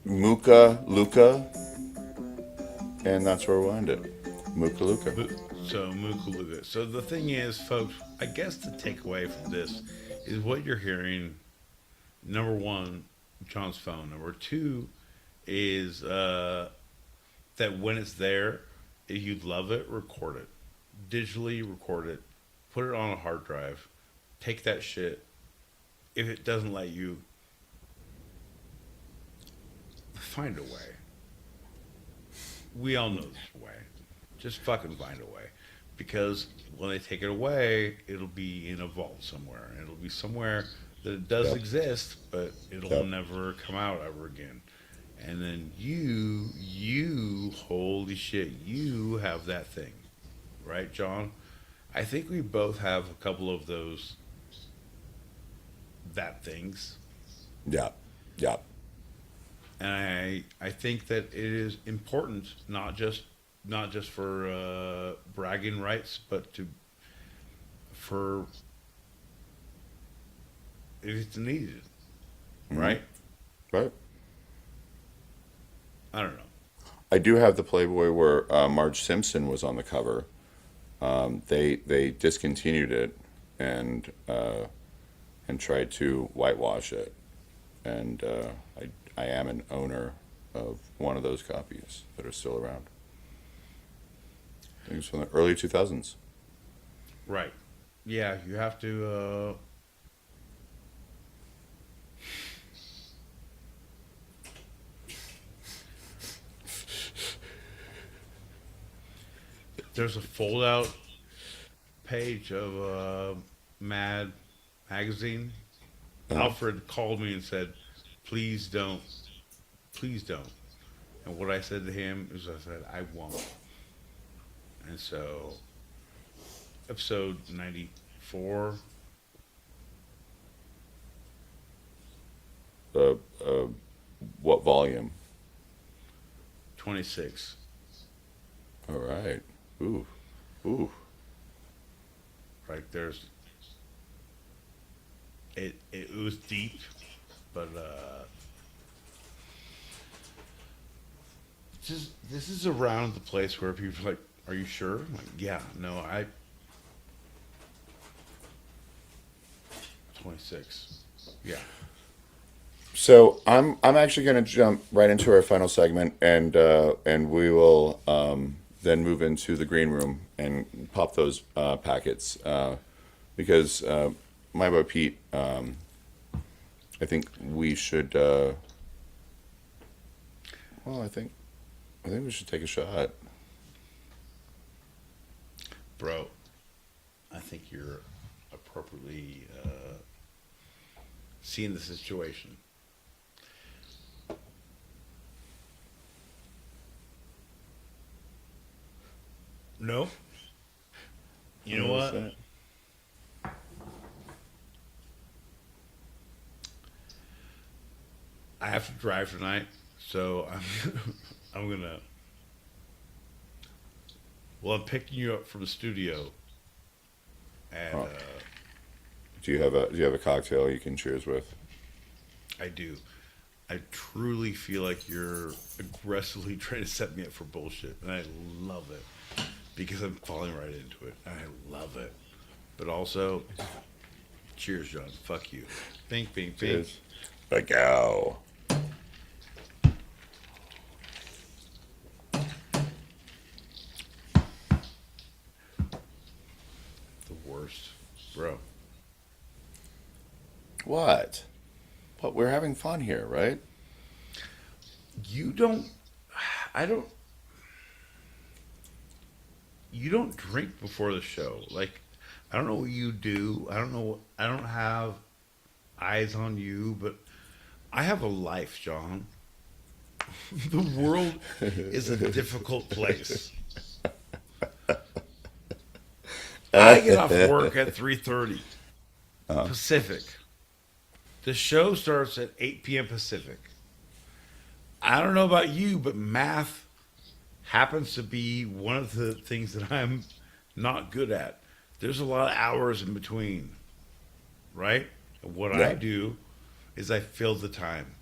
[SPEAKER 1] Luca, and that's where we'll end it. Luca.
[SPEAKER 2] So Mukaluga. So the thing is, folks, I guess the takeaway from this is what you're hearing. Number one, John's phone. Number two is that when it's there, if you love it, record it. Digitally record it. Put it on a hard drive. Take that shit. If it doesn't let you, find a way. We all know this way. Just fucking find a way. Because when they take it away, it'll be in a vault somewhere. It'll be somewhere that it does exist, but it'll never come out ever again. And then you, holy shit, you have that thing. Right, John? I think we both have a couple of those, that things.
[SPEAKER 1] Yeah.
[SPEAKER 2] And I think that it is important, not just for bragging rights, but for if it's needed, right?
[SPEAKER 1] Right.
[SPEAKER 2] I don't know.
[SPEAKER 1] I do have the Playboy where Marge Simpson was on the cover. They discontinued it and tried to whitewash it, and I am an owner of one of those copies that are still around. I think it's from the early 2000s.
[SPEAKER 2] Right. Yeah, you have to. there's a fold out page of Mad magazine. Alfred called me and said, please don't, please don't. And what I said to him is, I said, I won't. And so, episode 94.
[SPEAKER 1] What volume?
[SPEAKER 2] 26.
[SPEAKER 1] All right. Ooh. Ooh.
[SPEAKER 2] Right there's. It was deep, but this is around the place where people are like, "Are you sure?" I'm like, yeah, no, 26. Yeah.
[SPEAKER 1] So I'm actually going to jump right into our final segment, and we will then move into the green room and pop those packets because my boy Pete, I think we should. Well, I think we should take a shot.
[SPEAKER 2] Bro, I think you're appropriately seeing the situation. No? You know what?
[SPEAKER 1] That?
[SPEAKER 2] I have to drive tonight, so I'm gonna. Well, I'm picking you up from the studio, and
[SPEAKER 1] Do you have a cocktail you can cheers with?
[SPEAKER 2] I do. I truly feel like you're aggressively trying to set me up for bullshit, and I love it because I'm falling right into it. I love it, but also, cheers, John. Fuck you. Bink, bink, bink.
[SPEAKER 1] Cheers. Let go.
[SPEAKER 2] The worst, bro.
[SPEAKER 1] What? But we're having fun here, right?
[SPEAKER 2] You don't. I don't. You don't drink before the show. Like, I don't know what you do. I don't know. I don't have eyes on you, but I have a life, John. The world is a difficult place. I get off work at 3:30 Pacific. The show starts at 8 p.m. Pacific. I don't know about you, but math happens to be one of the things that I'm not good at. There's a lot of hours in between, right? And what I do is I fill the time.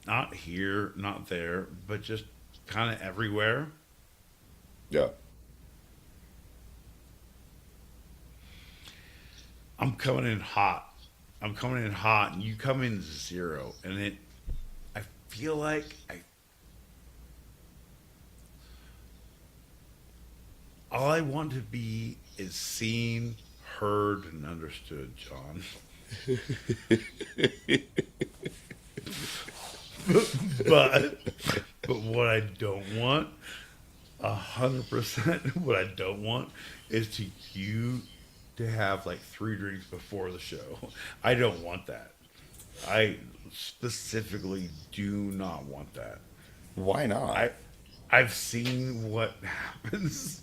[SPEAKER 2] Not here, not there, but just kind of everywhere.
[SPEAKER 1] Yeah.
[SPEAKER 2] I'm coming in hot. And you come in 0. And I feel like all I want to be is seen, heard, and understood, John. but what I don't want, 100%, what I don't want is you to have like 3 drinks before the show. I don't want that. I specifically do not want that.
[SPEAKER 1] Why not?
[SPEAKER 2] I've seen what happens.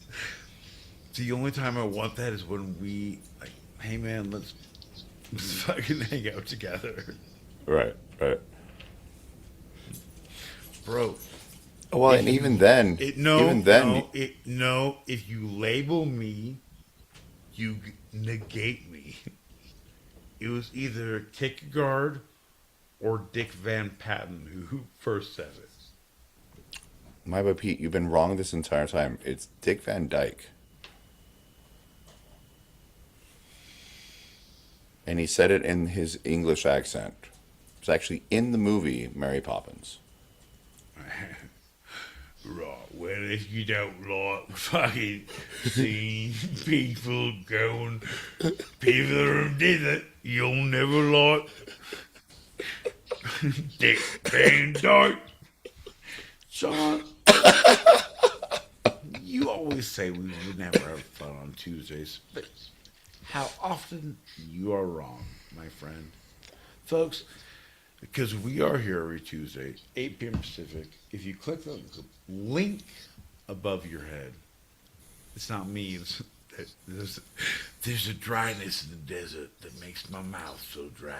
[SPEAKER 2] The only time I want that is when we like, hey man, let's fucking hang out together.
[SPEAKER 1] Right.
[SPEAKER 2] Bro.
[SPEAKER 1] Well, and even then, if
[SPEAKER 2] you label me, you negate me. It was either Kierkegaard or Dick Van Patten who first said it.
[SPEAKER 1] My boy Pete, you've been wrong this entire time. It's Dick Van Dyke. And he said it in his English accent. It's actually in the movie Mary Poppins.
[SPEAKER 2] Right, well, if you don't like fucking seeing people going people and did it, you'll never like Dick Van Dyke. John, You always say we would never have fun on Tuesdays, but how often you are wrong, my friend. Folks, because we are here every Tuesday, 8 p.m. Pacific. If you click the link above your head, it's not me. There's a dryness in the desert that makes my mouth so dry.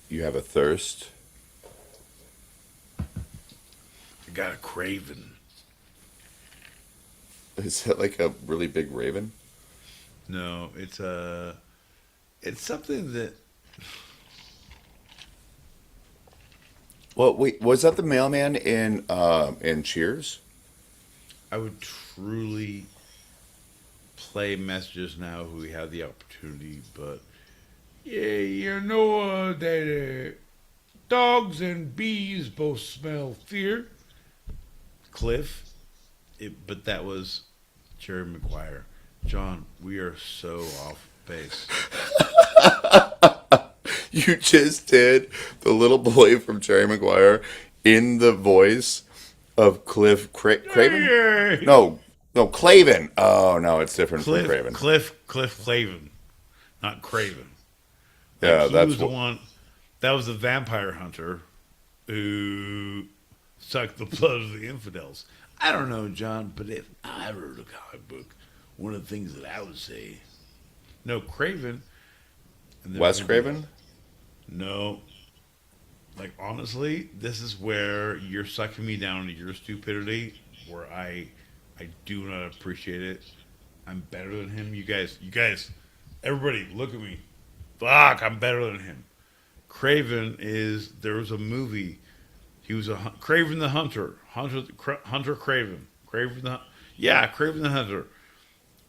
[SPEAKER 1] You have a thirst.
[SPEAKER 2] I got a craving.
[SPEAKER 1] Is it like a really big raven?
[SPEAKER 2] No, it's something that
[SPEAKER 1] Well, wait, was that the mailman in Cheers?
[SPEAKER 2] I would truly play messages now if we had the opportunity, but yeah, you know that dogs and bees both smell fear. Cliff, but that was Jerry Maguire. John, we are so off base.
[SPEAKER 1] You just did the little boy from Jerry Maguire in the voice of Craven?
[SPEAKER 2] Yay!
[SPEAKER 1] No, no, Claven. Oh, no, it's different from Craven.
[SPEAKER 2] Cliff Clavin, not Craven. Like
[SPEAKER 1] Yeah,
[SPEAKER 2] he
[SPEAKER 1] that's
[SPEAKER 2] was the
[SPEAKER 1] what.
[SPEAKER 2] one. That was the vampire hunter who sucked the blood of the infidels. I don't know, John, but if I wrote a comic book, one of the things that I would say, no, Craven. And
[SPEAKER 1] Wes Craven?
[SPEAKER 2] No. Like, honestly, this is where you're sucking me down into your stupidity, where I do not appreciate it. I'm better than him. You guys, everybody, look at me. Fuck, I'm better than him. Craven there was a movie. He was Craven the Hunter Craven. Craven the Hunter,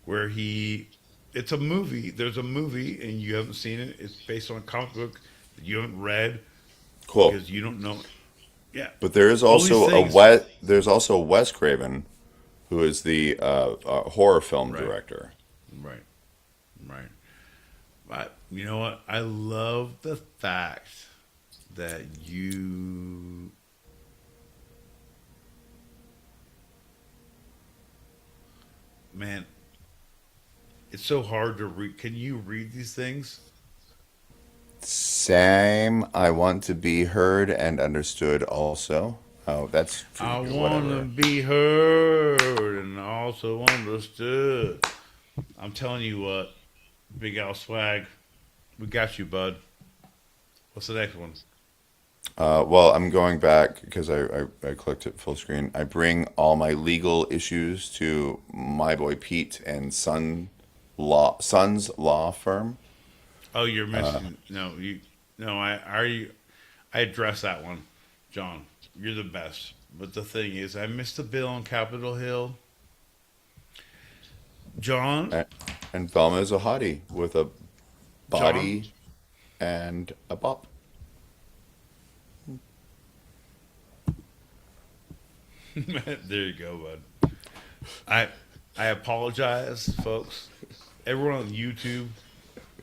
[SPEAKER 2] where it's a movie. There's a movie, and you haven't seen it. It's based on a comic book that you haven't read
[SPEAKER 1] Cool.
[SPEAKER 2] because you don't know. Yeah,
[SPEAKER 1] But there is
[SPEAKER 2] all these
[SPEAKER 1] also
[SPEAKER 2] things.
[SPEAKER 1] there's also Wes Craven, who is the horror film
[SPEAKER 2] Right.
[SPEAKER 1] director.
[SPEAKER 2] Right, right. But you know what? I love the fact that you. Man, it's so hard to read. Can you read these things?
[SPEAKER 1] Same. I want to be heard and understood also. Oh, that's
[SPEAKER 2] I want to
[SPEAKER 1] whatever.
[SPEAKER 2] be heard and also understood. I'm telling you what, Big Al Swag, we got you, bud. What's the next one?
[SPEAKER 1] Well, I'm going back because I clicked it full screen. I bring all my legal issues to my boy Pete and Son's law firm.
[SPEAKER 2] Oh, you're missing. No, I addressed that one, John. You're the best. But the thing is, I missed the bill on Capitol Hill. John,
[SPEAKER 1] A- And Velma is a hottie with a
[SPEAKER 2] John,
[SPEAKER 1] body and a bop.
[SPEAKER 2] there you go, bud. I I apologize, folks. Everyone on YouTube,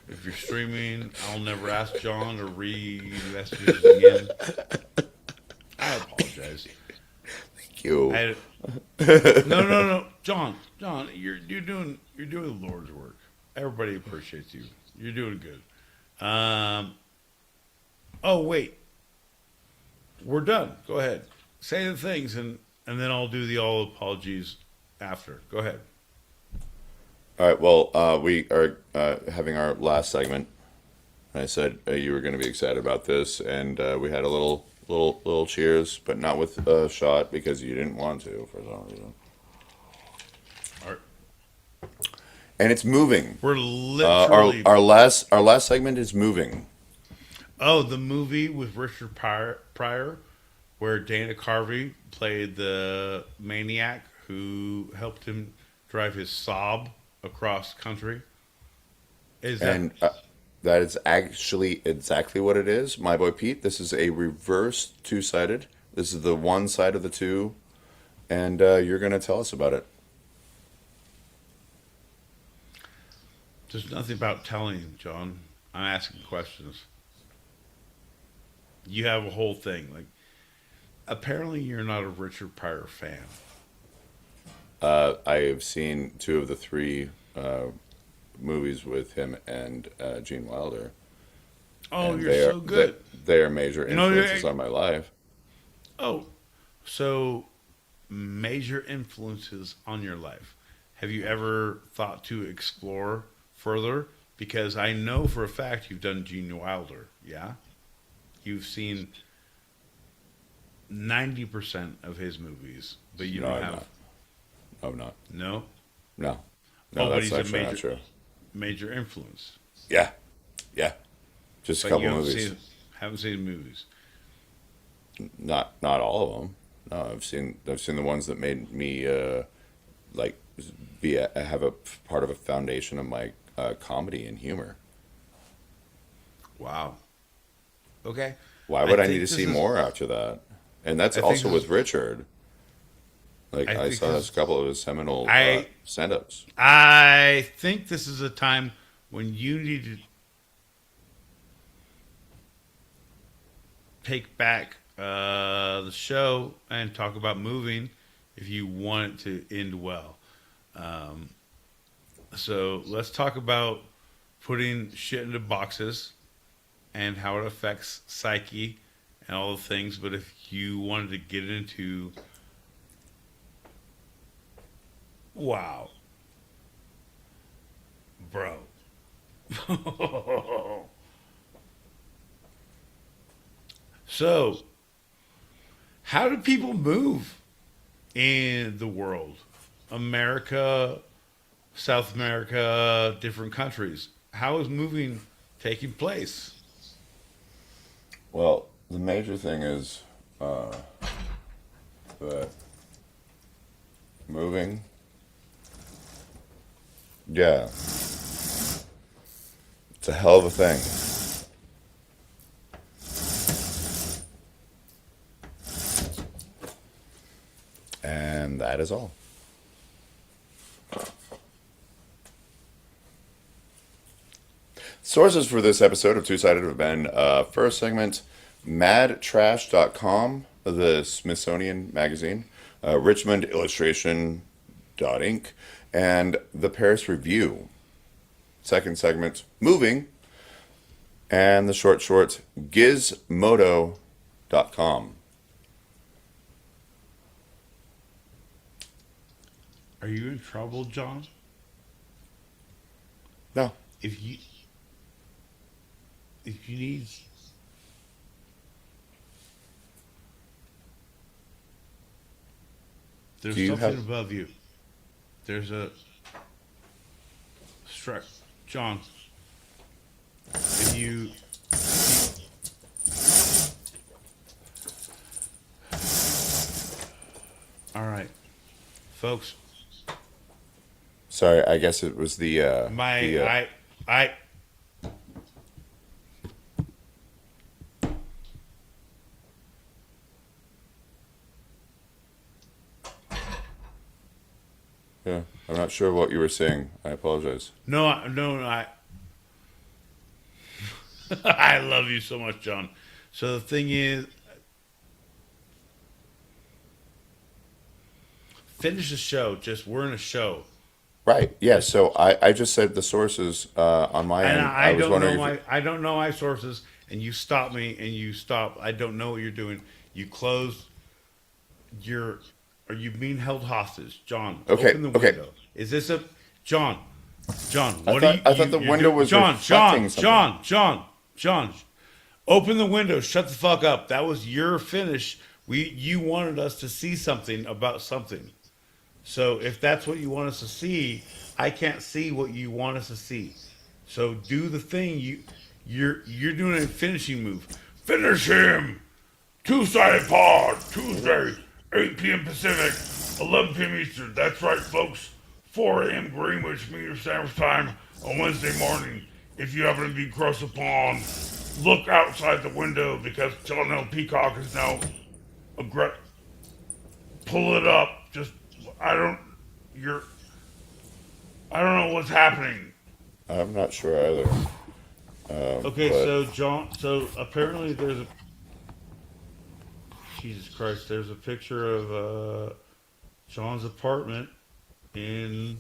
[SPEAKER 2] if you're streaming, I'll never ask John to read messages again. I apologize.
[SPEAKER 1] Thank you.
[SPEAKER 2] No, John, you're doing the Lord's work. Everybody appreciates you. You're doing good. Oh wait, we're done. Go ahead, say the things, and then I'll do the all apologies after. Go ahead.
[SPEAKER 1] All right. Well, we are having our last segment. I said you were going to be excited about this, and we had a little cheers, but not with a shot because you didn't want to for some reason.
[SPEAKER 2] All right.
[SPEAKER 1] And it's moving.
[SPEAKER 2] We're
[SPEAKER 1] Our
[SPEAKER 2] literally.
[SPEAKER 1] our last segment is moving.
[SPEAKER 2] Oh, the movie with Richard Pryor, where Dana Carvey played the maniac who helped him drive his Saab across country. Is that
[SPEAKER 1] And that is actually exactly what it is. My boy Pete, this is a reverse two-sided. This is the one side of the two, and you're going to tell us about it.
[SPEAKER 2] There's nothing about telling, John. I'm asking questions. You have a whole thing. Like, Apparently, you're not a Richard Pryor fan.
[SPEAKER 1] I've seen two of the three movies with him and Gene Wilder,
[SPEAKER 2] Oh,
[SPEAKER 1] and
[SPEAKER 2] you're so good.
[SPEAKER 1] they are major
[SPEAKER 2] You know,
[SPEAKER 1] influences on my life.
[SPEAKER 2] oh, so major influences on your life. Have you ever thought to explore further? Because I know for a fact you've done Gene Wilder. Yeah, you've seen 90% of his movies, but you
[SPEAKER 1] No,
[SPEAKER 2] don't
[SPEAKER 1] I'm
[SPEAKER 2] have
[SPEAKER 1] not. I'm not.
[SPEAKER 2] no.
[SPEAKER 1] No,
[SPEAKER 2] Oh,
[SPEAKER 1] no,
[SPEAKER 2] but
[SPEAKER 1] that's
[SPEAKER 2] he's a
[SPEAKER 1] actually not
[SPEAKER 2] major
[SPEAKER 1] true.
[SPEAKER 2] major influence.
[SPEAKER 1] Yeah, yeah, just a
[SPEAKER 2] But
[SPEAKER 1] couple
[SPEAKER 2] you
[SPEAKER 1] movies.
[SPEAKER 2] haven't seen movies.
[SPEAKER 1] Not all of them. No, I've seen the ones that made me like have a part of a foundation of my comedy and humor.
[SPEAKER 2] Wow. Okay.
[SPEAKER 1] Why would I need
[SPEAKER 2] think
[SPEAKER 1] to
[SPEAKER 2] this
[SPEAKER 1] see
[SPEAKER 2] is-
[SPEAKER 1] more after that? And that's
[SPEAKER 2] I think
[SPEAKER 1] also
[SPEAKER 2] this
[SPEAKER 1] with
[SPEAKER 2] is-
[SPEAKER 1] Richard. Like
[SPEAKER 2] I
[SPEAKER 1] I
[SPEAKER 2] think
[SPEAKER 1] saw
[SPEAKER 2] this-
[SPEAKER 1] a couple of his seminal
[SPEAKER 2] I-
[SPEAKER 1] stand-ups.
[SPEAKER 2] I think this is a time when you need to take back the show and talk about moving if you want it to end well. So let's talk about putting shit into boxes and how it affects psyche and all the things. But if you wanted to get into, wow, bro. So, how do people move in the world? America, South America, different countries. How is moving taking place?
[SPEAKER 1] Well, the major thing is that moving. Yeah, it's a hell of a thing. And that is all. Sources for this episode of Two Sided have been first segment, madtrash.com, the Smithsonian Magazine, Richmond Illustration Inc., and the Paris Review. Second segment, moving, and the short gizmodo.com.
[SPEAKER 2] Are you in trouble, John?
[SPEAKER 1] No.
[SPEAKER 2] If you need there's
[SPEAKER 1] Do you
[SPEAKER 2] something
[SPEAKER 1] have-
[SPEAKER 2] above you. There's a strike. John, if you all right, folks.
[SPEAKER 1] Sorry, I guess it was the
[SPEAKER 2] I
[SPEAKER 1] yeah. I'm not sure what you were saying. I apologize.
[SPEAKER 2] no I I love you so much, John. So the thing is, finish the show. Just we're in a show.
[SPEAKER 1] Right. Yeah. So I just said the sources on my
[SPEAKER 2] And
[SPEAKER 1] end.
[SPEAKER 2] I
[SPEAKER 1] was
[SPEAKER 2] don't
[SPEAKER 1] wondering
[SPEAKER 2] know
[SPEAKER 1] if
[SPEAKER 2] my I don't know my sources, and you stop me, and you stop. I don't know what you're doing. You closed your. Are you being held hostage, John?
[SPEAKER 1] Okay,
[SPEAKER 2] Open the
[SPEAKER 1] okay.
[SPEAKER 2] window. Is this a John? John, what
[SPEAKER 1] thought-
[SPEAKER 2] are you?
[SPEAKER 1] I thought the
[SPEAKER 2] you're
[SPEAKER 1] window
[SPEAKER 2] doing-
[SPEAKER 1] was
[SPEAKER 2] John.
[SPEAKER 1] reflecting something.
[SPEAKER 2] John. Open the window. Shut the fuck up. That was your finish. You wanted us to see something about something. So if that's what you want us to see, I can't see what you want us to see. So do the thing you're doing a finishing move. Finish him. Two-sided pod, Tuesday, 8 p.m. Pacific, 11 p.m. Eastern. That's right, folks. 4 a.m. Greenwich Mean Standard Time on Wednesday morning. If you happen to be across the pond, look outside the window because Delano Peacock is now pull it up. Just I don't know what's happening.
[SPEAKER 1] I'm not sure either.
[SPEAKER 2] Okay,
[SPEAKER 1] but-
[SPEAKER 2] so John, so apparently there's a Jesus Christ, there's a picture of John's apartment in.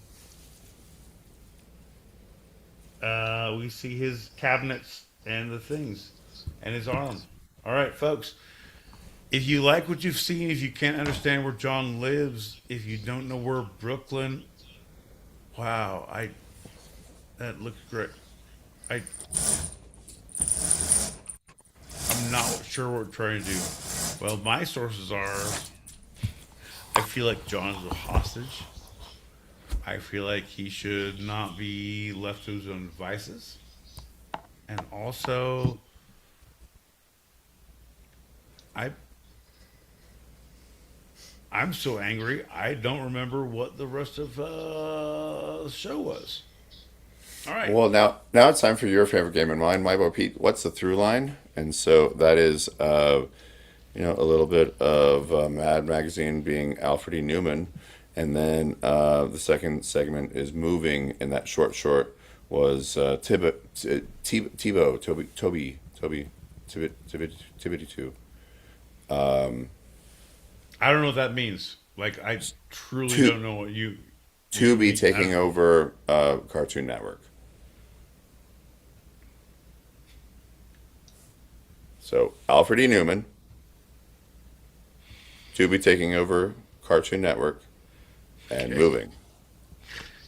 [SPEAKER 2] We see his cabinets and the things and his arm. All right, folks. If you like what you've seen, if you can't understand where John lives, if you don't know where Brooklyn, wow, that looks great. I'm not sure what we're trying to do. Well, my sources are, I feel like John is a hostage. I feel like he should not be left to his own devices. And also, I'm so angry, I don't remember what the rest of the show was. All right.
[SPEAKER 1] Well, now it's time for your favorite game and mine, my boy Pete. What's the through line? And so that is, a little bit of Mad Magazine being Alfred E. Neuman, and then the second segment is moving. And that short was Tibbity two.
[SPEAKER 2] I don't know what that means. Like, I truly don't know what you.
[SPEAKER 1] Tubi taking over Cartoon Network. So Alfred E. Neuman, Tubi taking over Cartoon Network, and moving.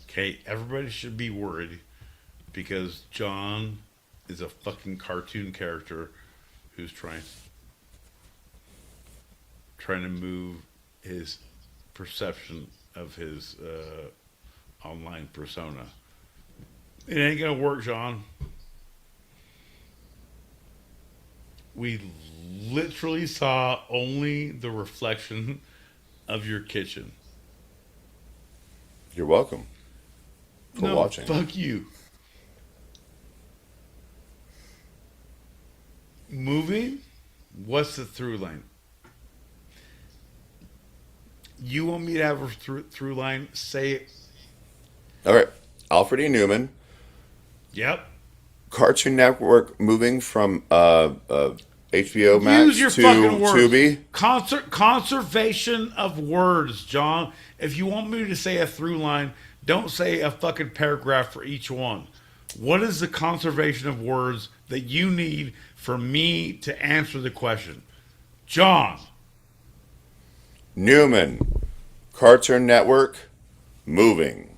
[SPEAKER 2] Okay, everybody should be worried because John is a fucking cartoon character who's trying to move his perception of his online persona. It ain't gonna work, John. We literally saw only the reflection of your kitchen.
[SPEAKER 1] You're welcome for watching.
[SPEAKER 2] Fuck you. Moving? What's the through line? You want me to have a through line? Say it.
[SPEAKER 1] All right. Alfred E. Neuman.
[SPEAKER 2] Yep.
[SPEAKER 1] Cartoon Network moving from HBO Max
[SPEAKER 2] Use your
[SPEAKER 1] to
[SPEAKER 2] fucking words.
[SPEAKER 1] Tubi.
[SPEAKER 2] Conservation of words, John. If you want me to say a through line, don't say a fucking paragraph for each one. What is the conservation of words that you need for me to answer the question? John.
[SPEAKER 1] Neuman. Cartoon Network moving.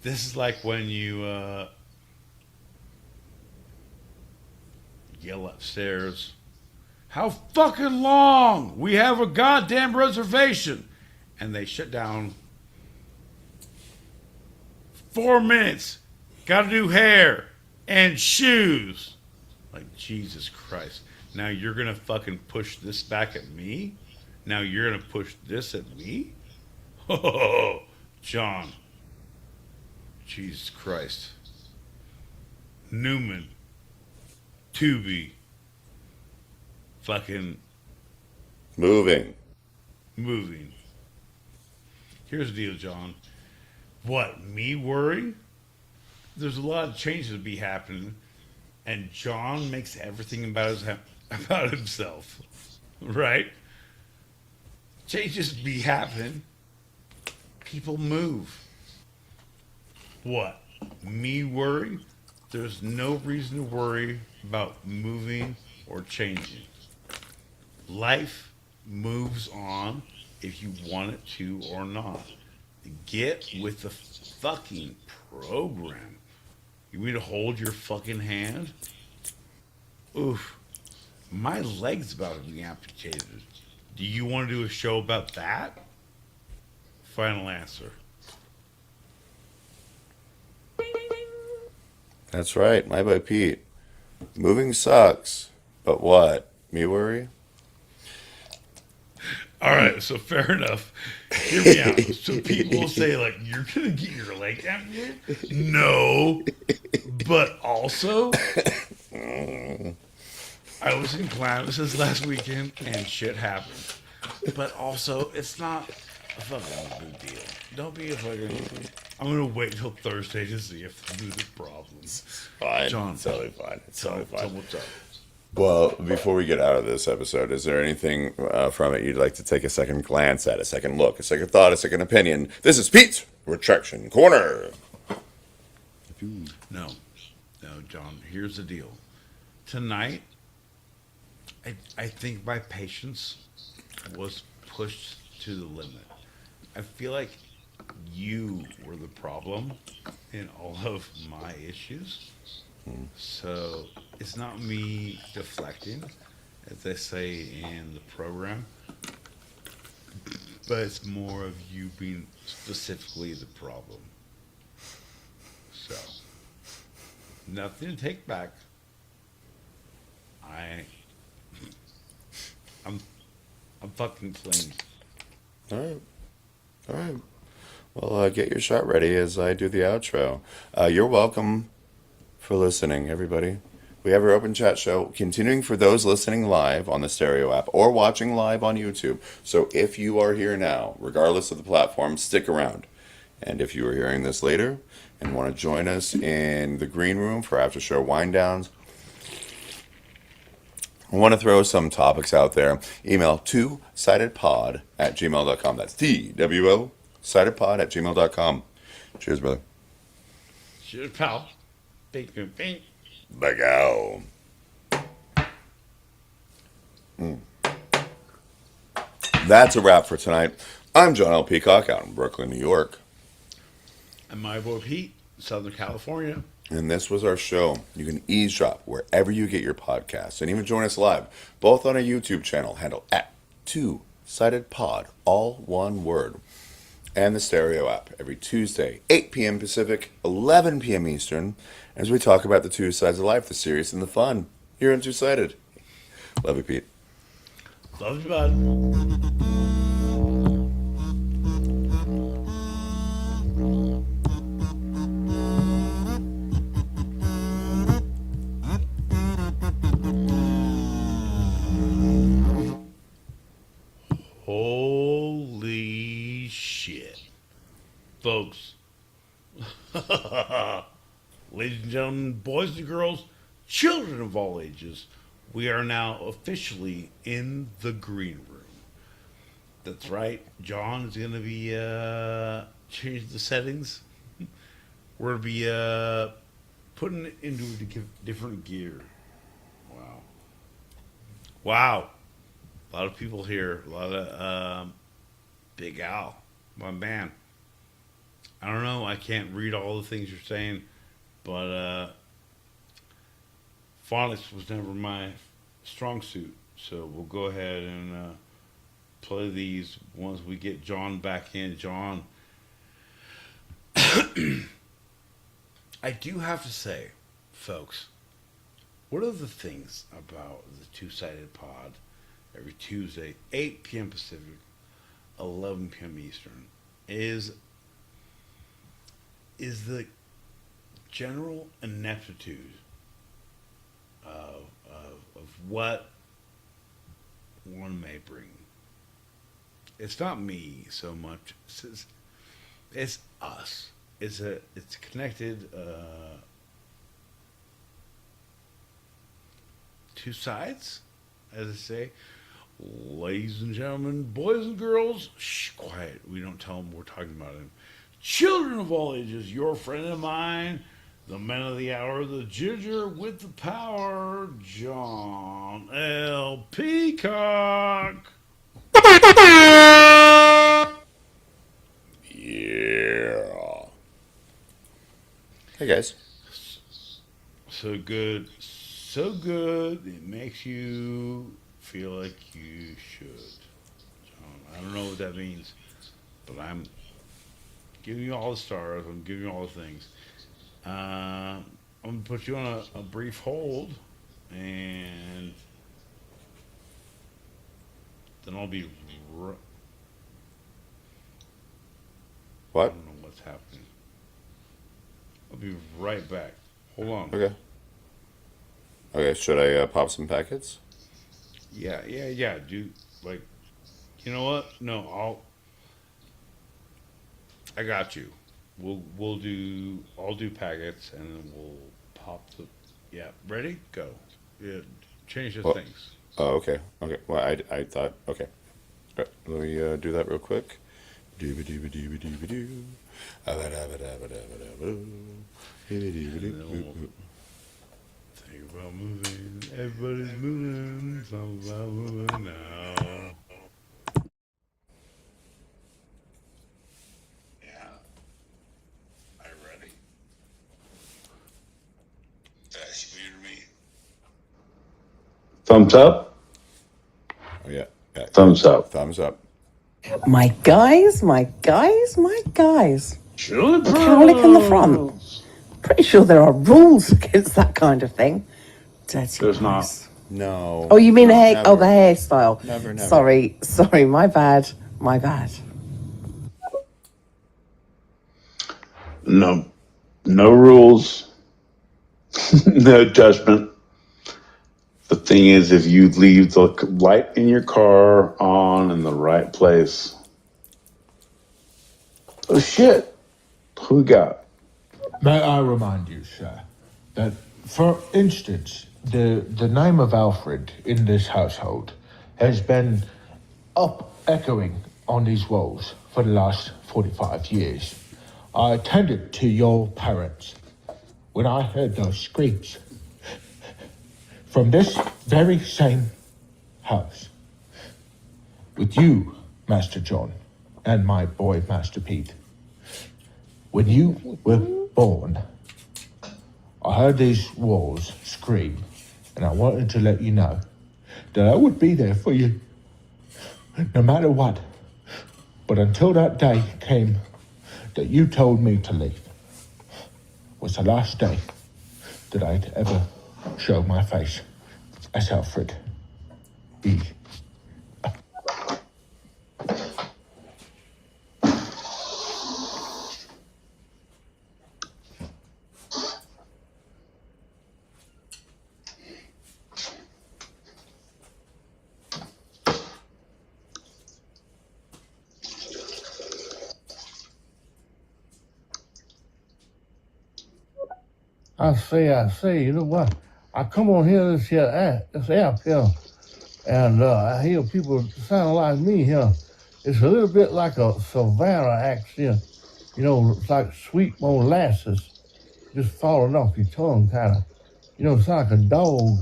[SPEAKER 2] This is like when you yell upstairs, "How fucking long? We have a goddamn reservation," and they shut down. 4 minutes. Got to do hair and shoes. Like, Jesus Christ. Now you're gonna fucking push this back at me? Now you're gonna push this at me? Oh, John. Jesus Christ. Neuman. Tubi. Fucking
[SPEAKER 1] Moving.
[SPEAKER 2] Here's the deal, John. What, me worry? There's a lot of changes to be happening, and John makes everything about himself. Right? Changes be happening. People move. What? Me worry? There's no reason to worry about moving or changing. Life moves on if you want it to or not. Get with the fucking program. You want me to hold your fucking hand? Oof. My leg's about to be amputated. Do you want to do a show about that? Final answer.
[SPEAKER 1] That's right, my boy Pete. Moving sucks, but what? Me worry?
[SPEAKER 2] All right, so fair enough. Hear me out. So people say, like, you're going to get your leg amputated? No. But also, I was in Columbus last weekend, and shit happened. But also, it's not a fucking big deal. Don't be a fucking. I'm gonna wait till Thursday to see if there's a problem.
[SPEAKER 1] Fine.
[SPEAKER 2] John,
[SPEAKER 1] It's totally fine. It's totally
[SPEAKER 2] tell
[SPEAKER 1] fine.
[SPEAKER 2] what's up.
[SPEAKER 1] Well, before we get out of this episode, is there anything from it you'd like to take a second glance at, a second look, a second thought, a second opinion? This is Pete's Retraction Corner.
[SPEAKER 2] No, John. Here's the deal. Tonight, I think my patience was pushed to the limit. I feel like you were the problem in all of my issues. So it's not me deflecting, as they say in the program, but it's more of you being specifically the problem. So nothing to take back. I'm fucking flamed.
[SPEAKER 1] All right. All right. Well, get your shot ready as I do the outro. You're welcome for listening, everybody. We have our open chat show continuing for those listening live on the Stereo app or watching live on YouTube. So if you are here now, regardless of the platform, stick around. And if you are hearing this later and want to join us in the green room for after show wind downs, I want to throw some topics out there. Email two-sidedpod@gmail.com. That's TWO sidedpod@gmail.com. Cheers, brother.
[SPEAKER 2] Cheers, pal. Big.
[SPEAKER 1] Bagow. That's a wrap for tonight. I'm John L. Peacock out in Brooklyn, New York.
[SPEAKER 2] And my boy Pete, Southern California.
[SPEAKER 1] And this was our show. You can eavesdrop wherever you get your podcasts and even join us live, both on our YouTube channel handle @two-sidedpod, all one word, and the Stereo app every Tuesday, 8 p.m. Pacific, 11 p.m. Eastern, as we talk about the two sides of life, the serious and the fun, here on Two-Sided. Love you, Pete.
[SPEAKER 2] Love you, bud. Holy shit. Folks. Ladies and gentlemen, boys and girls, children of all ages, we are now officially in the green room. That's right. John is going to be changing the settings. We're going to be putting it into a different gear. Wow. Wow. A lot of people here. A lot of Big Al, my man. I don't know. I can't read all the things you're saying, but phonics was never my strong suit. So we'll go ahead and play these once we get John back in. John, I do have to say, folks, what are the things about the two-sided pod every Tuesday, 8 p.m. Pacific, 11 p.m. Eastern, is the general ineptitude of what one may bring. It's not me so much. It's us. It's connected two sides, as I say. Ladies and gentlemen, boys and girls, shh, quiet. We don't tell them we're talking about him. Children of all ages, your friend of mine, the man of the hour, the ginger with the power, John L. Peacock.
[SPEAKER 1] Yeah. Hey, guys.
[SPEAKER 2] So good. So good. It makes you feel like you should. John, I don't know what that means, but I'm giving you all the stars. I'm giving you all the things. I'm going to put you on a brief hold, and then I'll be... I
[SPEAKER 1] What?
[SPEAKER 2] don't know what's happening. I'll be right back. Hold on.
[SPEAKER 1] Okay. Okay, should I pop some packets?
[SPEAKER 2] Yeah. Do, like, You know what? No, I got you. I'll do packets and then we'll pop the. Yeah, ready? Go. Yeah, change the
[SPEAKER 1] Well,
[SPEAKER 2] things.
[SPEAKER 1] oh, okay. Okay. Well, I thought, okay. Let me do that real quick. Dooba dooba dooba dooba doo. Abba dabba dabba dabba dabba doo. Dooba dooba
[SPEAKER 2] And
[SPEAKER 1] doo.
[SPEAKER 2] then we'll think about moving. Everybody's moving. Something about moving now.
[SPEAKER 6] Yeah. I ready. That's weird to me. Thumbs up.
[SPEAKER 1] Oh, yeah. Yeah.
[SPEAKER 6] Thumbs up.
[SPEAKER 1] Thumbs up.
[SPEAKER 9] My guys, my guys, my guys.
[SPEAKER 6] Chili
[SPEAKER 9] Cowlick in the front. Pretty sure there are rules against that kind of thing. Dirty
[SPEAKER 6] There's not.
[SPEAKER 9] boys.
[SPEAKER 1] No.
[SPEAKER 9] Oh, you mean
[SPEAKER 1] No,
[SPEAKER 9] the
[SPEAKER 1] never.
[SPEAKER 9] hairstyle.
[SPEAKER 1] Never, never.
[SPEAKER 9] Sorry, my bad. My bad.
[SPEAKER 6] No. No rules. No judgment. The thing is, if you leave the light in your car on in the right place. Oh shit. Who we got?
[SPEAKER 10] May I remind you, sir, that, for instance, the name of Alfred in this household has been up echoing on these walls for the last 45 years. I attended to your parents when I heard those screams from this very same house. With you, Master John, and my boy, Master Pete. When you were born, I heard these walls scream, and I wanted to let you know that I would be there for you, no matter what. But until that day came that you told me to leave, was the last day that I'd ever show my face as Alfred E. I see. You know what? I come on here this app here, and I hear people sound like me here. It's a little bit like a Savannah accent. You know, it's like sweet molasses just falling off your tongue, kind of. You know, it's like a dog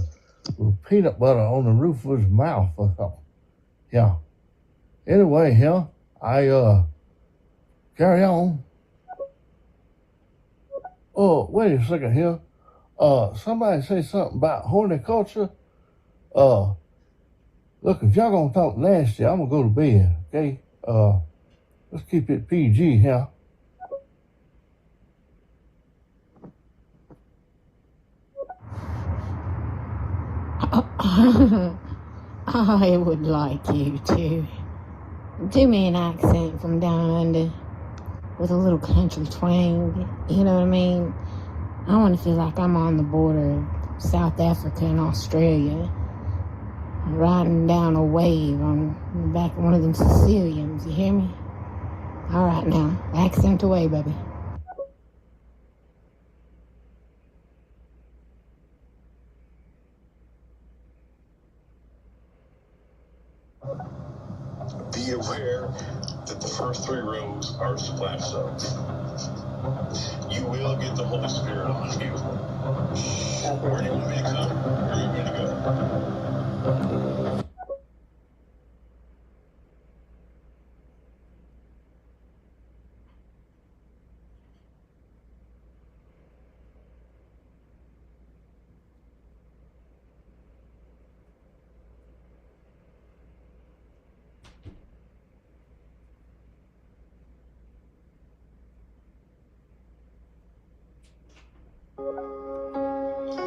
[SPEAKER 10] with peanut butter on the roof of his mouth or something. Yeah. Anyway, here, I carry on. Oh, wait a second here. Somebody say something about horticulture. Look, if y'all gonna talk nasty, I'm gonna go to bed, okay? Let's keep it PG here.
[SPEAKER 7] I would like you to do me an accent from down under with a little country twang. You know what I mean? I want to feel like I'm on the border of South Africa and Australia, riding down a wave on the back of one of them Sicilians. You hear me? All right, now, accent away, baby.
[SPEAKER 6] Be aware that the first 3 rows are splash zones. You will get the Holy Spirit on you. Where do you want me to come? Where are you going to go?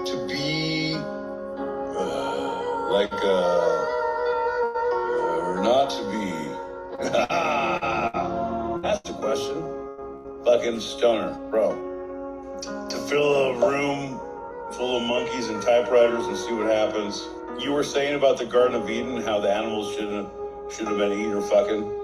[SPEAKER 6] To be or not to be. That's the question. Fucking stoner, bro. To fill a room full of monkeys and typewriters and see what happens. You were saying about the Garden of Eden, how the animals Should have been eating or fucking.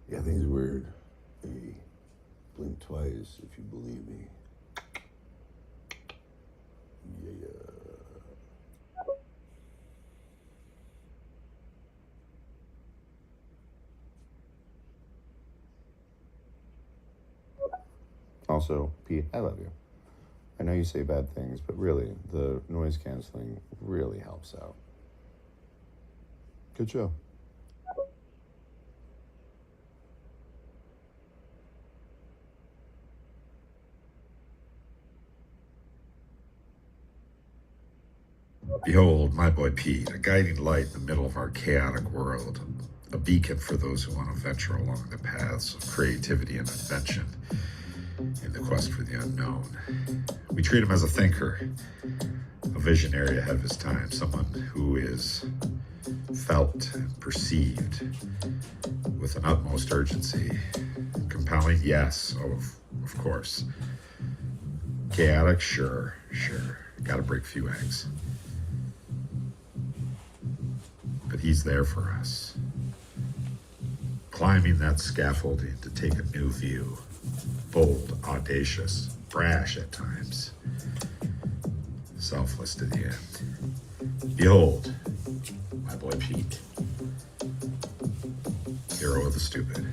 [SPEAKER 11] Yeah, things are weird. Hey, blink twice if you believe me. Yeah. Also, Pete, I love you. I know you say bad things, but really, the noise canceling really helps out. Good show.
[SPEAKER 3] Behold, my boy Pete, a guiding light in the middle of our chaotic world, a beacon for those who want to venture along the paths of creativity and invention in the quest for the unknown. We treat him as a thinker, a visionary ahead of his time, someone who is felt and perceived with an utmost urgency. Compelling, yes, of course. Chaotic, sure. Gotta break a few eggs. But he's there for us, climbing that scaffolding to take a new view, bold, audacious, brash at times, selfless to the end. Behold, my boy Pete, hero of the stupid.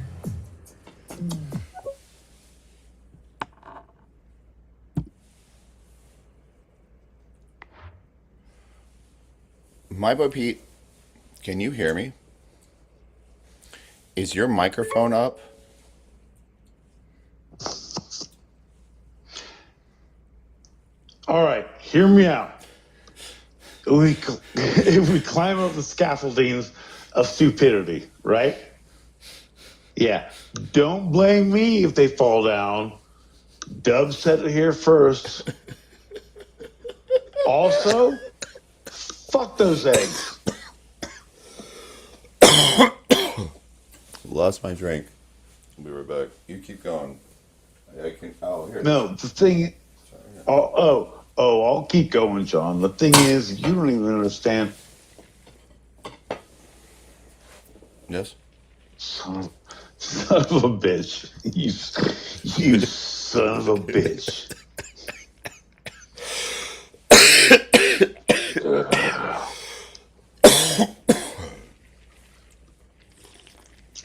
[SPEAKER 1] My boy Pete, can you hear me? Is your microphone up?
[SPEAKER 4] All right, hear me out. If we climb up the scaffoldings of stupidity, right? Yeah. Don't blame me if they fall down. Dub said it here first. Also, fuck those eggs.
[SPEAKER 1] Lost my drink. We'll be right back. You keep going. I can. Oh, here.
[SPEAKER 4] No, the thing. I'll keep going, John. The thing is, you don't even understand.
[SPEAKER 1] Yes.
[SPEAKER 4] Son of a bitch. You son of a bitch.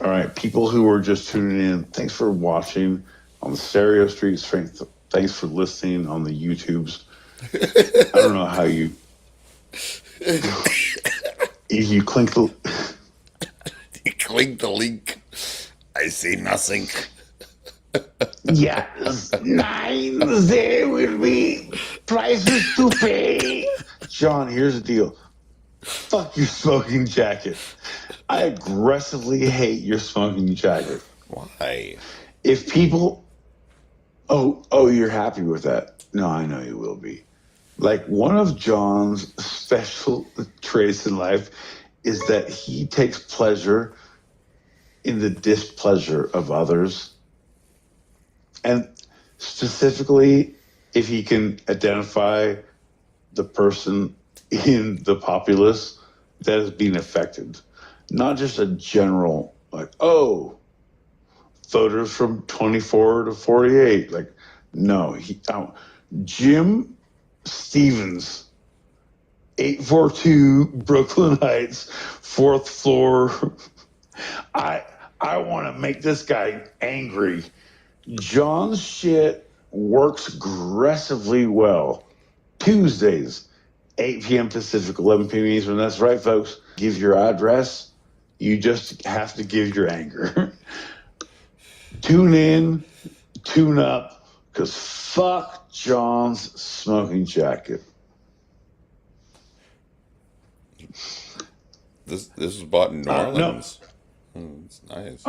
[SPEAKER 4] All right, people who are just tuning in, thanks for watching on the Stereo Streets. Thanks for listening on the YouTubes. I don't know how you. If you click the.
[SPEAKER 1] You click the link. I see nothing.
[SPEAKER 4] Yes, 9 there will be prices to pay. John, here's the deal. Fuck your smoking jacket. I aggressively hate your smoking jacket.
[SPEAKER 1] Why?
[SPEAKER 4] If people, oh, you're happy with that? No, I know you will be. Like, one of John's special traits in life is that he takes pleasure in the displeasure of others. And specifically, if he can identify the person in the populace that is being affected, not just a general, like, oh, voters from 24 to 48. Like, no, Jim Stevens, 842 Brooklyn Heights, 4th floor. I want to make this guy angry. John's shit works aggressively well. Tuesdays, 8 p.m. Pacific, 11 p.m. Eastern. That's right, folks. Give your address. You just have to give your anger. Tune in, tune up, because fuck John's smoking jacket.
[SPEAKER 1] This was bought in New
[SPEAKER 4] No,
[SPEAKER 1] Orleans. It's nice.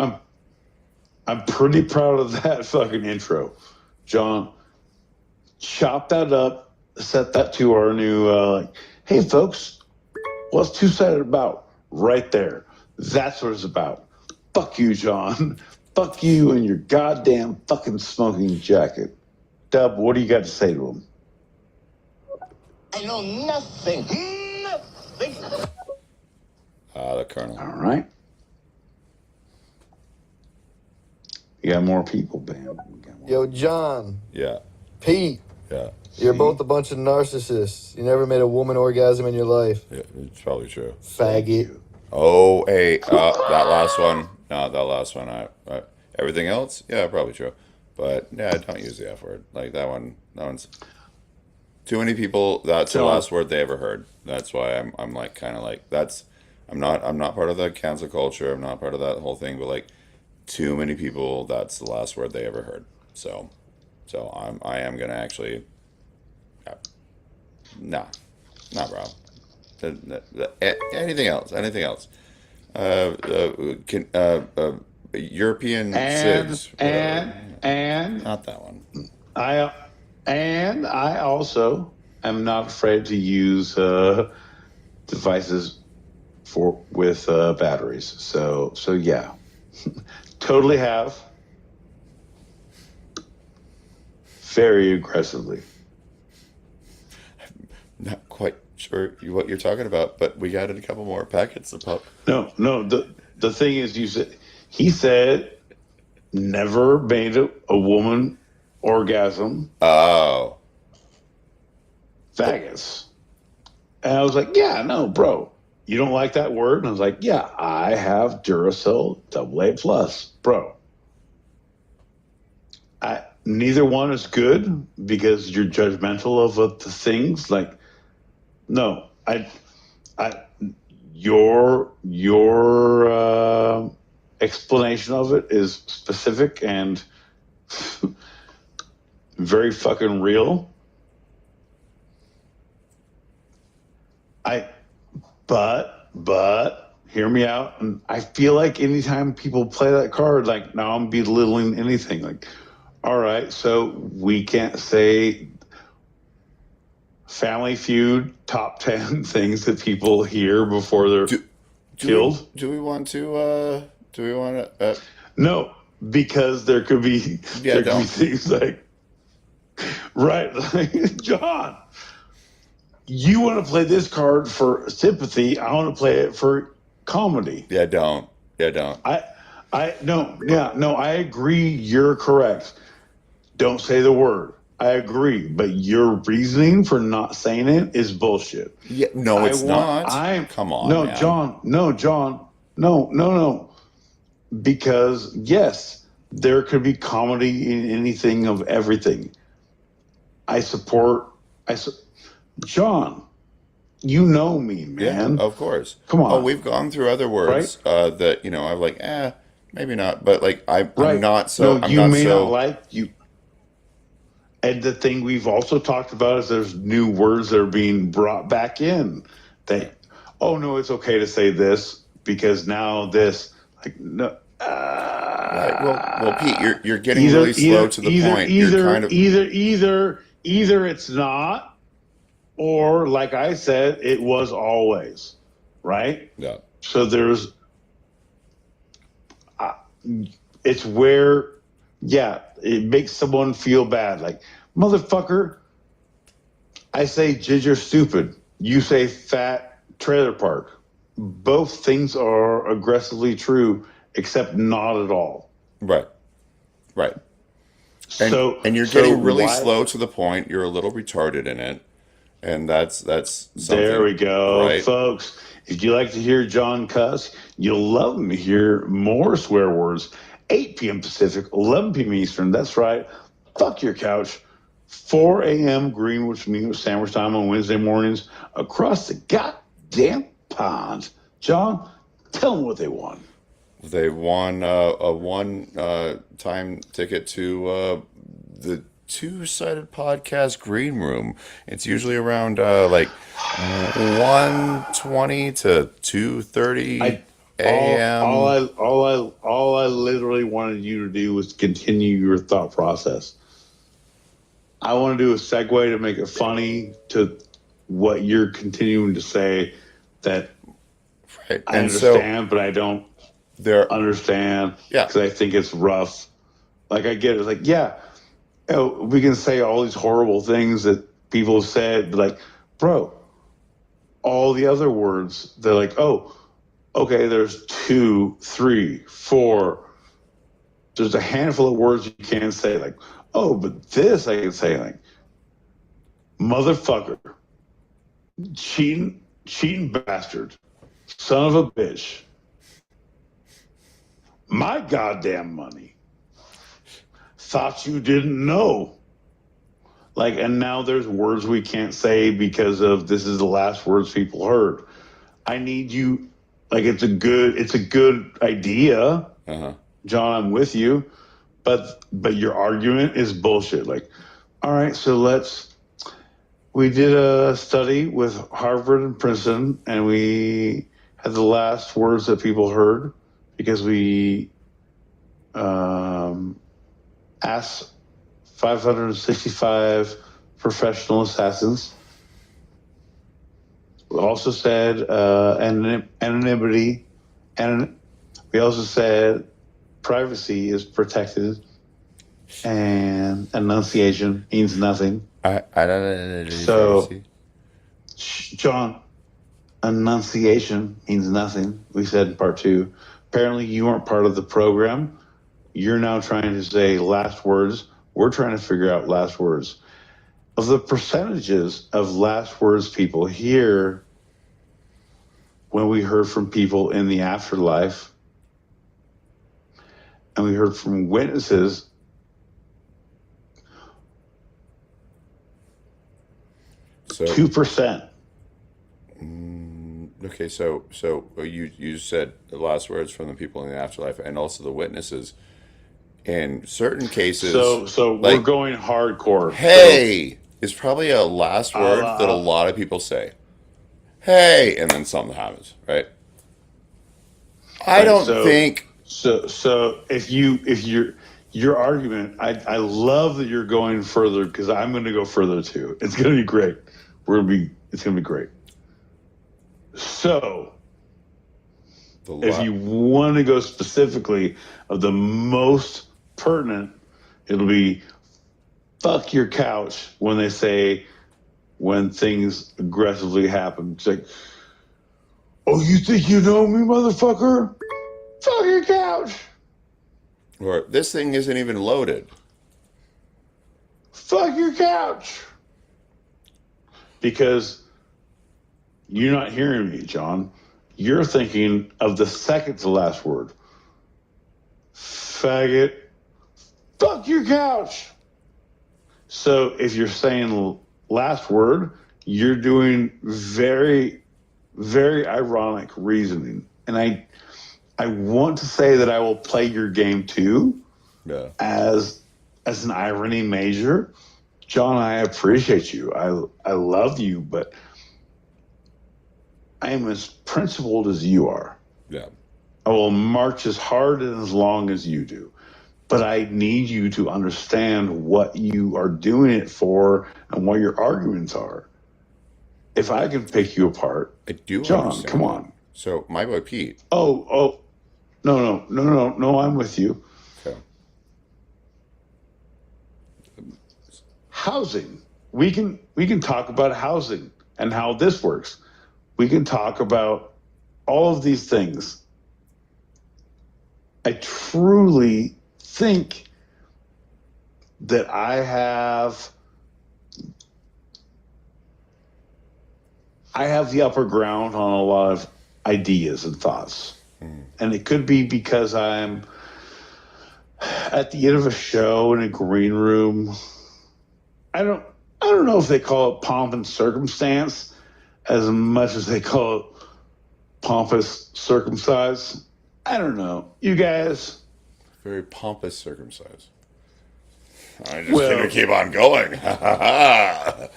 [SPEAKER 4] I'm pretty proud of that fucking intro, John. Chop that up, set that to our new. Hey, folks, what's two-sided about? Right there. That's what it's about. Fuck you, John. Fuck you and your goddamn fucking smoking jacket. Dub, what do you got to say to him?
[SPEAKER 6] I know nothing. Nothing.
[SPEAKER 1] The Colonel.
[SPEAKER 4] All right. You got more people, Bam.
[SPEAKER 12] Yo, John,
[SPEAKER 1] Yeah.
[SPEAKER 12] Pete,
[SPEAKER 1] Yeah.
[SPEAKER 12] you're both a bunch of narcissists. You never made a woman orgasm in your life.
[SPEAKER 1] Yeah. It's probably true.
[SPEAKER 12] Faggot.
[SPEAKER 1] Oh, hey, that last one. No, that last one. Everything else, yeah, probably true. But yeah, don't use the F word. Like that one. That one's too many people. That's the
[SPEAKER 4] John.
[SPEAKER 1] last word they ever heard. That's why I'm like kind of like that's. I'm not part of the cancel culture. I'm not part of that whole thing. But like, too many people. That's the last word they ever heard. So I am gonna actually. Nah, bro. Anything else? Anything else? European SIDS.
[SPEAKER 4] And
[SPEAKER 1] Not that one.
[SPEAKER 4] I also am not afraid to use devices with batteries. So yeah, totally have, very aggressively.
[SPEAKER 1] Not quite sure what you're talking about, but we got a couple more packets of pop.
[SPEAKER 4] No. The thing is, he said never made a woman orgasm.
[SPEAKER 1] Oh.
[SPEAKER 4] Faggots. And I was like, yeah, no, bro. You don't like that word? And I was like, yeah, I have Duracell AA plus, bro. Neither one is good because you're judgmental of the things. Like, no, your explanation of it is specific and very fucking real. But hear me out. And I feel like anytime people play that card, like now I'm belittling anything. Like, all right, so we can't say Family Feud top 10 things that people hear before they're killed.
[SPEAKER 1] Do we want to?
[SPEAKER 4] No, because there could be things like right, like John. You want to play this card for sympathy. I want to play it for comedy.
[SPEAKER 1] Yeah, don't.
[SPEAKER 4] I agree. You're correct. Don't say the word. I agree, but your reasoning for not saying it is bullshit.
[SPEAKER 1] Yeah, no, it's not. Come on,
[SPEAKER 4] no,
[SPEAKER 1] man.
[SPEAKER 4] John, no. Because yes, there could be comedy in anything of everything. John, you know me, man.
[SPEAKER 1] Yeah, of course.
[SPEAKER 4] Come on.
[SPEAKER 1] Oh, we've gone through other words that I'm like, maybe not, but like I'm not so.
[SPEAKER 4] No,
[SPEAKER 1] I'm
[SPEAKER 4] you
[SPEAKER 1] not
[SPEAKER 4] may
[SPEAKER 1] so.
[SPEAKER 4] not like you. And the thing we've also talked about is there's new words that are being brought back in. That, oh no, it's okay to say this because now this, like no.
[SPEAKER 1] Right. Well, Pete, you're getting really slow to the point. You're kind of
[SPEAKER 4] either it's not, or like I said, it was always, right?
[SPEAKER 1] Yeah.
[SPEAKER 4] So there's, it's where, yeah, it makes someone feel bad. Like, motherfucker, I say ginger stupid. You say fat trailer park. Both things are aggressively true, except not at all.
[SPEAKER 1] Right. And you're
[SPEAKER 4] So
[SPEAKER 1] getting really
[SPEAKER 4] why-
[SPEAKER 1] slow to the point. You're a little retarded in it, and that's something.
[SPEAKER 4] There we go,
[SPEAKER 1] right?
[SPEAKER 4] folks. If you like to hear John cuss, you'll love to hear more swear words. 8 p.m. Pacific, 11 p.m. Eastern. That's right. Fuck your couch. 4 a.m. Greenwich Mean Sandwich time on Wednesday mornings across the goddamn pond. John, tell them what they won.
[SPEAKER 1] They won a one-time ticket to the two-sided podcast green room. It's usually around like 1:20 to 2:30 a.m.
[SPEAKER 4] All I literally wanted you to do was continue your thought process. I want to do a segue to make it funny to what you're continuing to say that
[SPEAKER 1] Right.
[SPEAKER 4] I
[SPEAKER 1] And so
[SPEAKER 4] understand, but I don't
[SPEAKER 1] there,
[SPEAKER 4] understand
[SPEAKER 1] yeah.
[SPEAKER 4] because I think it's rough. Like I get it. It's like, yeah, we can say all these horrible things that people have said, but like, bro, all the other words, they're like, oh, okay, there's 2, 3, 4. There's a handful of words you can't say. Like, oh, but this I can say. Like, motherfucker, cheating bastard, son of a bitch, my goddamn money. Thought you didn't know. Like, and now there's words we can't say because of this is the last words people heard. I need you. Like, it's a good idea, John. I'm with you, but your argument is bullshit. Like, all right, so we did a study with Harvard and Princeton, and we had the last words that people heard because we asked 565 professional assassins. We also said anonymity, and we also said privacy is protected, and enunciation means nothing.
[SPEAKER 1] I don't know.
[SPEAKER 4] So, John, enunciation means nothing. We said in part 2. Apparently, you weren't part of the program. You're now trying to say last words. We're trying to figure out last words. Of the percentages of last words people hear when we heard from people in the afterlife, and we heard from witnesses,
[SPEAKER 1] So
[SPEAKER 4] 2%.
[SPEAKER 1] Okay, so you said the last words from the people in the afterlife and also the witnesses. In certain cases,
[SPEAKER 4] So
[SPEAKER 1] like,
[SPEAKER 4] we're going hardcore.
[SPEAKER 1] hey is probably a last word that a lot of people say. Hey, and then something happens, right? I don't think.
[SPEAKER 4] So if your argument, I love that you're going further because I'm going to go further too. It's going to be great. It's going to be great. So if you want to go specifically of the most pertinent, it'll be fuck your couch when they say when things aggressively happen. It's like, oh, you think you know me, motherfucker? Fuck your couch.
[SPEAKER 1] Or this thing isn't even loaded.
[SPEAKER 4] Fuck your couch. Because you're not hearing me, John. You're thinking of the second to last word. Faggot. Fuck your couch. So if you're saying last word, you're doing very, very ironic reasoning. And I want to say that I will play your game too.
[SPEAKER 1] Yeah.
[SPEAKER 4] As an irony major. John, I appreciate you. I love you, but I am as principled as you are.
[SPEAKER 1] Yeah.
[SPEAKER 4] I will march as hard and as long as you do. But I need you to understand what you are doing it for and what your arguments are. If I can pick you apart,
[SPEAKER 1] I do
[SPEAKER 4] John,
[SPEAKER 1] understand
[SPEAKER 4] come
[SPEAKER 1] that.
[SPEAKER 4] on.
[SPEAKER 1] So my boy Pete.
[SPEAKER 4] No, I'm with you.
[SPEAKER 1] Okay.
[SPEAKER 4] Housing. We can talk about housing and how this works. We can talk about all of these things. I truly think that I have the upper ground on a lot of ideas and thoughts. And it could be because I'm at the end of a show in a green room. I don't know if they call it pomp and circumstance as much as they call it pompous circumcise. I don't know. You guys.
[SPEAKER 1] Very pompous circumcised. I'm just
[SPEAKER 4] Well,
[SPEAKER 1] gonna keep on going. Ha ha ha.
[SPEAKER 4] well,
[SPEAKER 1] Keep on going. Ha ha ha.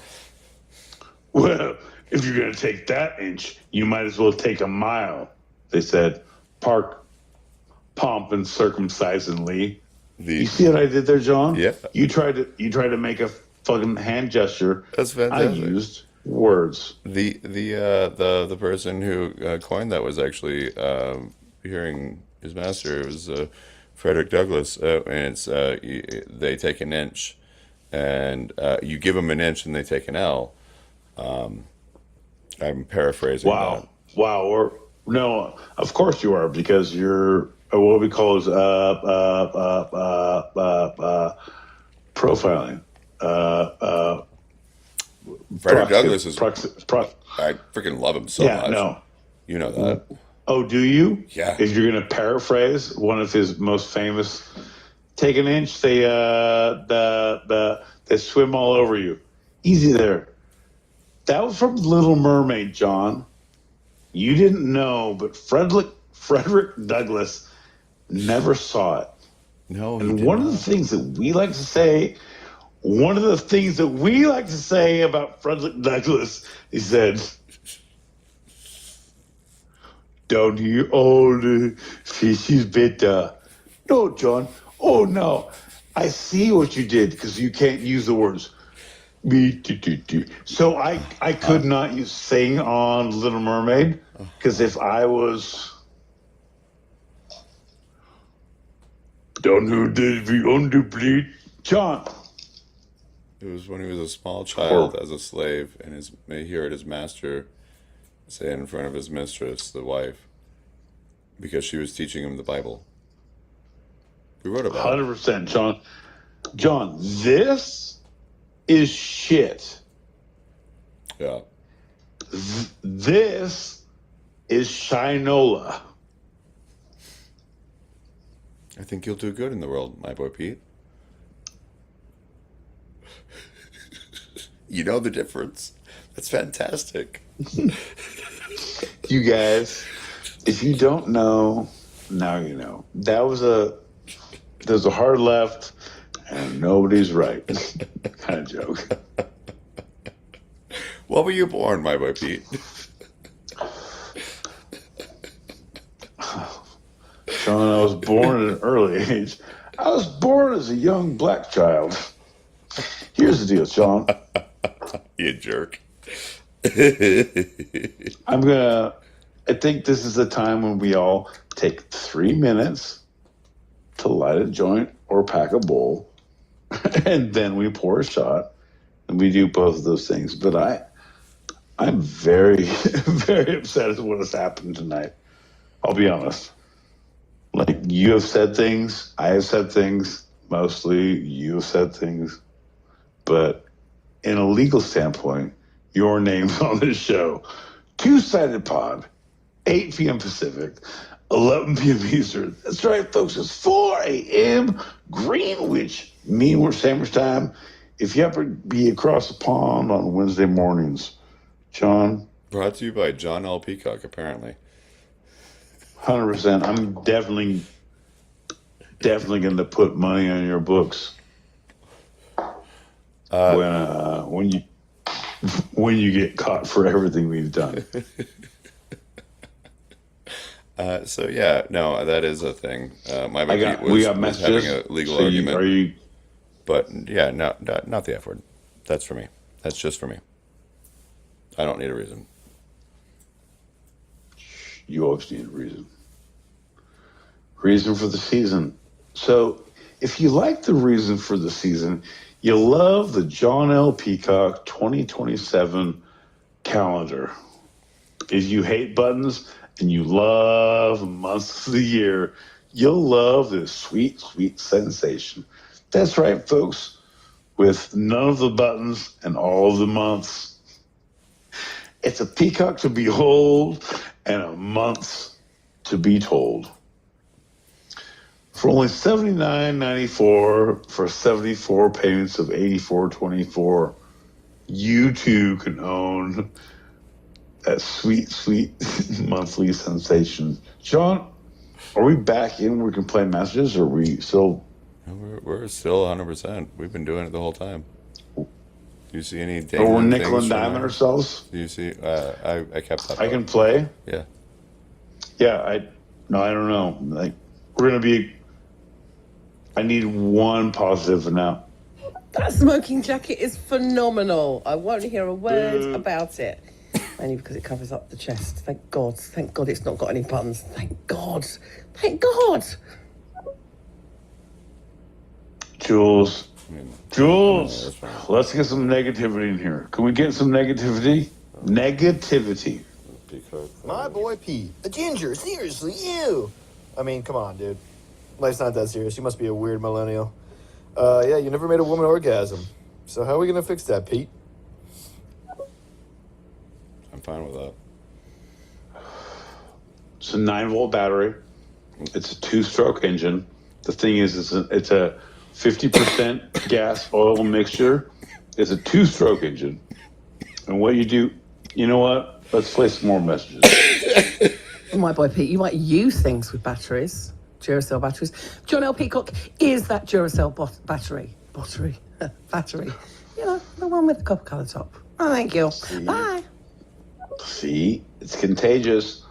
[SPEAKER 4] well, if you're going to take that inch, you might as well take a mile, they said, park pomp and circumcisingly. You see what I did there, John?
[SPEAKER 1] Yeah.
[SPEAKER 4] You tried to make a fucking hand gesture.
[SPEAKER 1] That's
[SPEAKER 4] I
[SPEAKER 1] fantastic.
[SPEAKER 4] used words.
[SPEAKER 1] The person who coined that was actually hearing his master. It was Frederick Douglass, and it's they take an inch, and you give them an inch, and they take an L. I'm paraphrasing that.
[SPEAKER 4] Wow. Or no, of course you are, because you're what we call is profiling.
[SPEAKER 1] Frederick Douglass is. I freaking love him so much.
[SPEAKER 4] No.
[SPEAKER 1] You know that.
[SPEAKER 4] Oh, do you?
[SPEAKER 1] Yeah.
[SPEAKER 4] If you're going to paraphrase one of his most famous, take an inch, they swim all over you. Easy there. That was from Little Mermaid, John. You didn't know, but Frederick Douglass never saw it.
[SPEAKER 1] No,
[SPEAKER 4] and one of the things that we like to say about Frederick Douglass, he said, "Down here, all the fish is better." No, John. Oh, no. I see what you did, because you can't use the words. So I could not sing on Little Mermaid, because if I was down here, the underplate, John.
[SPEAKER 1] It was when he was a small child as a slave, and he heard his master say it in front of his mistress, the wife, because she was teaching him the Bible. We wrote about
[SPEAKER 4] 100%, John. John, this is shit.
[SPEAKER 1] Yeah.
[SPEAKER 4] This is Shinola.
[SPEAKER 1] I think you'll do good in the world, my boy Pete. You know the difference. That's fantastic.
[SPEAKER 4] You guys, if you don't know, now you know. There's a hard left and nobody's right kind of joke.
[SPEAKER 1] What were you born, my boy Pete?
[SPEAKER 4] Sean, I was born at an early age. I was born as a young black child. Here's the deal, Sean.
[SPEAKER 1] You jerk.
[SPEAKER 4] I think this is the time when we all take 3 minutes to light a joint or pack a bowl, and then we pour a shot, and we do both of those things. But I'm very, very upset at what has happened tonight. I'll be honest. Like, you have said things, I have said things, mostly you have said things, but in a legal standpoint, your name's on this show. Two-sided pod, 8 p.m. Pacific, 11 p.m. Eastern. That's right, folks. It's 4 a.m. Greenwich Mean Sandwich time. If you happen to be across the pond on Wednesday mornings, John.
[SPEAKER 1] Brought to you by John L. Peacock, apparently.
[SPEAKER 4] 100%. I'm definitely going to put money on your books when you get caught for everything we've done.
[SPEAKER 1] So yeah, no, that is a thing. My
[SPEAKER 4] we got
[SPEAKER 1] was
[SPEAKER 4] messages.
[SPEAKER 1] having a legal
[SPEAKER 4] So
[SPEAKER 1] argument. But yeah, not the F word. That's for me. That's just for me. I don't need a reason.
[SPEAKER 4] You always need a reason. Reason for the season. So if you like the reason for the season, you love the John L. Peacock 2027 calendar. If you hate buttons and you love months of the year, you'll love this sweet, sweet sensation. That's right, folks. With none of the buttons and all of the months. It's a peacock to behold and a month to be told. For only $79.94 for 74 payments of $84.24, you too can own that sweet, sweet monthly sensation. Sean, are we back in where we can play messages, or are we still
[SPEAKER 1] We're still 100%. We've been doing it the whole time. Do you see any
[SPEAKER 4] Or we're
[SPEAKER 1] dangling
[SPEAKER 4] nickel
[SPEAKER 1] things
[SPEAKER 4] and
[SPEAKER 1] from
[SPEAKER 4] diming
[SPEAKER 1] there?
[SPEAKER 4] ourselves.
[SPEAKER 1] Do you see? I kept that
[SPEAKER 4] I
[SPEAKER 1] though.
[SPEAKER 4] can play.
[SPEAKER 1] Yeah.
[SPEAKER 4] Yeah, I don't know. Like we're gonna be. I need one positive for now.
[SPEAKER 9] That smoking jacket is phenomenal. I won't hear a word about it. Only because it covers up the chest. Thank God. Thank God it's not got any buttons. Thank God. Thank God.
[SPEAKER 4] Jules,
[SPEAKER 1] that's fine.
[SPEAKER 4] let's get some negativity in here. Can we get some negativity? Negativity.
[SPEAKER 12] My boy Pete. A ginger, seriously, ew. I mean, come on, dude. Life's not that serious. You must be a weird millennial. Yeah, you never made a woman orgasm. So how are we gonna fix that, Pete?
[SPEAKER 1] I'm fine with that.
[SPEAKER 4] It's a 9-volt battery. It's a 2-stroke engine. The thing is, it's a 50% gas oil mixture. It's a 2-stroke engine. And what you do, you know what? Let's play some more messages.
[SPEAKER 9] My boy Pete, you might use things with batteries. Duracell batteries. John L. Peacock is that Duracell battery. Battery. You know, the one with the copper colour top. Oh, thank you. Bye.
[SPEAKER 4] See, it's contagious.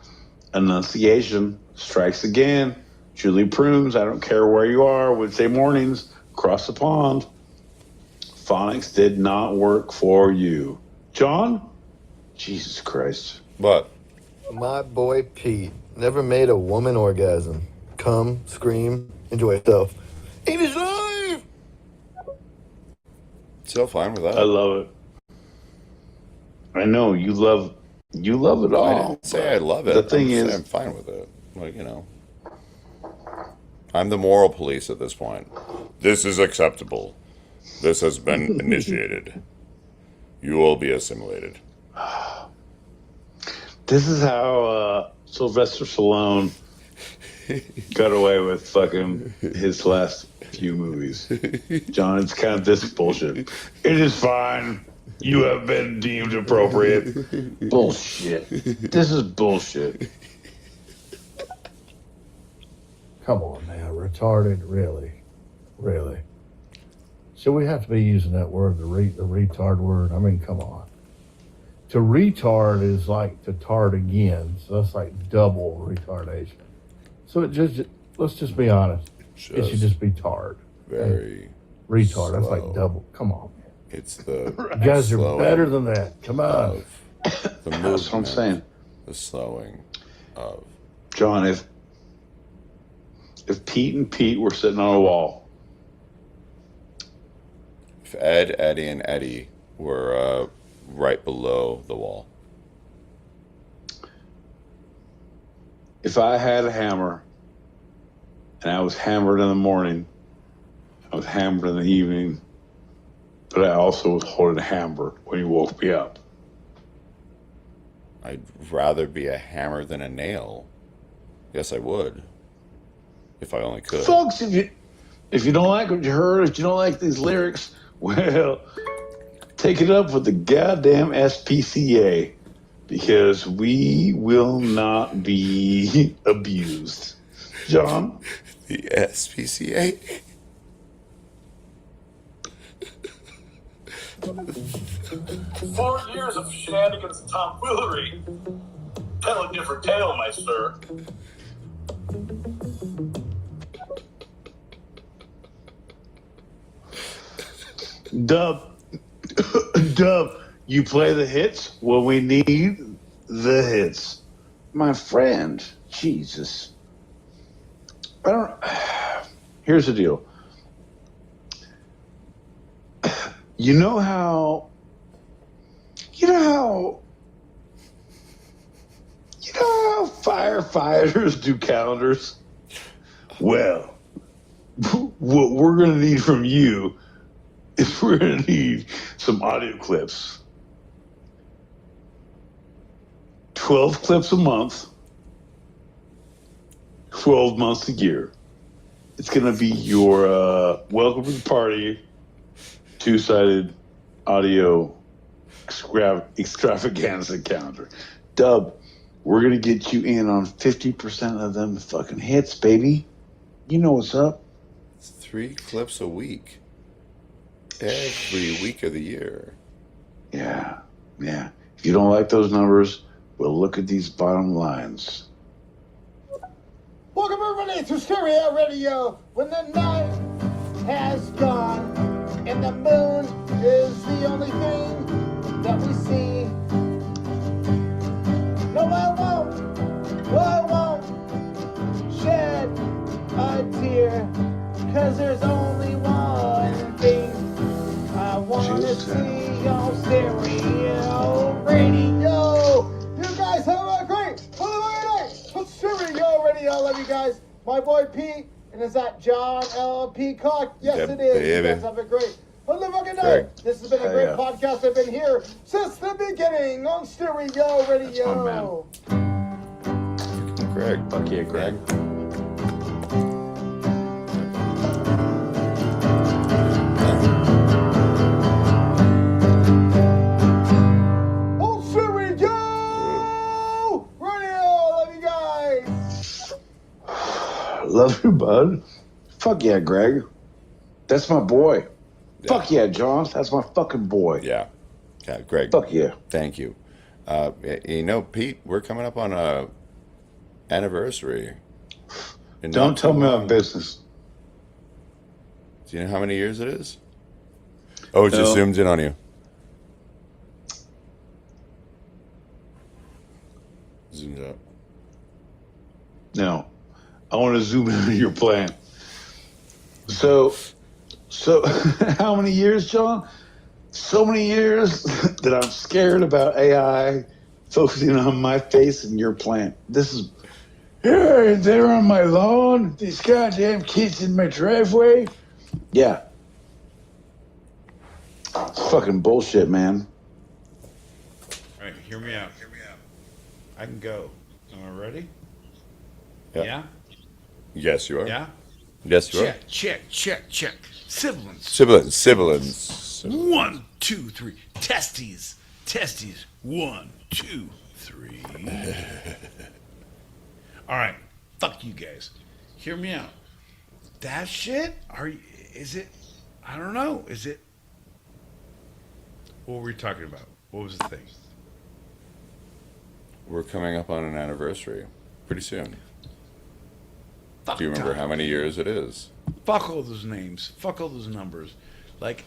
[SPEAKER 4] Enunciation strikes again. Julie Prunes, I don't care where you are, Wednesday mornings, across the pond. Phonics did not work for you. John? Jesus Christ.
[SPEAKER 1] What?
[SPEAKER 12] My boy Pete. Never made a woman orgasm. Come, scream, enjoy yourself. Eat his life!
[SPEAKER 1] Still fine with that.
[SPEAKER 4] I love it. I know, you love it all.
[SPEAKER 1] I didn't say I love it.
[SPEAKER 4] The thing
[SPEAKER 1] I'm
[SPEAKER 4] is,
[SPEAKER 1] I'm fine with it. Like, you know. I'm the moral police at this point. This is acceptable. This has been initiated. You will be assimilated.
[SPEAKER 4] this is how Sylvester Stallone got away with fucking his last few movies. John, it's kind of this bullshit. It is fine. You have been deemed appropriate. Bullshit. This is bullshit.
[SPEAKER 10] Come on now, retarded, really? So we have to be using that word, the retard word? I mean, come on. To retard is like to tard again, so that's like double retardation. So let's just be honest. It should just be tard.
[SPEAKER 1] Very
[SPEAKER 10] retard,
[SPEAKER 1] slow.
[SPEAKER 10] that's like double. Come on, man.
[SPEAKER 1] It's the
[SPEAKER 10] You guys are better than that. Come on.
[SPEAKER 1] The movement,
[SPEAKER 4] That's what I'm saying.
[SPEAKER 1] The slowing of.
[SPEAKER 4] John, if Pete and Pete were sitting on a wall,
[SPEAKER 1] If Ed, Eddie, and Eddie were right below the wall.
[SPEAKER 4] if I had a hammer and I was hammered in the morning, I was hammered in the evening, but I also was holding a hammer when you woke me up.
[SPEAKER 1] I'd rather be a hammer than a nail. Yes, I would. If I only could.
[SPEAKER 4] Folks, if you don't like what you heard, if you don't like these lyrics, well, take it up with the goddamn SPCA, because we will not be abused. John?
[SPEAKER 1] The SPCA?
[SPEAKER 6] 4 years of shenanigans and tomfoolery. Tell a different tale, my sir.
[SPEAKER 4] Dub, you play the hits? Well, we need the hits. My friend, Jesus. Here's the deal. You know how firefighters do calendars? Well, what we're going to need from you is we're going to need some audio clips. 12 clips a month, 12 months a year. It's going to be your welcome to the party, two-sided audio extravaganza calendar. Dub, we're going to get you in on 50% of them fucking hits, baby. You know what's up.
[SPEAKER 1] 3 clips a week. Every week of the year.
[SPEAKER 4] Yeah. If you don't like those numbers, we'll look at these bottom lines.
[SPEAKER 5] Welcome everybody to Stereo Radio. When the night has gone and the moon is the only thing that we see. No, I won't shed a tear, 'cause there's only one thing I want to see on Stereo Radio. You guys have a great night. It's Stereo Radio. I love you guys. My boy Pete, and is that John L. Peacock? Yes,
[SPEAKER 1] Yep,
[SPEAKER 5] it is.
[SPEAKER 1] baby.
[SPEAKER 5] You guys have a great fucking night.
[SPEAKER 1] Greg.
[SPEAKER 5] This has been a great podcast. I've been here since the beginning on Stereo Radio.
[SPEAKER 1] Greg.
[SPEAKER 4] Fuck yeah, Greg.
[SPEAKER 5] On Stereo Radio. Love you guys.
[SPEAKER 4] Love you, bud. Fuck yeah, Greg. That's my boy.
[SPEAKER 1] Yeah.
[SPEAKER 4] Fuck yeah, John. That's my fucking boy.
[SPEAKER 1] Yeah, Greg.
[SPEAKER 4] Fuck yeah.
[SPEAKER 1] Thank you. Pete, we're coming up on a anniversary.
[SPEAKER 4] Don't tell me my business.
[SPEAKER 1] Do you know how many years it is? Oh, it just
[SPEAKER 4] No.
[SPEAKER 1] zoomed in on you. Zoomed out.
[SPEAKER 4] No. I want to zoom in on your plan. So how many years, John? So many years that I'm scared about AI focusing on my face and your plant. This is, hey, they're on my lawn. These goddamn kids in my driveway. Yeah. It's fucking bullshit, man.
[SPEAKER 2] All right, hear me out. I can go. Am I ready?
[SPEAKER 1] Yeah.
[SPEAKER 2] Yeah?
[SPEAKER 1] Yes, you are.
[SPEAKER 2] Yeah?
[SPEAKER 1] Yes, you are.
[SPEAKER 2] Check. Sibilance.
[SPEAKER 1] Sibilance.
[SPEAKER 2] 1, 2, 3. Testes. 1, 2, 3. All right. Fuck you guys. Hear me out. That shit? Is it? I don't know. Is it? What were we talking about? What was the thing?
[SPEAKER 1] We're coming up on an anniversary pretty soon.
[SPEAKER 2] Fuck
[SPEAKER 1] Do you remember
[SPEAKER 2] time.
[SPEAKER 1] how many years it is?
[SPEAKER 2] Fuck all those names. Fuck all those numbers. Like,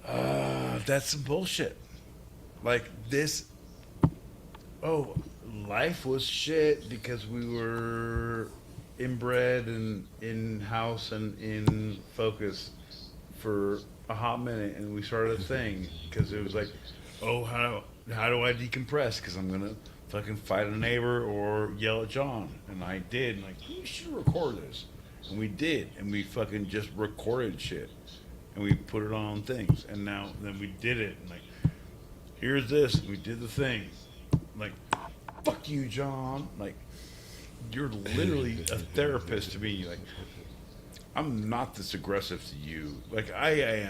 [SPEAKER 2] that's some bullshit. Like this. Oh, life was shit because we were inbred and in house and in focus for a hot minute, and we started a thing because it was like, oh, how do I decompress? Because I'm gonna fucking fight a neighbor or yell at John, and I did. And like, we should record this, and we did, and we fucking just recorded shit, and we put it on things, and then we did it, and like, here's this, and we did the thing, like, fuck you, John, like, you're literally a therapist to me, like, I'm not this aggressive to you, like, I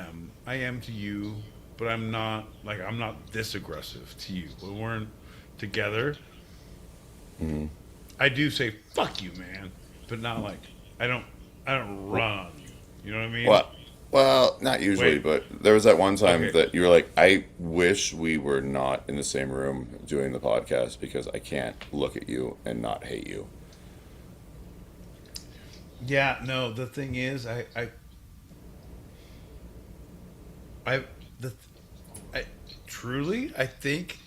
[SPEAKER 2] am to you, but I'm not this aggressive to you. When we're together, I do say fuck you, man, but not like I don't run on you. You know what I mean?
[SPEAKER 1] Well, not usually,
[SPEAKER 2] Wait.
[SPEAKER 1] but there was that one time
[SPEAKER 2] Okay.
[SPEAKER 1] that you were like, I wish we were not in the same room doing the podcast because I can't look at you and not hate you.
[SPEAKER 2] Yeah, no, the thing is, I truly, I think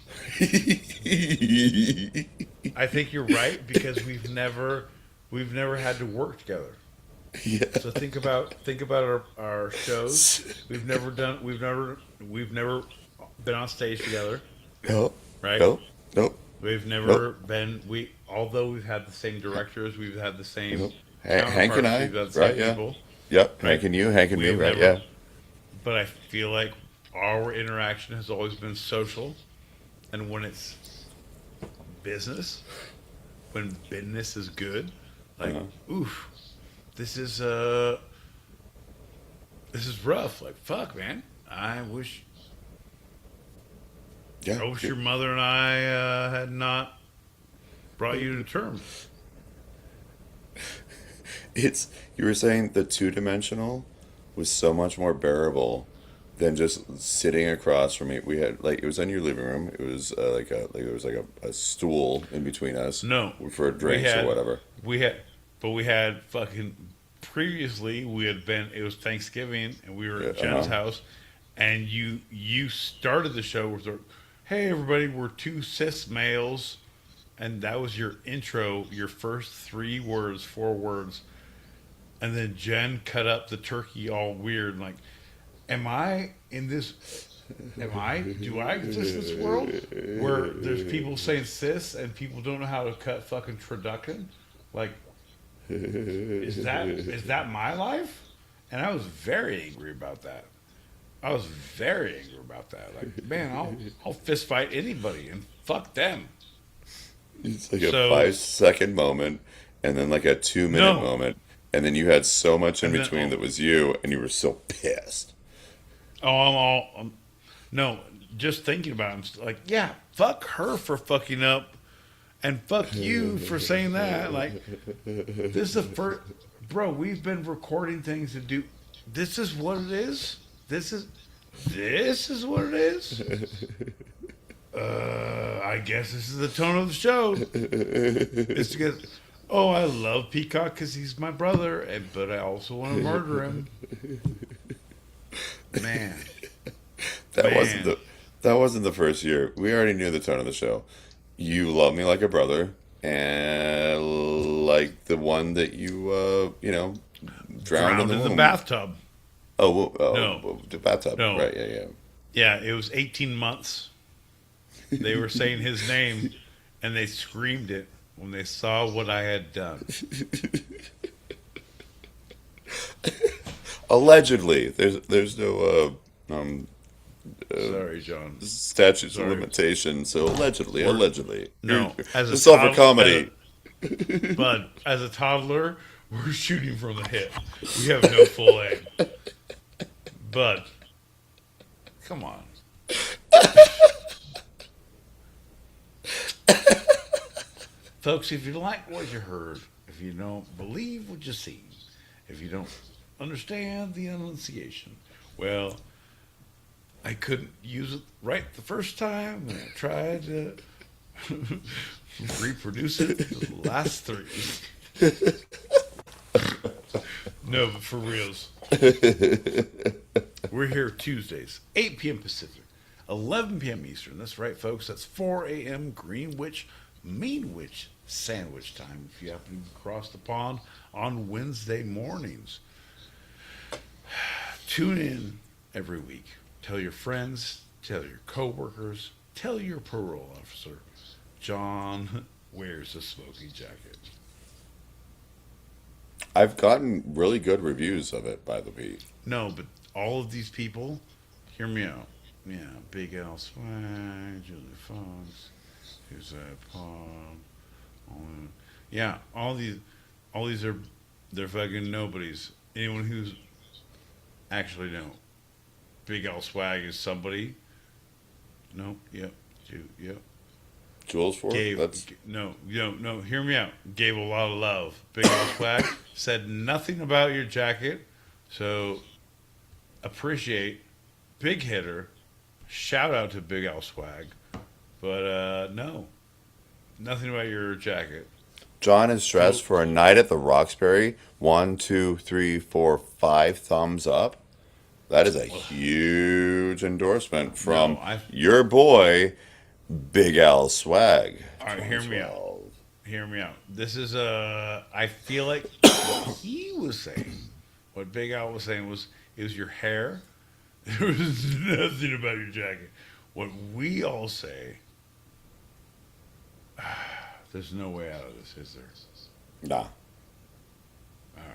[SPEAKER 2] you're right because we've never had to work together.
[SPEAKER 1] Yeah.
[SPEAKER 2] So think about our shows. We've never been on stage together.
[SPEAKER 1] Nope.
[SPEAKER 2] Right?
[SPEAKER 1] Nope.
[SPEAKER 2] We've never been although we've had the same directors, we've had the same
[SPEAKER 1] Nope. Hank and I,
[SPEAKER 2] we've had the
[SPEAKER 1] right?
[SPEAKER 2] same
[SPEAKER 1] Yeah.
[SPEAKER 2] people.
[SPEAKER 1] Yep.
[SPEAKER 2] Right?
[SPEAKER 1] Hank and you, Hank and me,
[SPEAKER 2] We've
[SPEAKER 1] right?
[SPEAKER 2] never-
[SPEAKER 1] Yeah.
[SPEAKER 2] But I feel like our interaction has always been social, and when it's business, when business is good, like oof, this is rough. Like fuck, man. I wish your mother and I had not brought you to terms.
[SPEAKER 1] It's you were saying the two-dimensional was so much more bearable than just sitting across from me. We had like it was in your living room. It was like there was like a stool in between us
[SPEAKER 2] No,
[SPEAKER 1] for
[SPEAKER 2] we
[SPEAKER 1] drinks or
[SPEAKER 2] had
[SPEAKER 1] whatever.
[SPEAKER 2] we had, but we had fucking previously we had been. It was Thanksgiving and we were
[SPEAKER 1] Yeah,
[SPEAKER 2] at Jen's
[SPEAKER 1] uh-huh.
[SPEAKER 2] house, and you started the show with, "Hey everybody, we're two cis males," and that was your intro, your first 3 words, 4 words, and then Jen cut up the turkey all weird, like, am I in this? Am I? Do I exist in this world where there's people saying cis and people don't know how to cut fucking traducan? Like, is that my life? And I was very angry about that. I was very angry about that. Like, man, I'll fist fight anybody and fuck them.
[SPEAKER 1] It's like a
[SPEAKER 2] So
[SPEAKER 1] 5 second moment, and then like a 2 minute
[SPEAKER 2] no,
[SPEAKER 1] moment, and then you had so much in
[SPEAKER 2] and then
[SPEAKER 1] between that was you, and you were so pissed.
[SPEAKER 2] no. Just thinking about it, I'm like, yeah, fuck her for fucking up, and fuck you for saying that. Like, this is the first, bro. We've been recording things to do. This is what it is. This is what it is. I guess this is the tone of the show. It's because, oh, I love Peacock because he's my brother, but I also want to murder him. Man,
[SPEAKER 1] That wasn't
[SPEAKER 2] man.
[SPEAKER 1] the first year. We already knew the tone of the show. You love me like a brother, and like the one that drowned in
[SPEAKER 2] Drowned
[SPEAKER 1] the
[SPEAKER 2] in the
[SPEAKER 1] womb.
[SPEAKER 2] bathtub. No,
[SPEAKER 1] The bathtub.
[SPEAKER 2] no.
[SPEAKER 1] Right? Yeah, yeah.
[SPEAKER 2] Yeah, it was 18 months. They were saying his name, and they screamed it when they saw what I had done.
[SPEAKER 1] Allegedly, there's no
[SPEAKER 2] Sorry, John.
[SPEAKER 1] statutes of
[SPEAKER 2] Sorry.
[SPEAKER 1] limitation. So allegedly,
[SPEAKER 2] We're,
[SPEAKER 1] allegedly,
[SPEAKER 2] no, as a
[SPEAKER 1] it's all for
[SPEAKER 2] toddler,
[SPEAKER 1] comedy.
[SPEAKER 2] but as a toddler, we're shooting from the hip. We have no full aim. But come on, folks. If you like what you heard, if you don't believe what you see, if you don't understand the enunciation, well, I couldn't use it right the first time, and I tried to reproduce it the last 3. No, but for reals, we're here Tuesdays, 8 p.m. Pacific, 11 p.m. Eastern. That's right, folks. That's 4 a.m. Greenwich, Meanwich Sandwich time if you happen to cross the pond on Wednesday mornings. Tune in every week. Tell your friends, tell your coworkers, tell your parole officer. John wears a smoky jacket.
[SPEAKER 1] I've gotten really good reviews of it, by the way.
[SPEAKER 2] No, but all of these people, hear me out. Yeah, Big Al Swag, Julie Fox, who's that Paul? Yeah, all these are they're fucking nobodies. Anyone who's actually no, Big Al Swag is somebody. No, yep, yep.
[SPEAKER 1] Jules for it?
[SPEAKER 2] Gave
[SPEAKER 1] That's
[SPEAKER 2] no. Hear me out. Gave a lot of love. Big Al Swag said nothing about your jacket, so appreciate big hitter. Shout out to Big Al Swag, but no, nothing about your jacket.
[SPEAKER 1] John is
[SPEAKER 2] So
[SPEAKER 1] dressed for a night at the Roxbury. 1, 2, 3, 4, 5 thumbs up. That is a huge endorsement
[SPEAKER 2] no,
[SPEAKER 1] from
[SPEAKER 2] I
[SPEAKER 1] your boy, Big Al Swag.
[SPEAKER 2] all right. Hear me out.
[SPEAKER 1] 2012.
[SPEAKER 2] Hear me out. This is I feel like what he was saying, what Big Al was saying was it was your hair. There was nothing about your jacket. What we all say, there's no way out of this, is there?
[SPEAKER 1] Nah.
[SPEAKER 2] All right,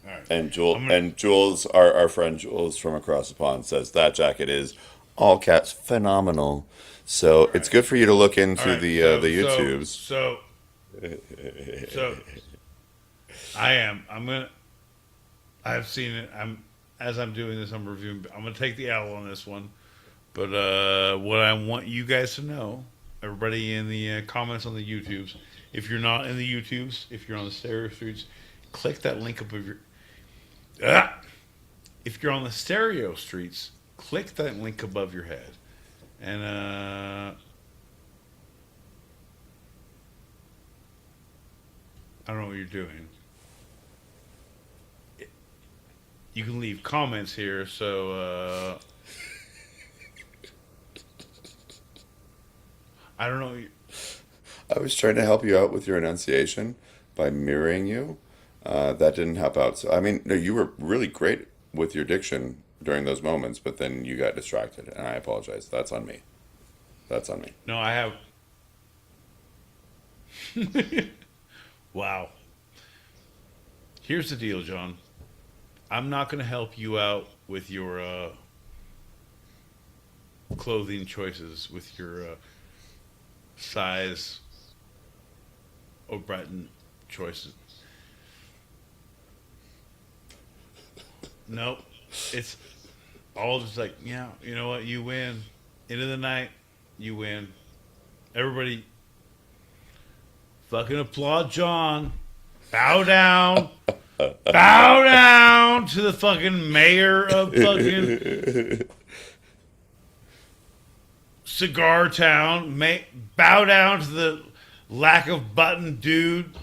[SPEAKER 2] all right. I'm gonna.
[SPEAKER 1] And Jules, our friend Jules from across the pond says that jacket is all caps phenomenal. So
[SPEAKER 2] All
[SPEAKER 1] it's
[SPEAKER 2] right,
[SPEAKER 1] good for you to look
[SPEAKER 2] all
[SPEAKER 1] into
[SPEAKER 2] right.
[SPEAKER 1] the YouTubes.
[SPEAKER 2] So I am. I'm gonna. I've seen it. As I'm doing this, I'm reviewing. I'm gonna take the L on this one. But what I want you guys to know, everybody in the comments on the YouTubes, if you're not in the YouTubes, if you're on the Stereo Streets, click that link above your. Ah! If you're on the stereo streets, click that link above your head, and I don't know what you're doing. You can leave comments here, so I don't know.
[SPEAKER 1] I was trying to help you out with your enunciation by mirroring you. That didn't help out. So, I mean, no, you were really great with your diction during those moments, but then you got distracted, and I apologize. That's on me. That's on me.
[SPEAKER 2] No, I have. Wow. Here's the deal, John. I'm not going to help you out with your clothing choices, with your size or Breton choices. Nope. It's all just like, yeah, you know what? You win. End of the night, you win. Everybody fucking applaud John. Bow down. Bow down to the fucking mayor of fucking Cigar Town. Bow down to the lack of button dude.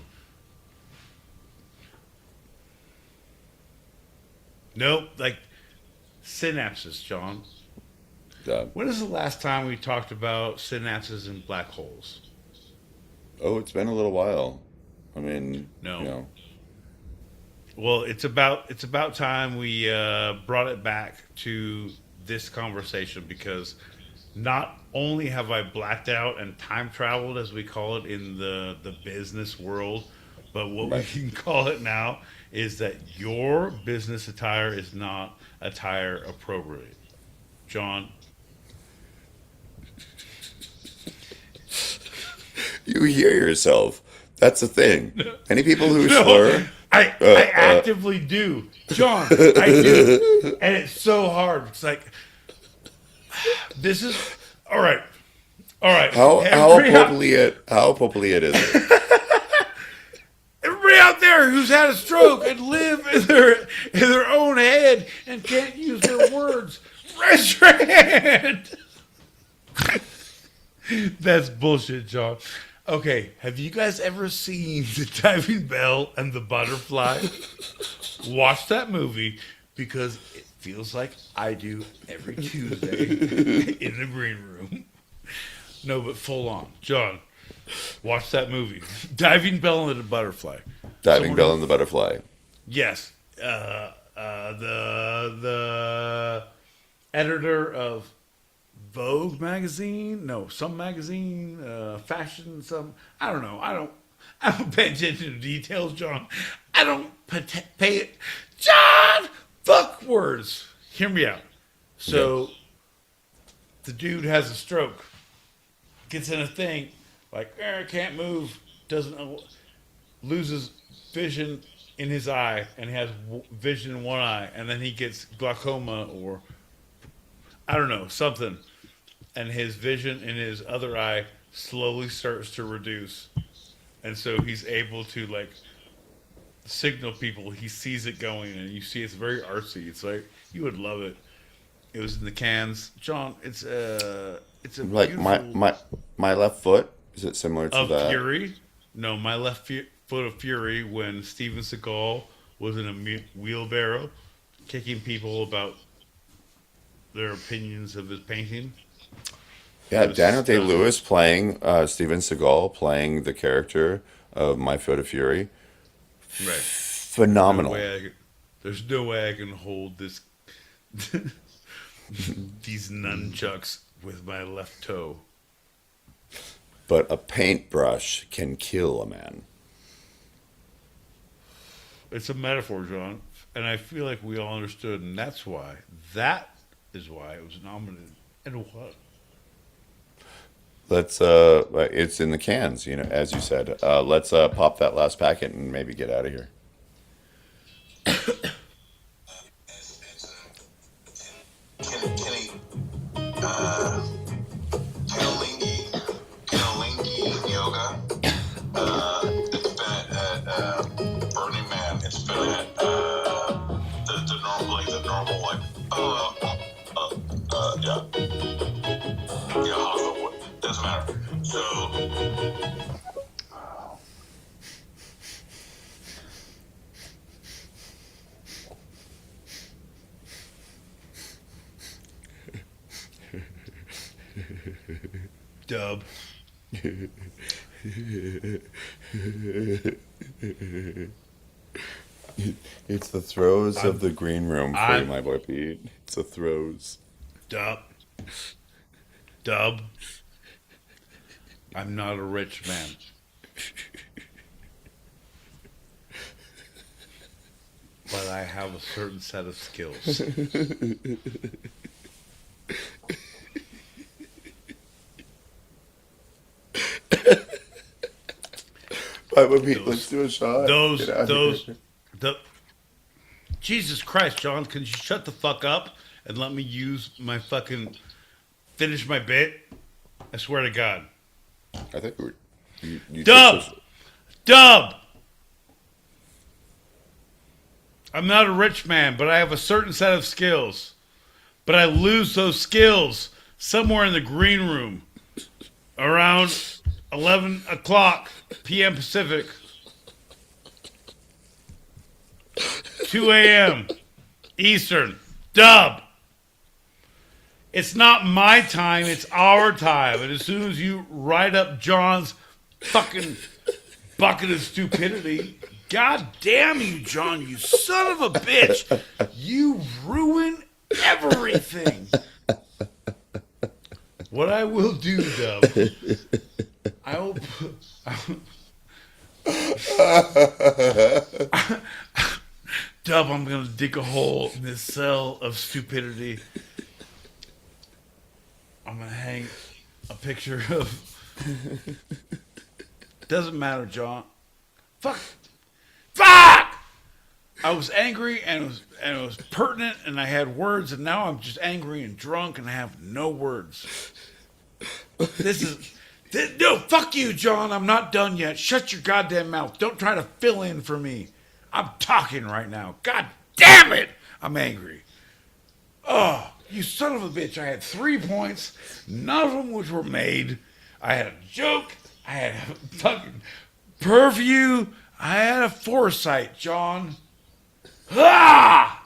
[SPEAKER 2] Nope. Like, synapses, John. When is the last time we talked about synapses and black holes?
[SPEAKER 1] Oh, it's been a little while. I mean,
[SPEAKER 2] No.
[SPEAKER 1] you know.
[SPEAKER 2] Well, it's about time we brought it back to this conversation, because not only have I blacked out and time traveled, as we call it in the business world, but what we can call it now is that your business attire is not attire appropriate. John.
[SPEAKER 1] You hear yourself. That's the thing. Any people who slur.
[SPEAKER 2] I actively do. John, I do. And it's so hard. It's like, this is, all right. All right.
[SPEAKER 1] How appropriate is it?
[SPEAKER 2] Everybody out there who's had a stroke and live in their own head and can't use their words, raise your hand. That's bullshit, John. Okay, have you guys ever seen The Diving Bell and the Butterfly? Watch that movie, because it feels like I do every Tuesday in the green room. No, but full on. John, watch that movie. Diving Bell and the Butterfly.
[SPEAKER 1] Diving Bell and the Butterfly.
[SPEAKER 2] Yes. The editor of Vogue magazine, some magazine, fashion, I don't know. I don't pay attention to details, John. I don't pay it. John, fuck words. Hear me out. So, the dude has a stroke, gets in a thing, like, can't move, loses vision in his eye, and has vision in one eye, and then he gets glaucoma or, I don't know, something. And his vision in his other eye slowly starts to reduce. And so he's able to, like, signal people. He sees it going, and you see it's very artsy. It's like, you would love it. It was in the cans. John, it's a
[SPEAKER 1] like my left foot. Is it similar to
[SPEAKER 2] of
[SPEAKER 1] that?
[SPEAKER 2] Fury? No, my left foot of Fury, when Steven Seagal was in a wheelbarrow kicking people about their opinions of his painting.
[SPEAKER 1] Yeah, Daniel Day-Lewis playing Steven Seagal, playing the character of My Foot of Fury.
[SPEAKER 2] Right.
[SPEAKER 1] Phenomenal.
[SPEAKER 2] There's no way I can hold this these nunchucks with my left toe.
[SPEAKER 1] But a paintbrush can kill a man.
[SPEAKER 2] It's a metaphor, John, and I feel like we all understood, and that is why it was nominated. And what?
[SPEAKER 1] Let's it's in the cans, as you said. Let's pop that last packet and maybe get out of here.
[SPEAKER 6] Kundalini yoga. It's been at Burning Man So,
[SPEAKER 2] Dub.
[SPEAKER 1] It's the throes of the green room for you,
[SPEAKER 2] I'm
[SPEAKER 1] my boy Pete. It's the throes.
[SPEAKER 2] Dub. Dub. I'm not a rich man. But I have a certain set of skills.
[SPEAKER 1] My boy Pete, let's do a shot.
[SPEAKER 2] Those,
[SPEAKER 1] Get out of here.
[SPEAKER 2] the Jesus Christ, John, can you shut the fuck up and let me use my fucking finish my bit? I swear to God.
[SPEAKER 1] I think you
[SPEAKER 2] Dub!
[SPEAKER 1] just-
[SPEAKER 2] Dub! I'm not a rich man, but I have a certain set of skills. But I lose those skills somewhere in the green room around 11 o'clock p.m. Pacific. 2 a.m. Eastern. Dub! It's not my time, it's our time. And as soon as you write up John's fucking bucket of stupidity, God damn you, John, you son of a bitch. You ruin everything. What I will do, Dub, I will Dub, I'm going to dig a hole in this cell of stupidity. I'm going to hang a picture of... Doesn't matter, John. Fuck! I was angry and it was pertinent and I had words, and now I'm just angry and drunk and I have no words. No, fuck you, John. I'm not done yet. Shut your goddamn mouth. Don't try to fill in for me. I'm talking right now. God damn it! I'm angry. Oh, you son of a bitch. I had 3 points, none of them which were made. I had a joke. I had a fucking purview. I had a foresight, John. Ah!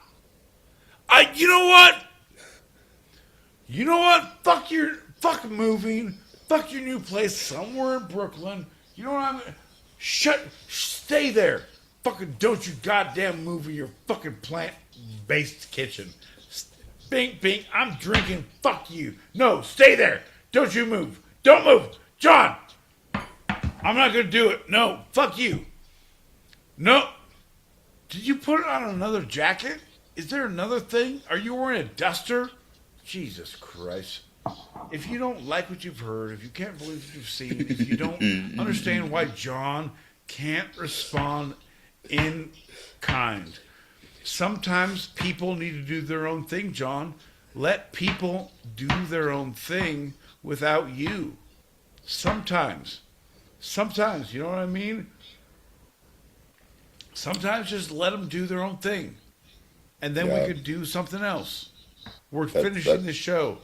[SPEAKER 2] You know what? You know what? Fuck moving. Fuck your new place somewhere in Brooklyn. You know what stay there. Fucking don't you goddamn move in your fucking plant-based kitchen. Bing, bing, I'm drinking. Fuck you. No, stay there. Don't you move. Don't move. John, I'm not going to do it. No, fuck you. No. Did you put it on another jacket? Is there another thing? Are you wearing a duster? Jesus Christ. If you don't like what you've heard, if you can't believe what you've seen, if you don't understand why John can't respond in kind, sometimes people need to do their own thing, John. Let people do their own thing without you. Sometimes, you know what I mean? Sometimes just let them do their own thing. And then we could do something else. We're finishing the show.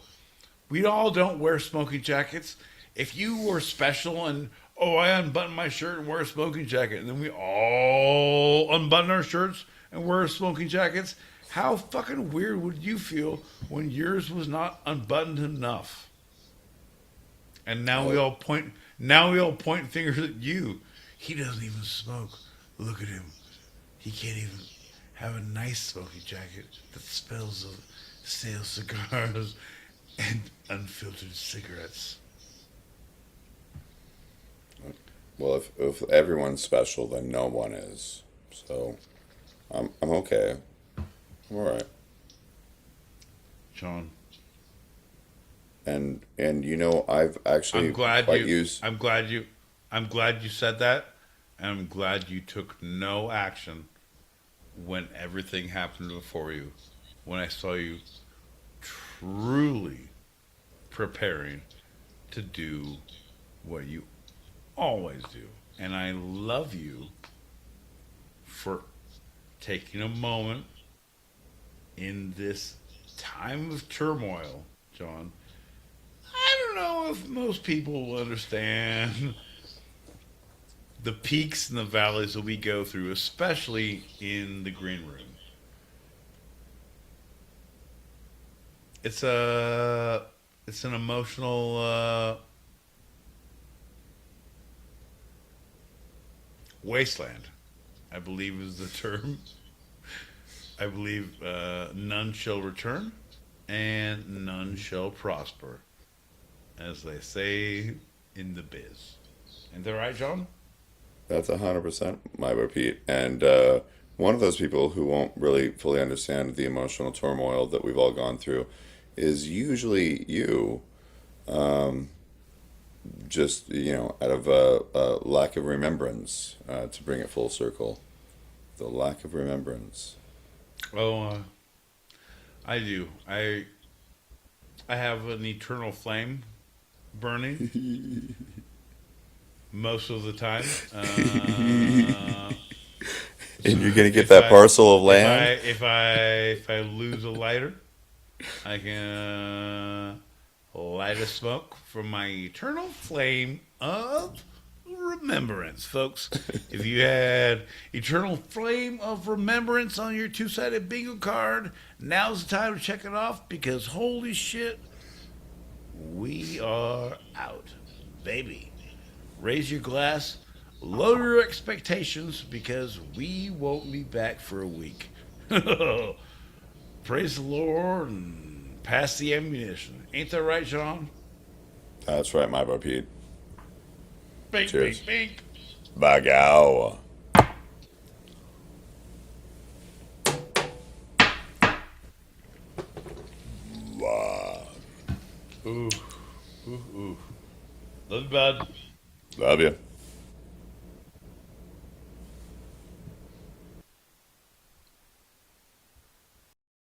[SPEAKER 2] We all don't wear smoking jackets. If you were special and, I unbutton my shirt and wear a smoking jacket, and then we all unbutton our shirts and wear smoking jackets, how fucking weird would you feel when yours was not unbuttoned enough? And now we all point fingers at you. He doesn't even smoke. Look at him. He can't even have a nice smoking jacket that smells of stale cigars and unfiltered cigarettes.
[SPEAKER 1] Well, if everyone's special, then no one is. So, I'm okay. I'm all right.
[SPEAKER 2] John.
[SPEAKER 1] And I've actually
[SPEAKER 2] I'm glad
[SPEAKER 1] quite
[SPEAKER 2] you
[SPEAKER 1] used.
[SPEAKER 2] I'm glad you said that, and I'm glad you took no action when everything happened before you. When I saw you truly preparing to do what you always do. And I love you for taking a moment in this time of turmoil, John. I don't know if most people understand the peaks and the valleys that we go through, especially in the green room. It's an emotional wasteland, I believe is the term. I believe none shall return and none shall prosper, as they say in the biz. Ain't that right, John?
[SPEAKER 1] That's 100% my repeat. And one of those people who won't really fully understand the emotional turmoil that we've all gone through is usually you, just, out of a lack of remembrance, to bring it full circle. The lack of remembrance.
[SPEAKER 2] Oh, I do. I have an eternal flame burning most of the time.
[SPEAKER 1] And you're gonna get that parcel of land.
[SPEAKER 2] If I lose a lighter, I can light a smoke from my eternal flame of remembrance, folks. If you had eternal flame of remembrance on your two-sided bingo card, now's the time to check it off because holy shit, we are out, baby. Raise your glass, lower your expectations because we won't be back for a week. Praise the Lord and pass the ammunition. Ain't that right, John?
[SPEAKER 1] That's right, my boy Pete.
[SPEAKER 2] Bink,
[SPEAKER 1] Cheers.
[SPEAKER 2] bink, bink.
[SPEAKER 1] Bagao. Wow.
[SPEAKER 2] Ooh, ooh, ooh. Love you, bud.
[SPEAKER 1] Love you.